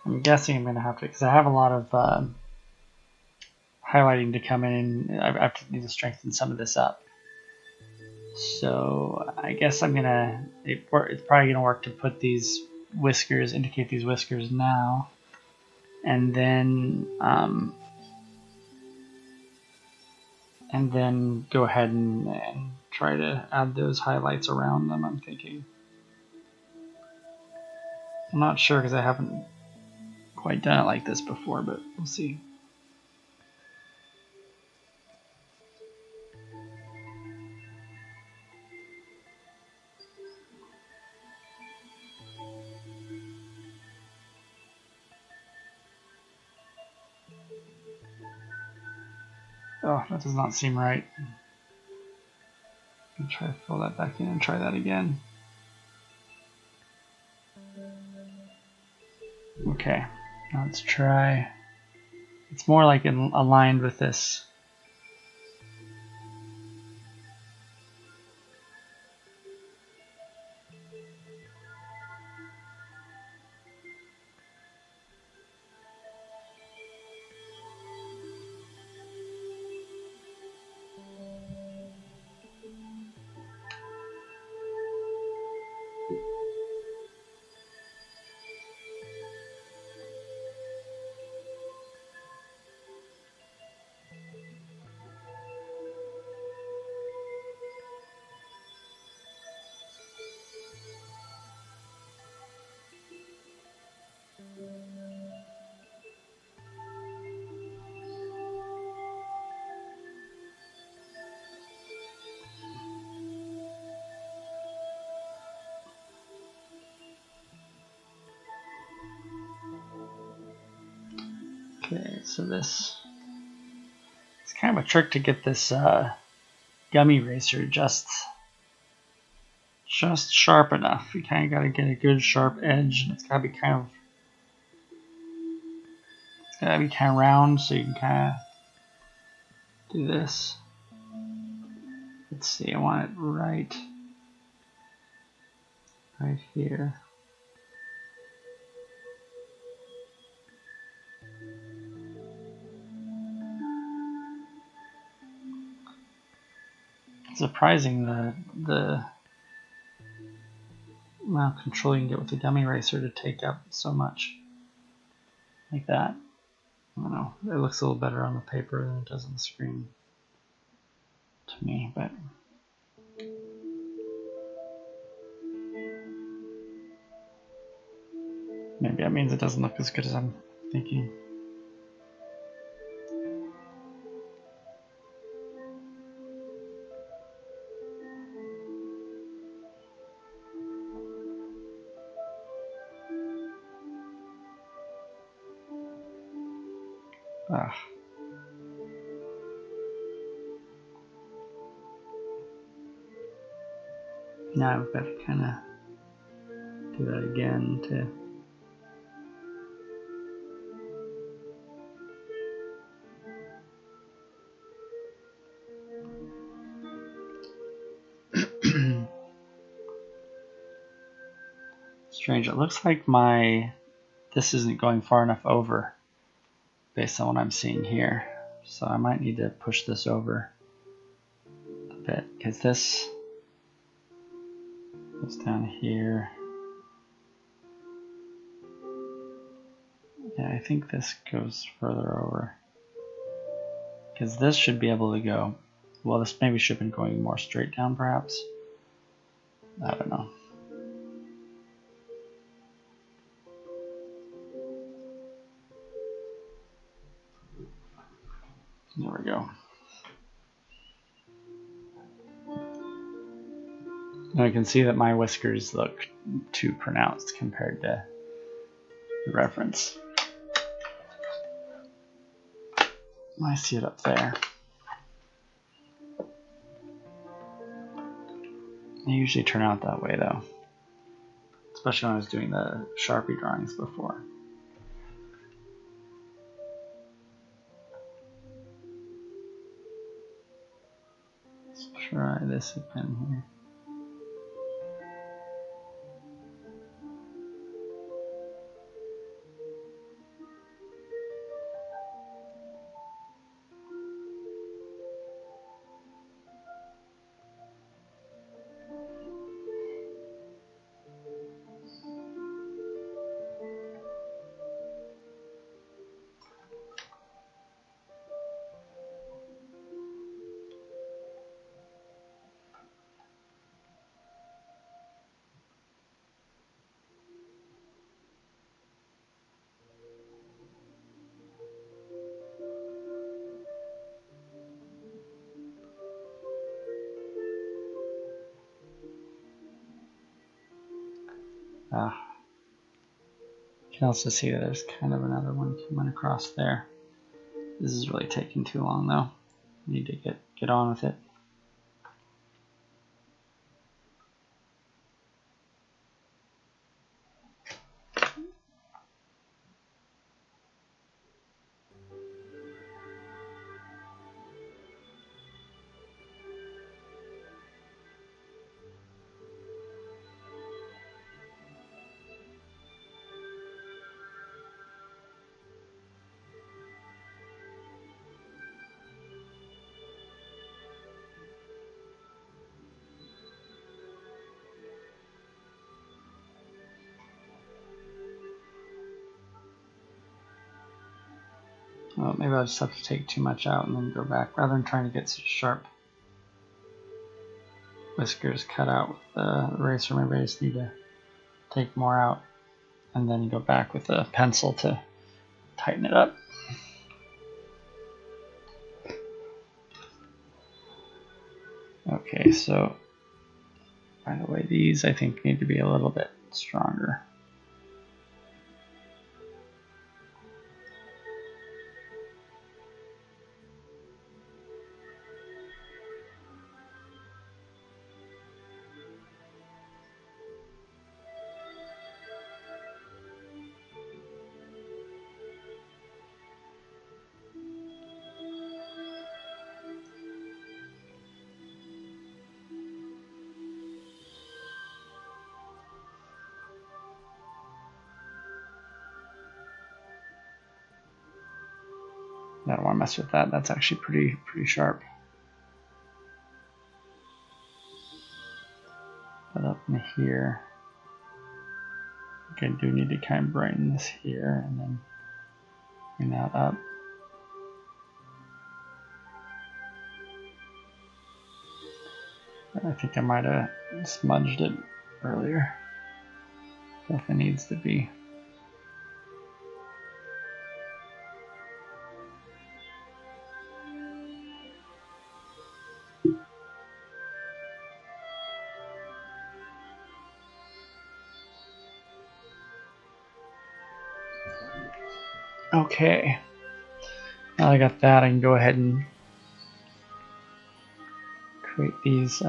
I'm guessing I'm going to have to, because I have a lot of highlighting to come in. I have to need to strengthen some of this up. So I guess I'm going to, it's probably going to work to put these whiskers, indicate these whiskers now. And then go ahead and try to add those highlights around them, I'm thinking. I'm not sure because I haven't quite done it like this before, but we'll see. Oh, that does not seem right. I'll try to fill that back in and try that again. Okay, now let's try. It's more like aligned with this. Okay, so this it's kind of a trick to get this gummy eraser just sharp enough. You kind of got to get a good sharp edge, and it's got to be kind of round, so you can kind of do this. Let's see, I want it right here. It's surprising the amount of control you can get with the gummy eraser to take up so much like that. I don't know, it looks a little better on the paper than it does on the screen to me, but maybe that means it doesn't look as good as I'm thinking. Ah. Now I've got to kind of do that again to strange. It looks like this isn't going far enough over based on what I'm seeing here. So I might need to push this over a bit because this goes down here. Yeah, I think this goes further over because this should be able to go. Well, this maybe should have been going more straight down, perhaps. I don't know. There we go. Now I can see that my whiskers look too pronounced compared to the reference. I see it up there. They usually turn out that way though, especially when I was doing the Sharpie drawings before. Let's try this again here. You can also see that there's kind of another one coming across there. This is really taking too long though. I need to get on with it. Well, maybe I'll just have to take too much out and then go back, rather than trying to get such sharp whiskers cut out with the eraser. Maybe I just need to take more out and then go back with a pencil to tighten it up. Okay, so by the way, these I think need to be a little bit stronger. I don't want to mess with that. That's actually pretty sharp. But up in here, I do need to kind of brighten this here and then bring that up. I think I might have smudged it earlier. Definitely needs to be. Okay, now I got that, I can go ahead and create these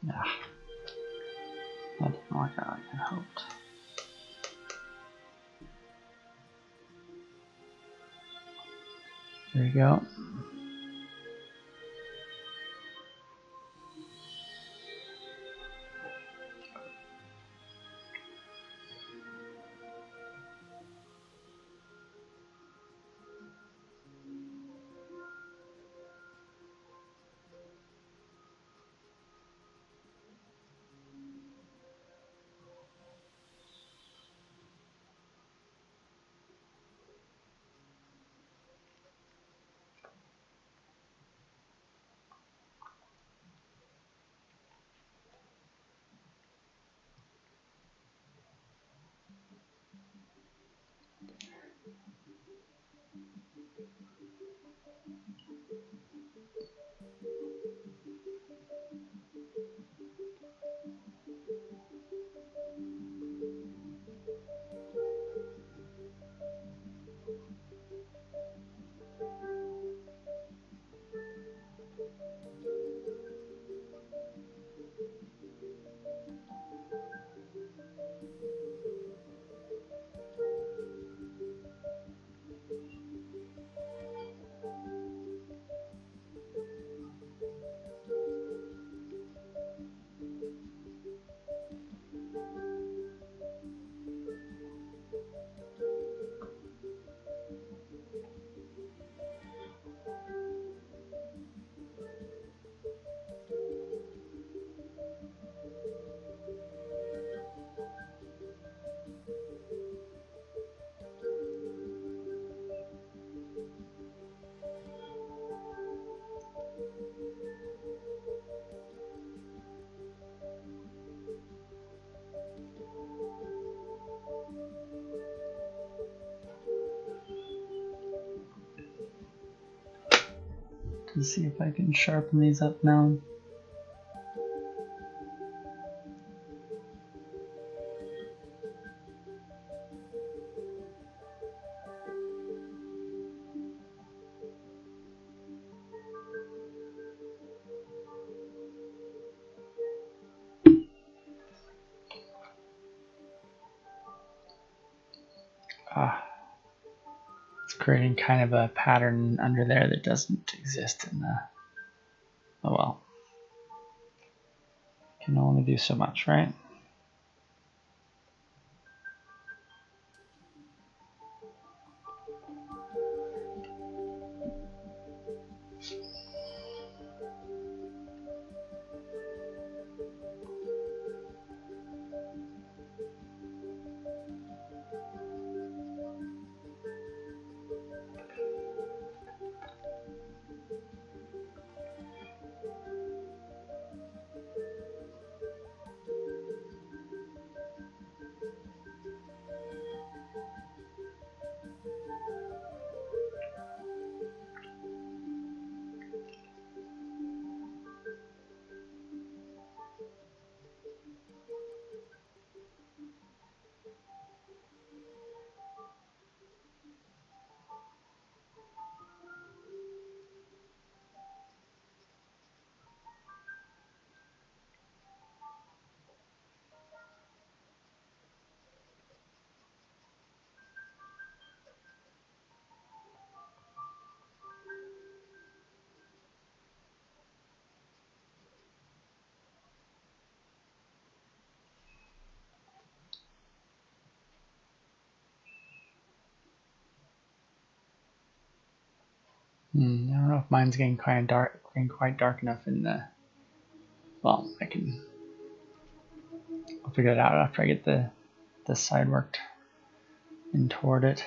yeah, that didn't work out like I hoped. There you go. To see if I can sharpen these up now. It's creating kind of a pattern under there that doesn't exist in the, oh well. Can only do so much, right? I don't know if mine's getting quite dark enough in the, well, I'll figure it out after I get the side worked in toward it.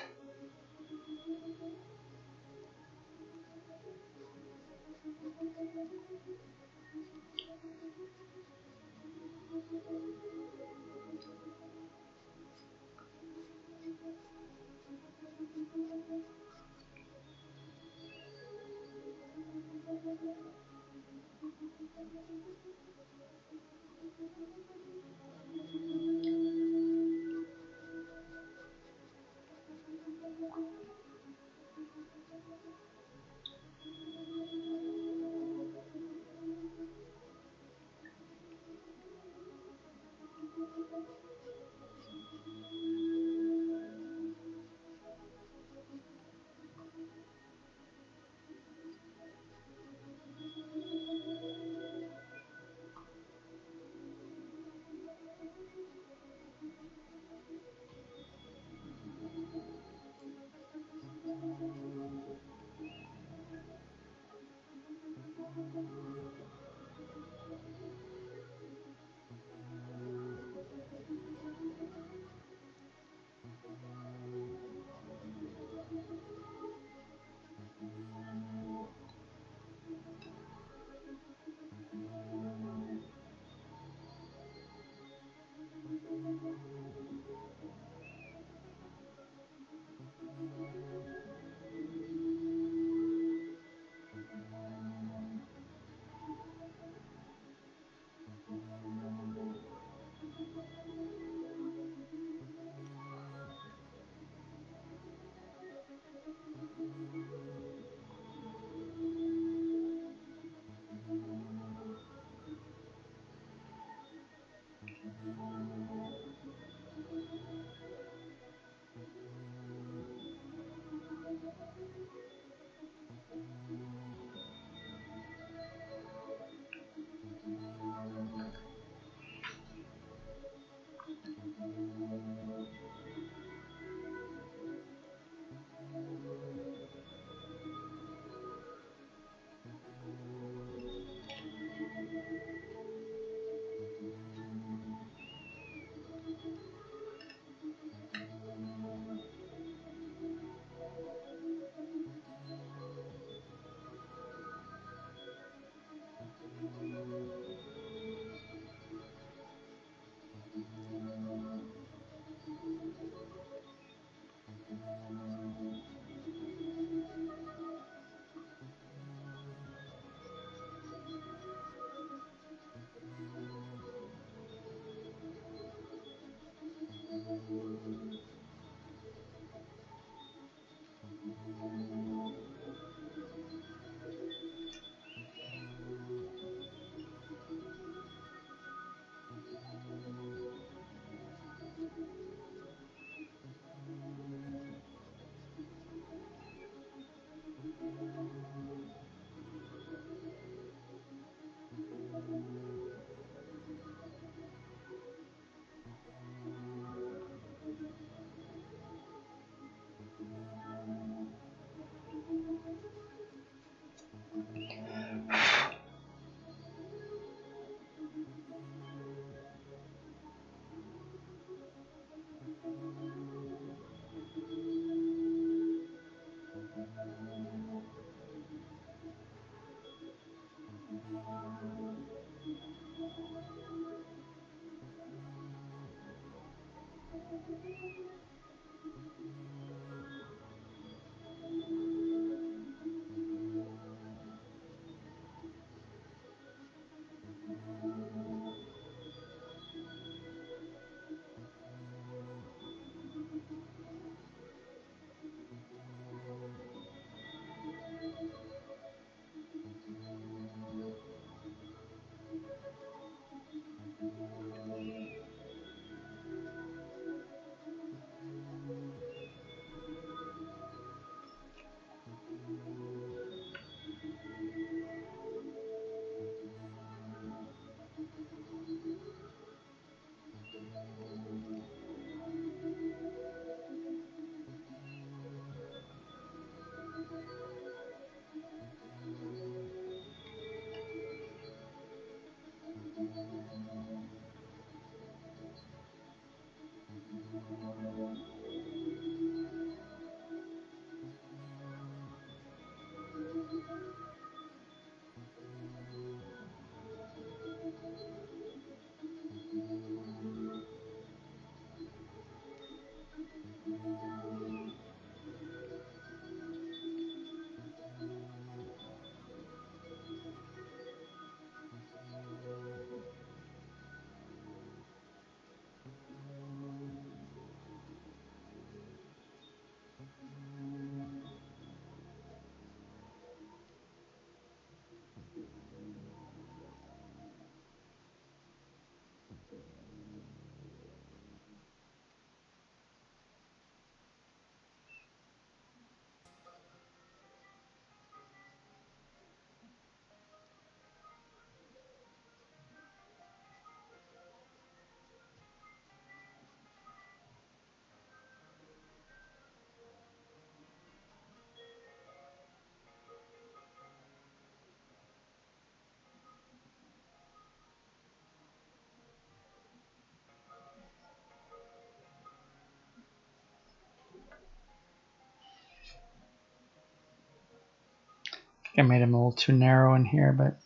I made him a little too narrow in here, but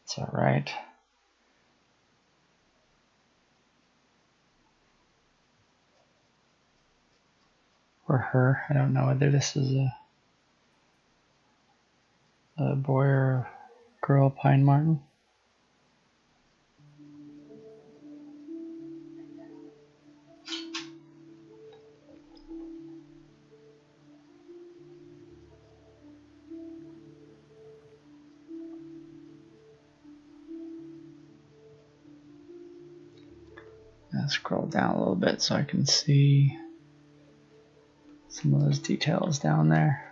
it's all right. Or her. I don't know whether this is a boy or a girl pine marten. I'll scroll down a little bit so I can see some of those details down there.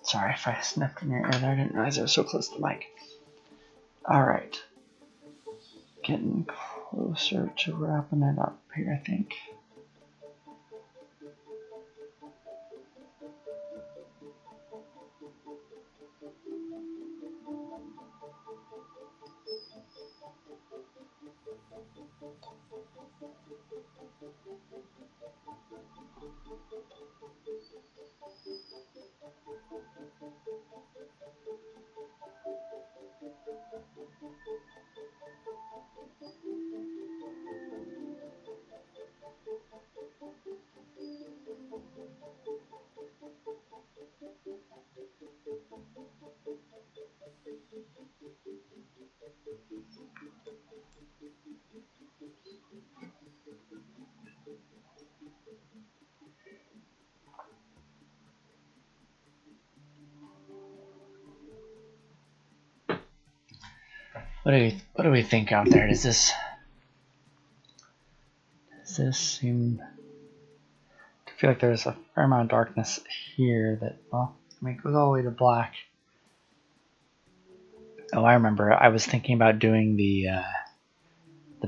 Sorry if I sniffed in your ear there. I didn't realize I was so close to the mic. All right. Getting closer to wrapping it up here, I think. What do we think out there? Does this seem to feel like there's a fair amount of darkness here that, well, I mean, it goes all the way to black. Oh, I remember. I was thinking about doing the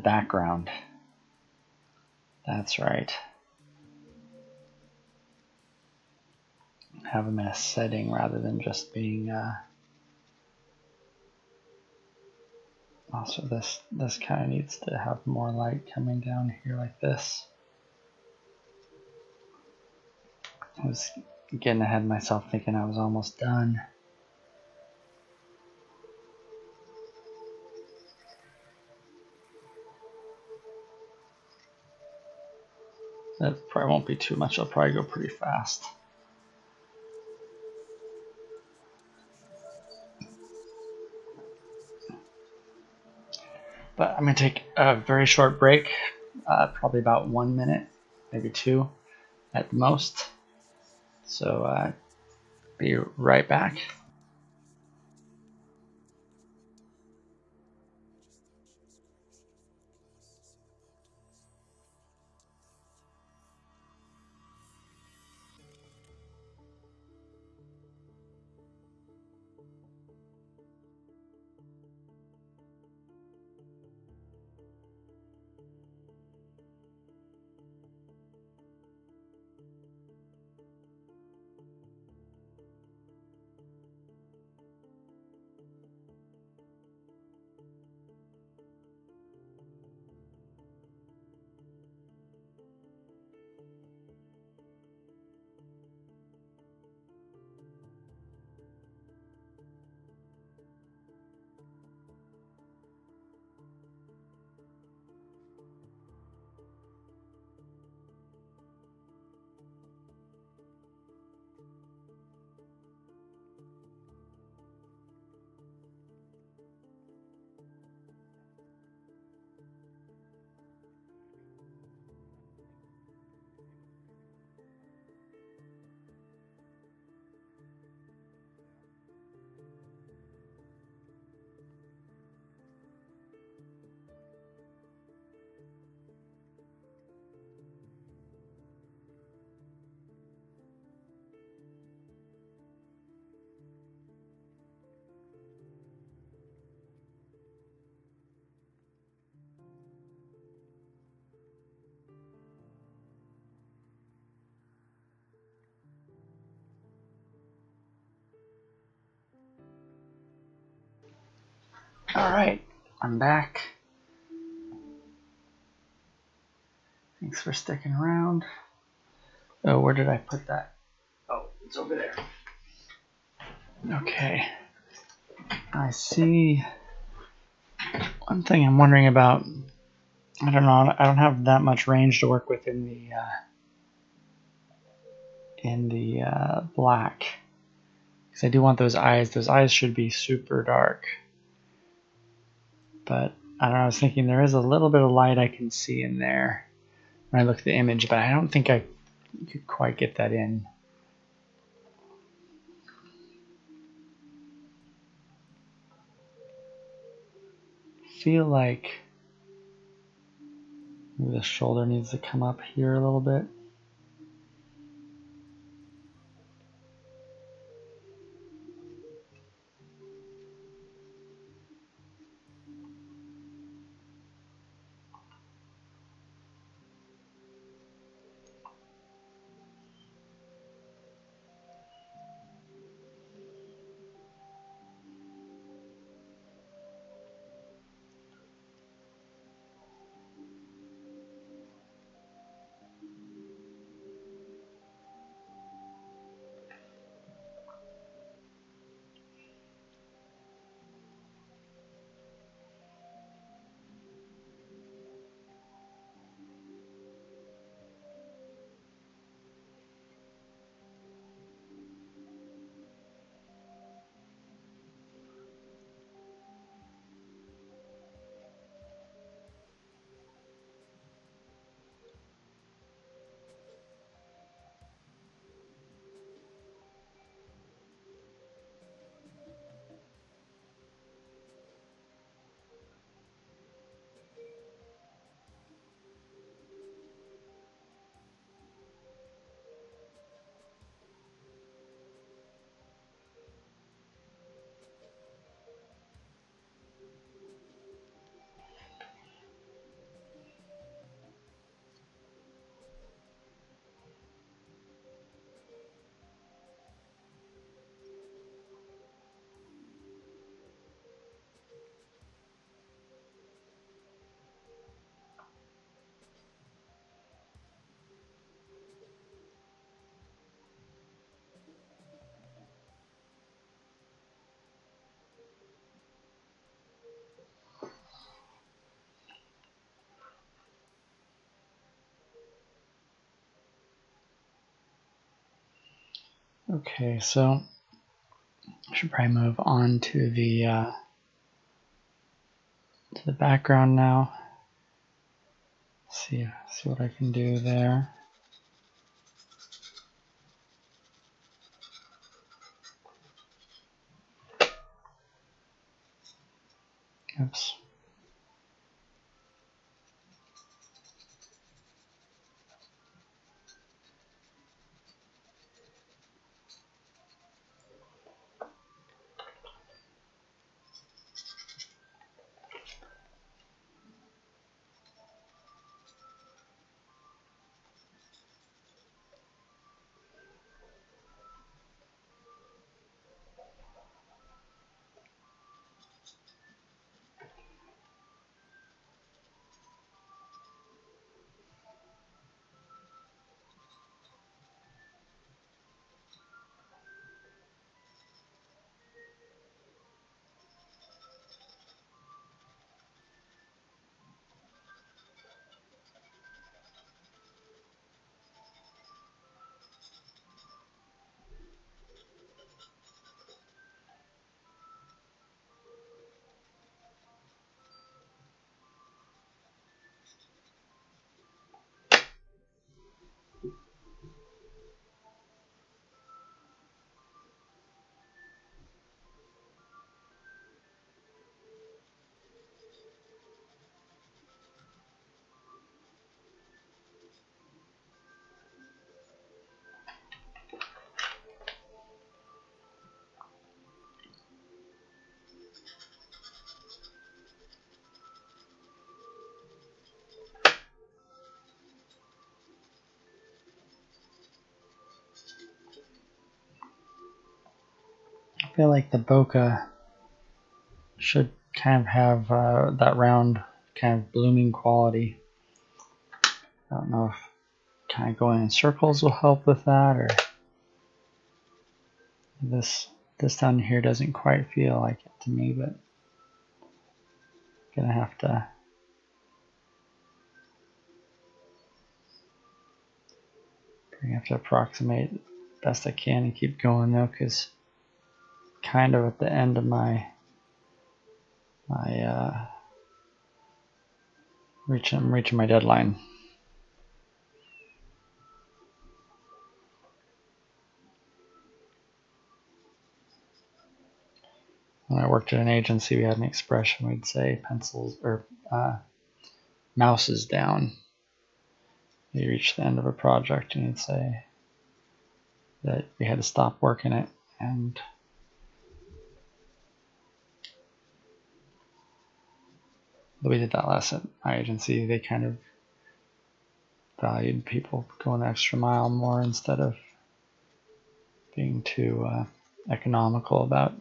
background. That's right. Have them in a setting rather than just being. Also, this kind of needs to have more light coming down here like this. I was getting ahead of myself, thinking I was almost done. That probably won't be too much. I'll probably go pretty fast. But I'm going to take a very short break, probably about 1 minute, maybe 2 at the most. So be right back. All right, I'm back. Thanks for sticking around. Oh, where did I put that? Oh, it's over there. Okay. I see. One thing I'm wondering about, I don't know, I don't have that much range to work with in the black. Because I do want those eyes. Those eyes should be super dark. But I don't know, I was thinking there is a little bit of light I can see in there. when I look at the image, but I don't think I could quite get that in. Feel like maybe the shoulder needs to come up here a little bit. Okay, so I should probably move on to the background now. See what I can do there. Oops. I feel like the bokeh should kind of have that round kind of blooming quality. I don't know if kind of going in circles will help with that, or this down here doesn't quite feel like it to me, but gonna have to approximate best I can and keep going though, because kind of at the end of my I'm reaching my deadline. When I worked at an agency, we had an expression. We'd say pencils or mouses down. You reach the end of a project and you'd say that we had to stop working it. And we did that last at my agency. They kind of valued people going the extra mile more instead of being too economical about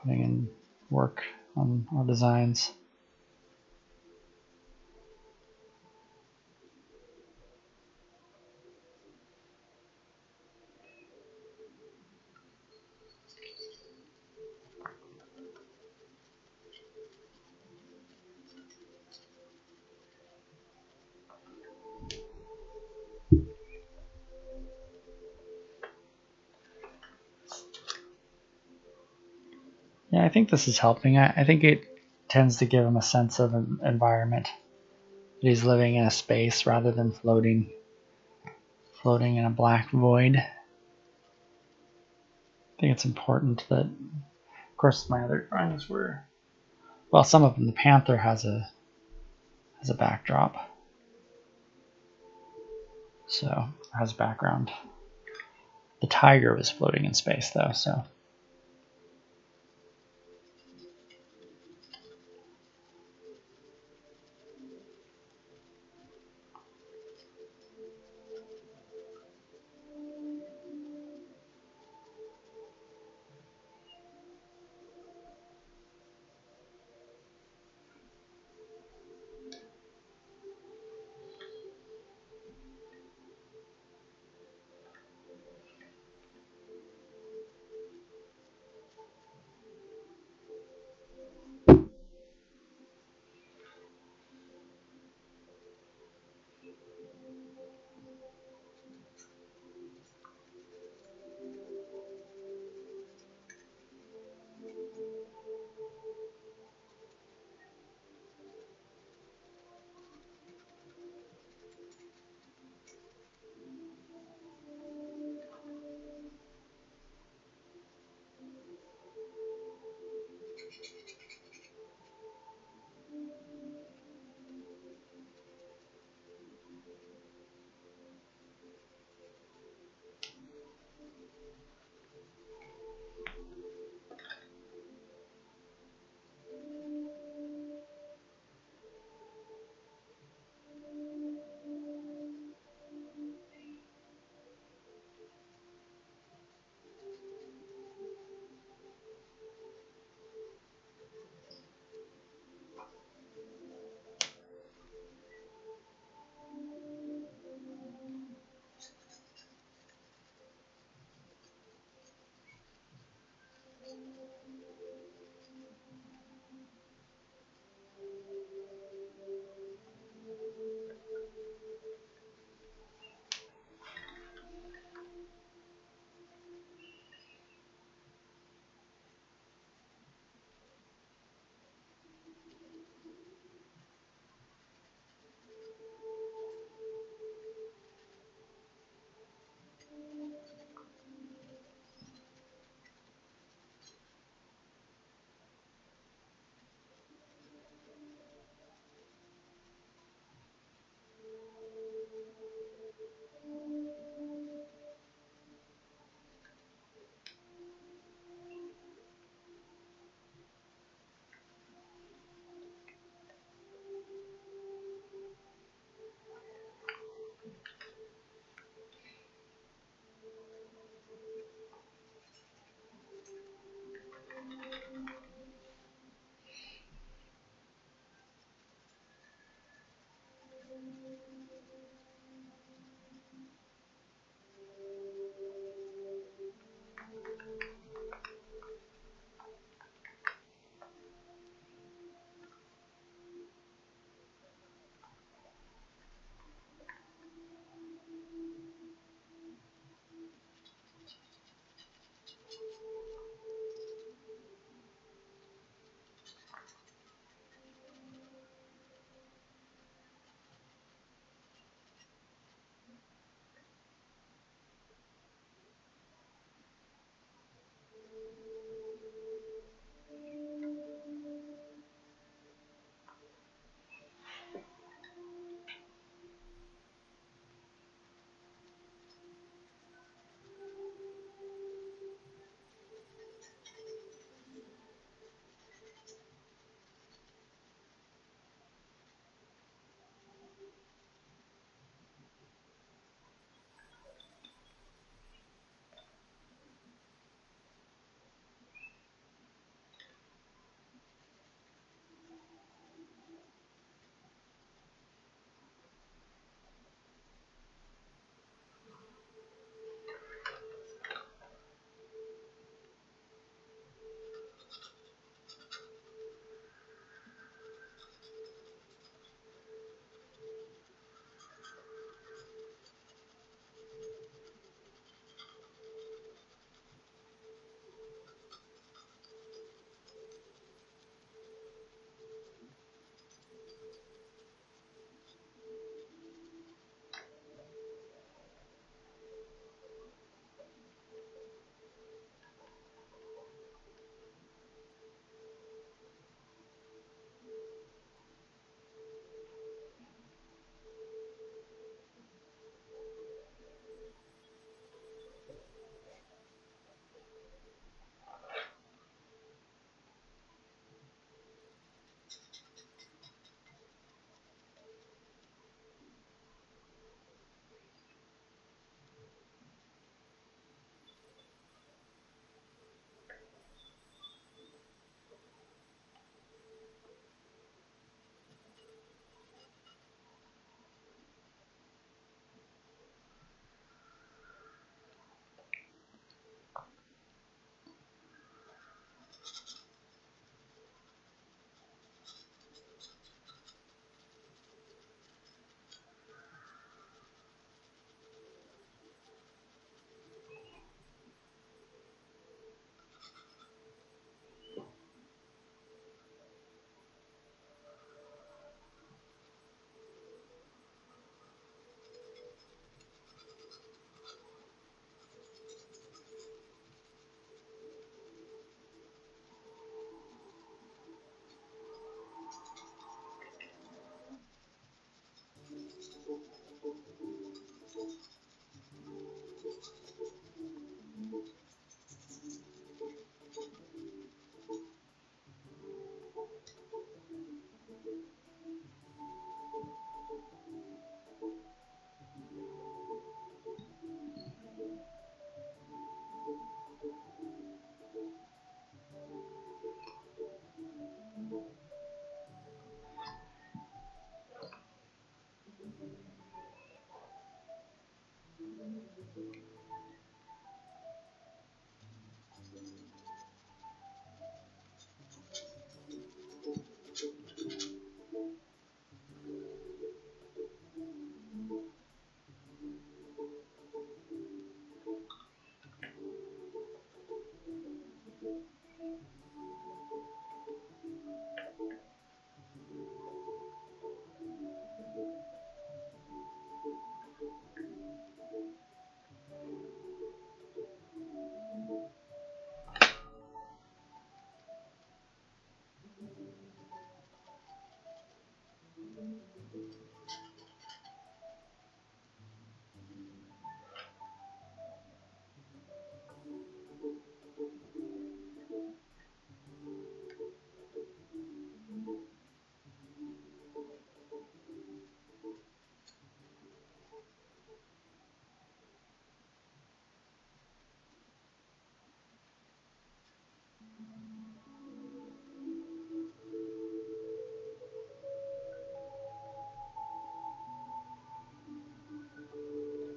putting in work on our designs. Yeah, I think this is helping. I think it tends to give him a sense of an environment. That he's living in a space rather than floating in a black void. I think it's important that, of course, my other drawings were, well, some of them. The panther has a backdrop, so has background. The tiger was floating in space though, so.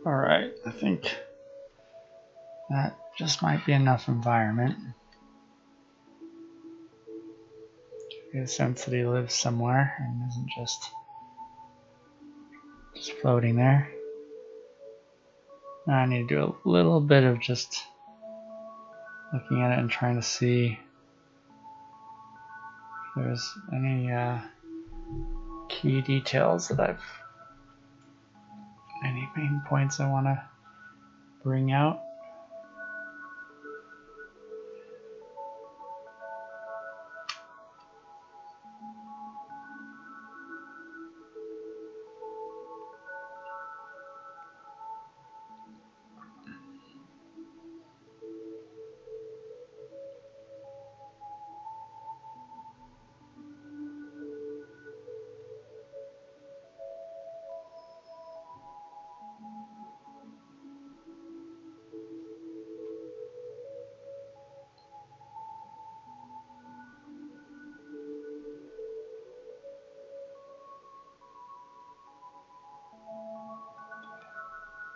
All right, I think that just might be enough environment. Get a sense that he lives somewhere and isn't just floating there. Now I need to do a little bit of just looking at it and trying to see if there's any key details that any main points I want to bring out.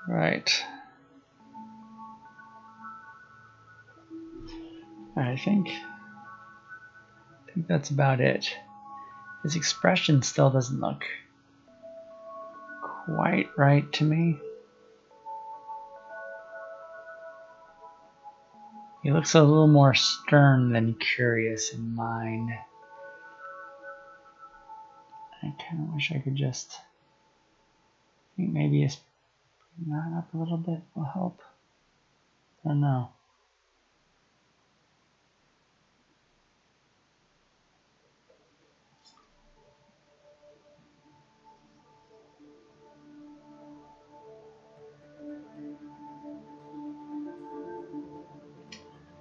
Right. I think that's about it. His expression still doesn't look quite right to me. He looks a little more stern than curious in mine. I kind of wish I could just think maybe it's not up a little bit will help. I don't know.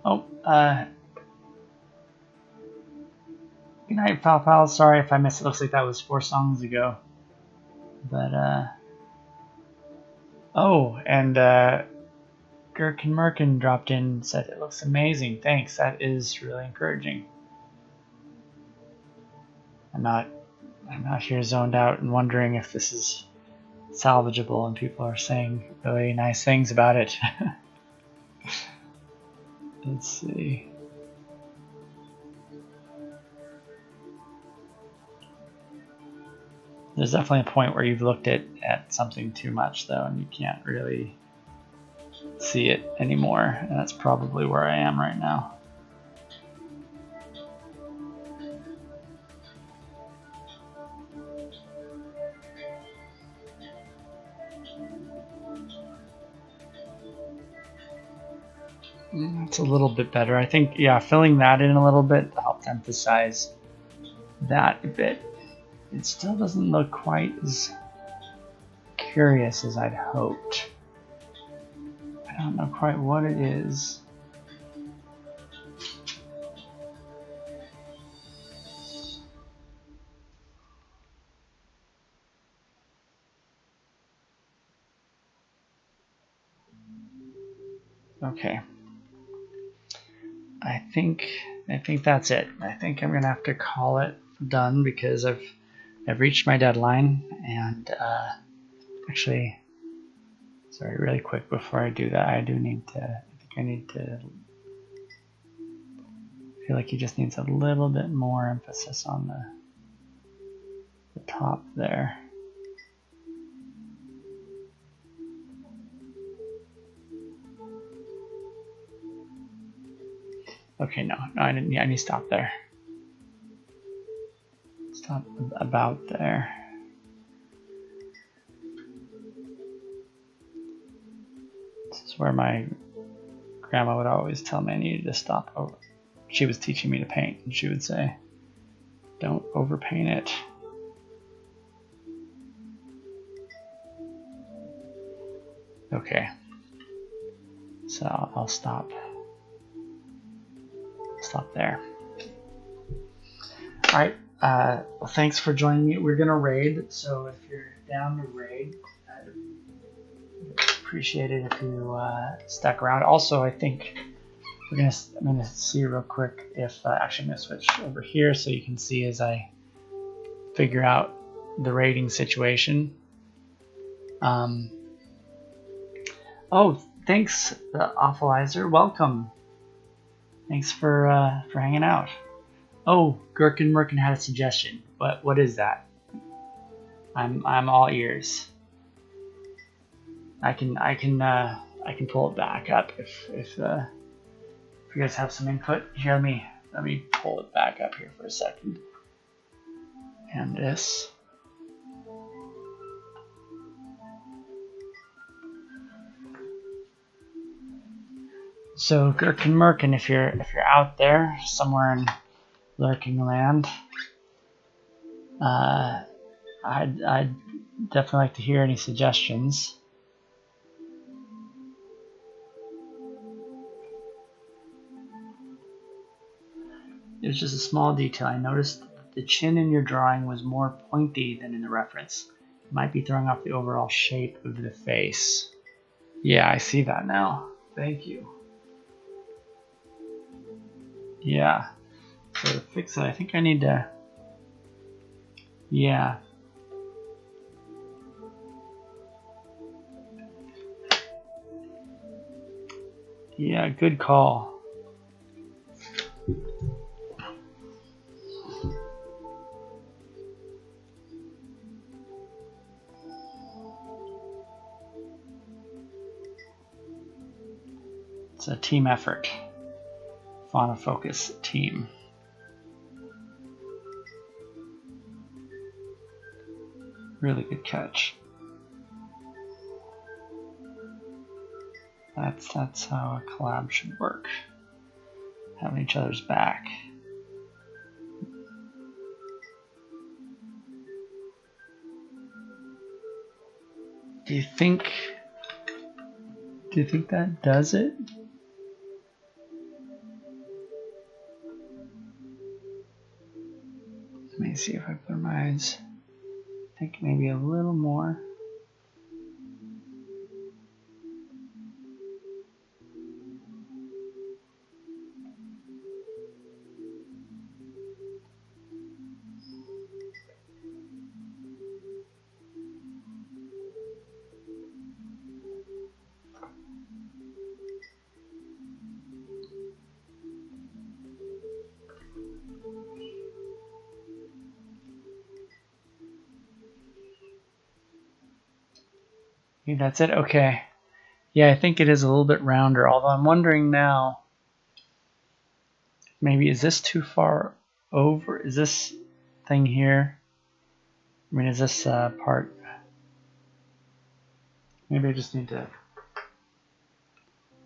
Oh, good night, Pal Pal. Sorry if I missed it. Looks like that was 4 songs ago. But, oh, and, Gherkin Merkin dropped in and said, it looks amazing. Thanks. That is really encouraging. I'm not here zoned out and wondering if this is salvageable and people are saying really nice things about it. Let's see. There's definitely a point where you've looked at something too much though and you can't really see it anymore, and that's probably where I am right now. It's a little bit better. I think, yeah, filling that in a little bit helped emphasize that a bit. It still doesn't look quite as curious as I'd hoped. I don't know quite what it is. Okay. I think that's it. I think I'm gonna have to call it done because I've reached my deadline, and actually Sorry, really quick before I do that, I think I need to, feel like he just needs a little bit more emphasis on the top there. Okay, no, I didn't. Yeah, I need to stop there. Stop about there. This is where my grandma would always tell me I needed to stop over. She was teaching me to paint, and she would say, "Don't overpaint it." Okay, so I'll stop there. All right. Well, thanks for joining me. We're gonna raid, so if you're down to raid, I'd appreciate it if you stuck around. Also, I think I'm gonna see real quick if actually I'm gonna switch over here so you can see as I figure out the rating situation. Oh, thanks, Awfulizer. Welcome. Thanks for hanging out. Oh, Gherkin Merkin had a suggestion. What is that? I'm all ears. I can pull it back up if you guys have some input. Here, let me pull it back up here for a second. And this. So Gherkin Merkin, if you're out there somewhere in lurking land, I'd definitely like to hear any suggestions. It was just a small detail. I noticed the chin in your drawing was more pointy than in the reference. It might be throwing off the overall shape of the face. Yeah, I see that now. Thank you. Yeah. So to fix it, I think I need to... Yeah. Yeah, good call. It's a team effort. Fauna Focus team. Really good catch. That's how a collab should work. Having each other's back. Do you think that does it? Let me see if I put my eyes. I think maybe a little more. Maybe that's it? Okay. Yeah, I think it is a little bit rounder, although I'm wondering now, maybe is this too far over? Is this thing here? I mean, is this part? Maybe I just need to...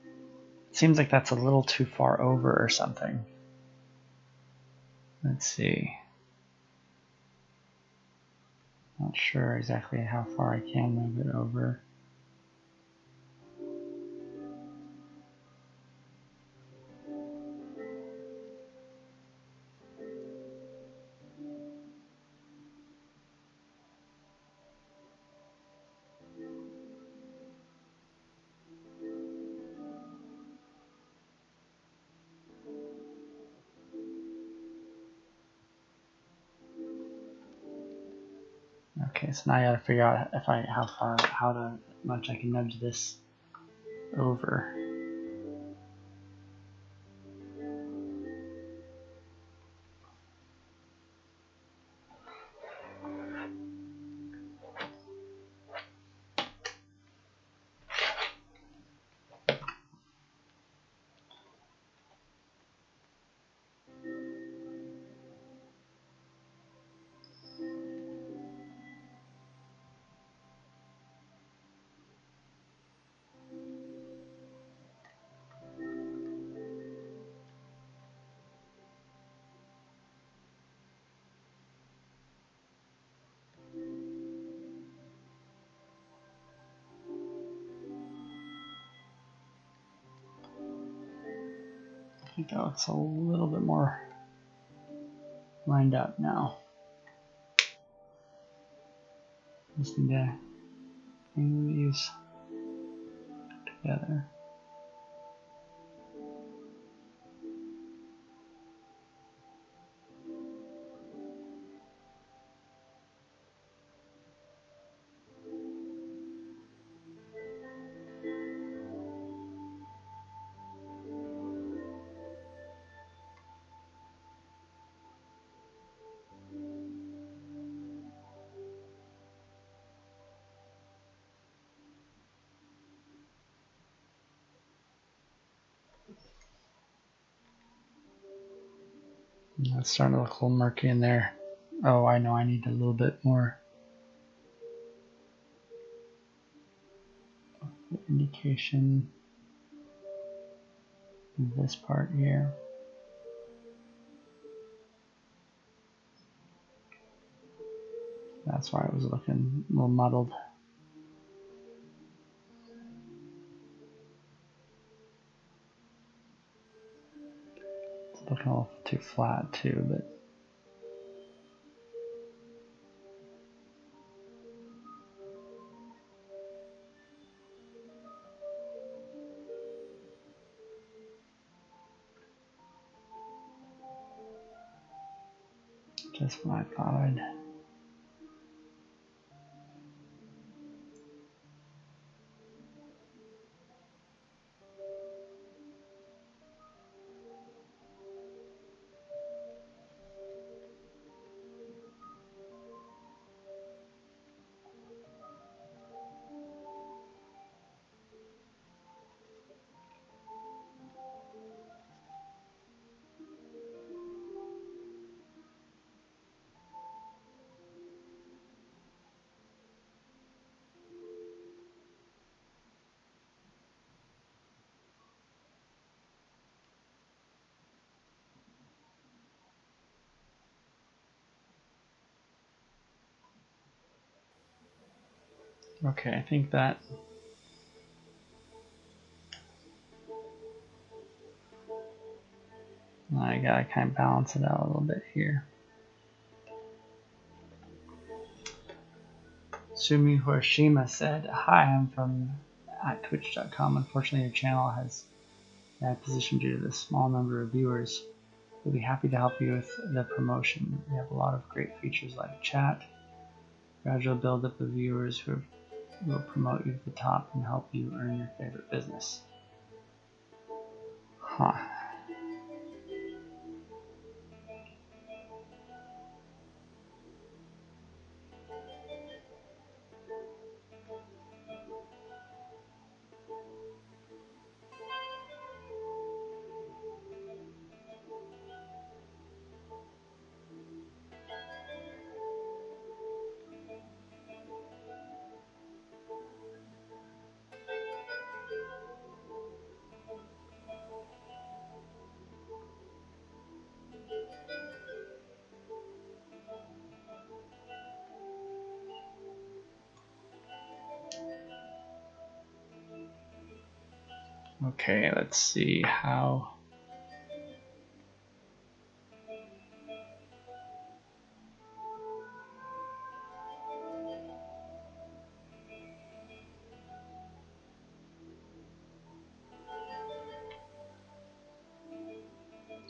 It seems like that's a little too far over or something. Let's see. Not sure exactly how far I can move it over. Okay, so now I gotta figure out if how much I can nudge this over. I think that looks a little bit more lined up now. Just need to bring these together. It's starting to look a little murky in there. Oh, I know I need a little bit more indication in this part here. That's why it was looking a little muddled. It's looking a little too flat too, but just when I thought I'd. Okay, I think that I gotta kind of balance it out a little bit here. Sumi Hiroshima said, "Hi, I'm from @twitch.com. Unfortunately, your channel has bad position due to the small number of viewers. We'll be happy to help you with the promotion. We have a lot of great features like chat, gradual build-up of viewers who will promote you to the top and help you earn your favorite business." Huh. Okay, let's see how.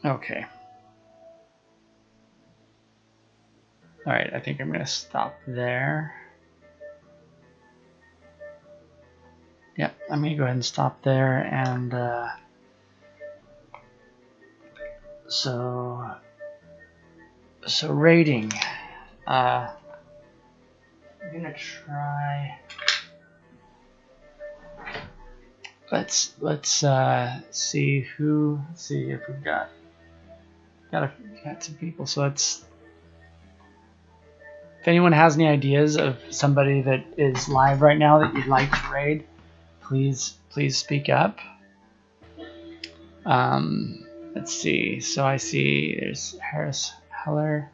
Okay. All right, I think I'm gonna stop there. Yep, I'm gonna go ahead and stop there. And so rating. I'm gonna try. Let's see who. Let's see if we've got some people. So let's. If anyone has any ideas of somebody that is live right now that you'd like to raid, please speak up. Let's see. So I see there's Harris Heller.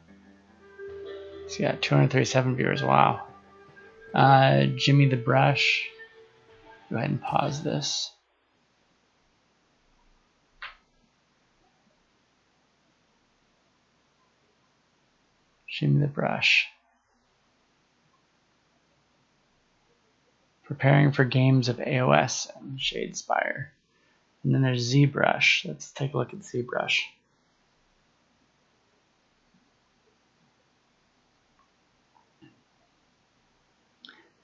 He's got 237 viewers. Wow. Jimmy the Brush. Go ahead and pause this. Jimmy the Brush. Preparing for games of AOS and Shadespire. And then there's ZBrush. Let's take a look at ZBrush.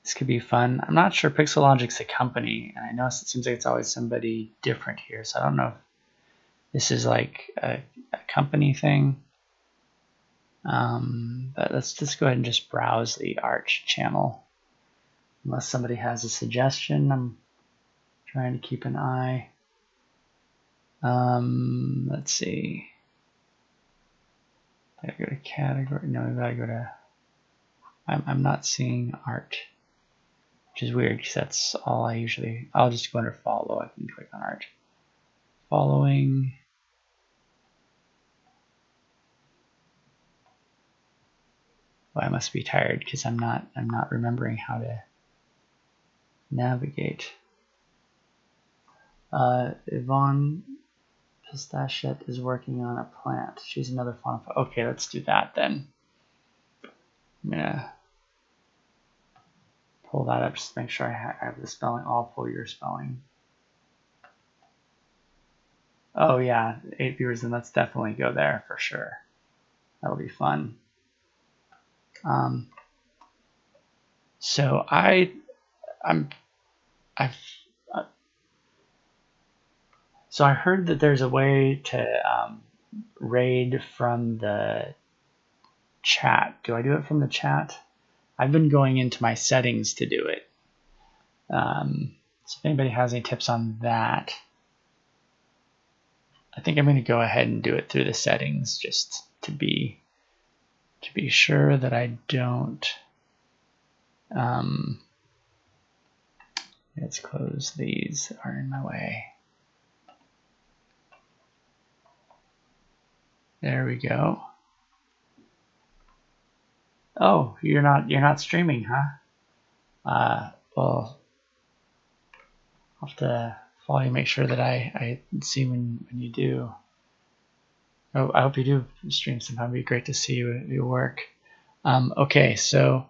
This could be fun. I'm not sure Pixelogic's a company, and I know it seems like it's always somebody different here, so I don't know if this is like a company thing. But let's just go ahead and just browse the Arch channel. Unless somebody has a suggestion, I'm trying to keep an eye. Let's see. I gotta go to category. No, we gotta go to. I'm not seeing art, which is weird because that's all I usually. I'll just go under follow. I can click on art. Following. Well, I must be tired because I'm not remembering how to navigate. Yvonne Pistachette is working on a plant. She's another fun. Okay, let's do that then. I'm gonna pull that up just to make sure I have the spelling. I'll pull your spelling. Oh yeah, 8 viewers, then let's definitely go there for sure. That'll be fun. So so I heard that there's a way to raid from the chat. Do I do it from the chat? I've been going into my settings to do it. So if anybody has any tips on that, I think I'm going to go ahead and do it through the settings just to be sure that I don't. Let's close these that are in my way. There we go. Oh, you're not streaming, huh? Well, I'll have to follow you, make sure that I see when you do. Oh, I hope you do stream sometime. It'd be great to see your work. Okay, so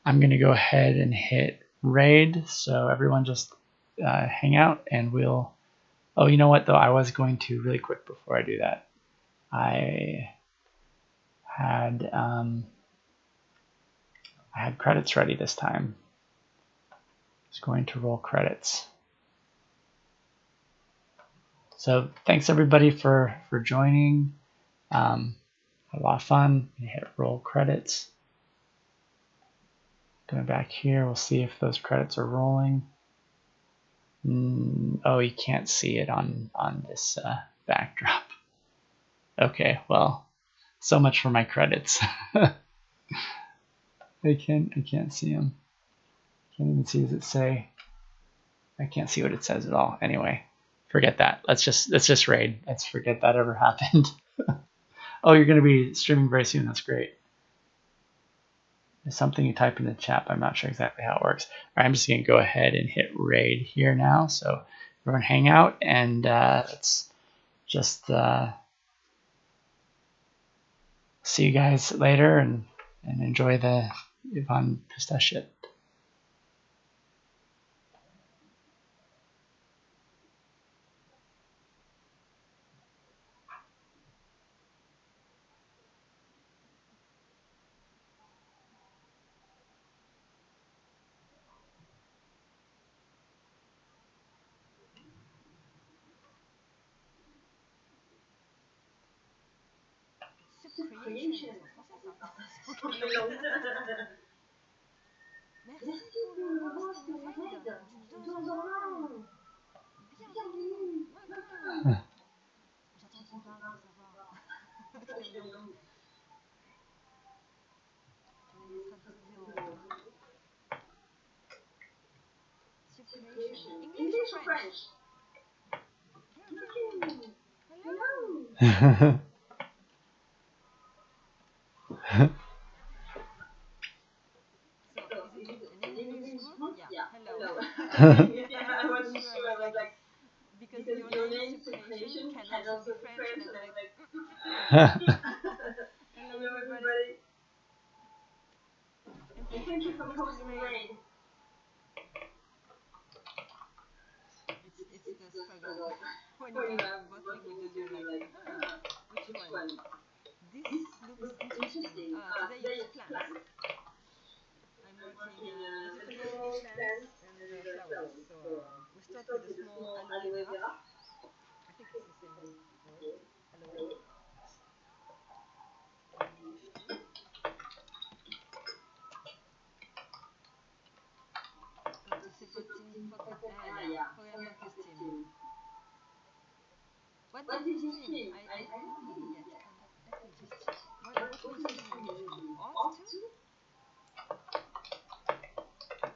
I'm gonna go ahead and hit raid. So everyone just hang out and we'll. Oh, you know what though? I was going to really quick before I do that. I had credits ready this time. Just going to roll credits. So thanks everybody for joining. Had a lot of fun. You hit roll credits. Going back here, we'll see if those credits are rolling. Oh, you can't see it on this backdrop. Okay, well, so much for my credits. I can't see them. Can't even see. Does it say? I can't see what it says at all. Anyway, forget that. Let's just raid. Let's forget that ever happened. Oh, you're going to be streaming very soon. That's great. There's something you type in the chat, but I'm not sure exactly how it works. All right, I'm just going to go ahead and hit raid here now. So everyone hang out and let's just see you guys later and enjoy the Yvonne Pistachette. Subcreation, c'est en français ça. Ok, non. Merci pour le hosting raid du 2 en 1. Bienvenue, welcome. J'attends qu'il parle pour savoir. Quelle langue. On est traduction. Subcreation. English or French? Hello. So, is it an English group? Yeah. Hello. I wasn't sure. I was like, because your name Subcreation can also be French, and I was like, hello everybody. And thank you for hosting the raid. It's the struggle. When you have both languages, you're like, which one? This looks interesting. Today it's plants. I'm working vegetable, plants, and flowers. So we start with a small aloe vera. I think it's the same word, aloe. In English too. Participating pocket. Yeah, Korean focus team. What does this mean? I don't know yet. Let me just check. What will streaming usually? Art too?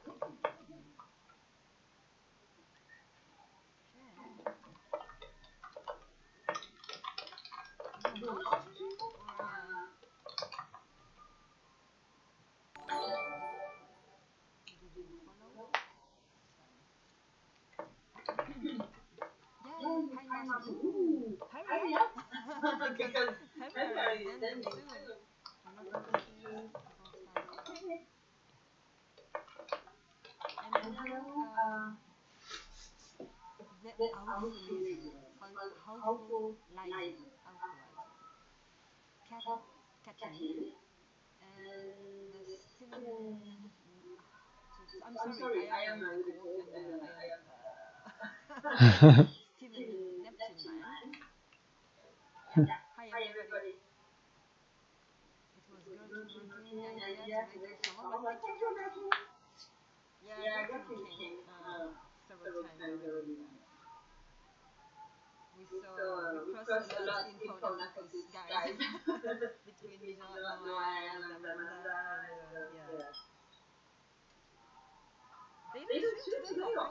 Okay. You're not streaming or did you follow? Sorry. Yay! Hi Martin. Ooh! Hurry up! Because February is ending soon. You're not interested about that. Okay. And then the euphemism. Euphorizing. Catching. And the Steven. I'm sorry, I am a cold and I am Steven Neptune man. Yeah. Hi everybody. It was good to working idea to make the summer, but thank you, Martin. Yeah, Martin came several times already. We crossed a lot in Fauna Focus, guys, between Noah and Amanda, and yeah. They live stream today. Oh,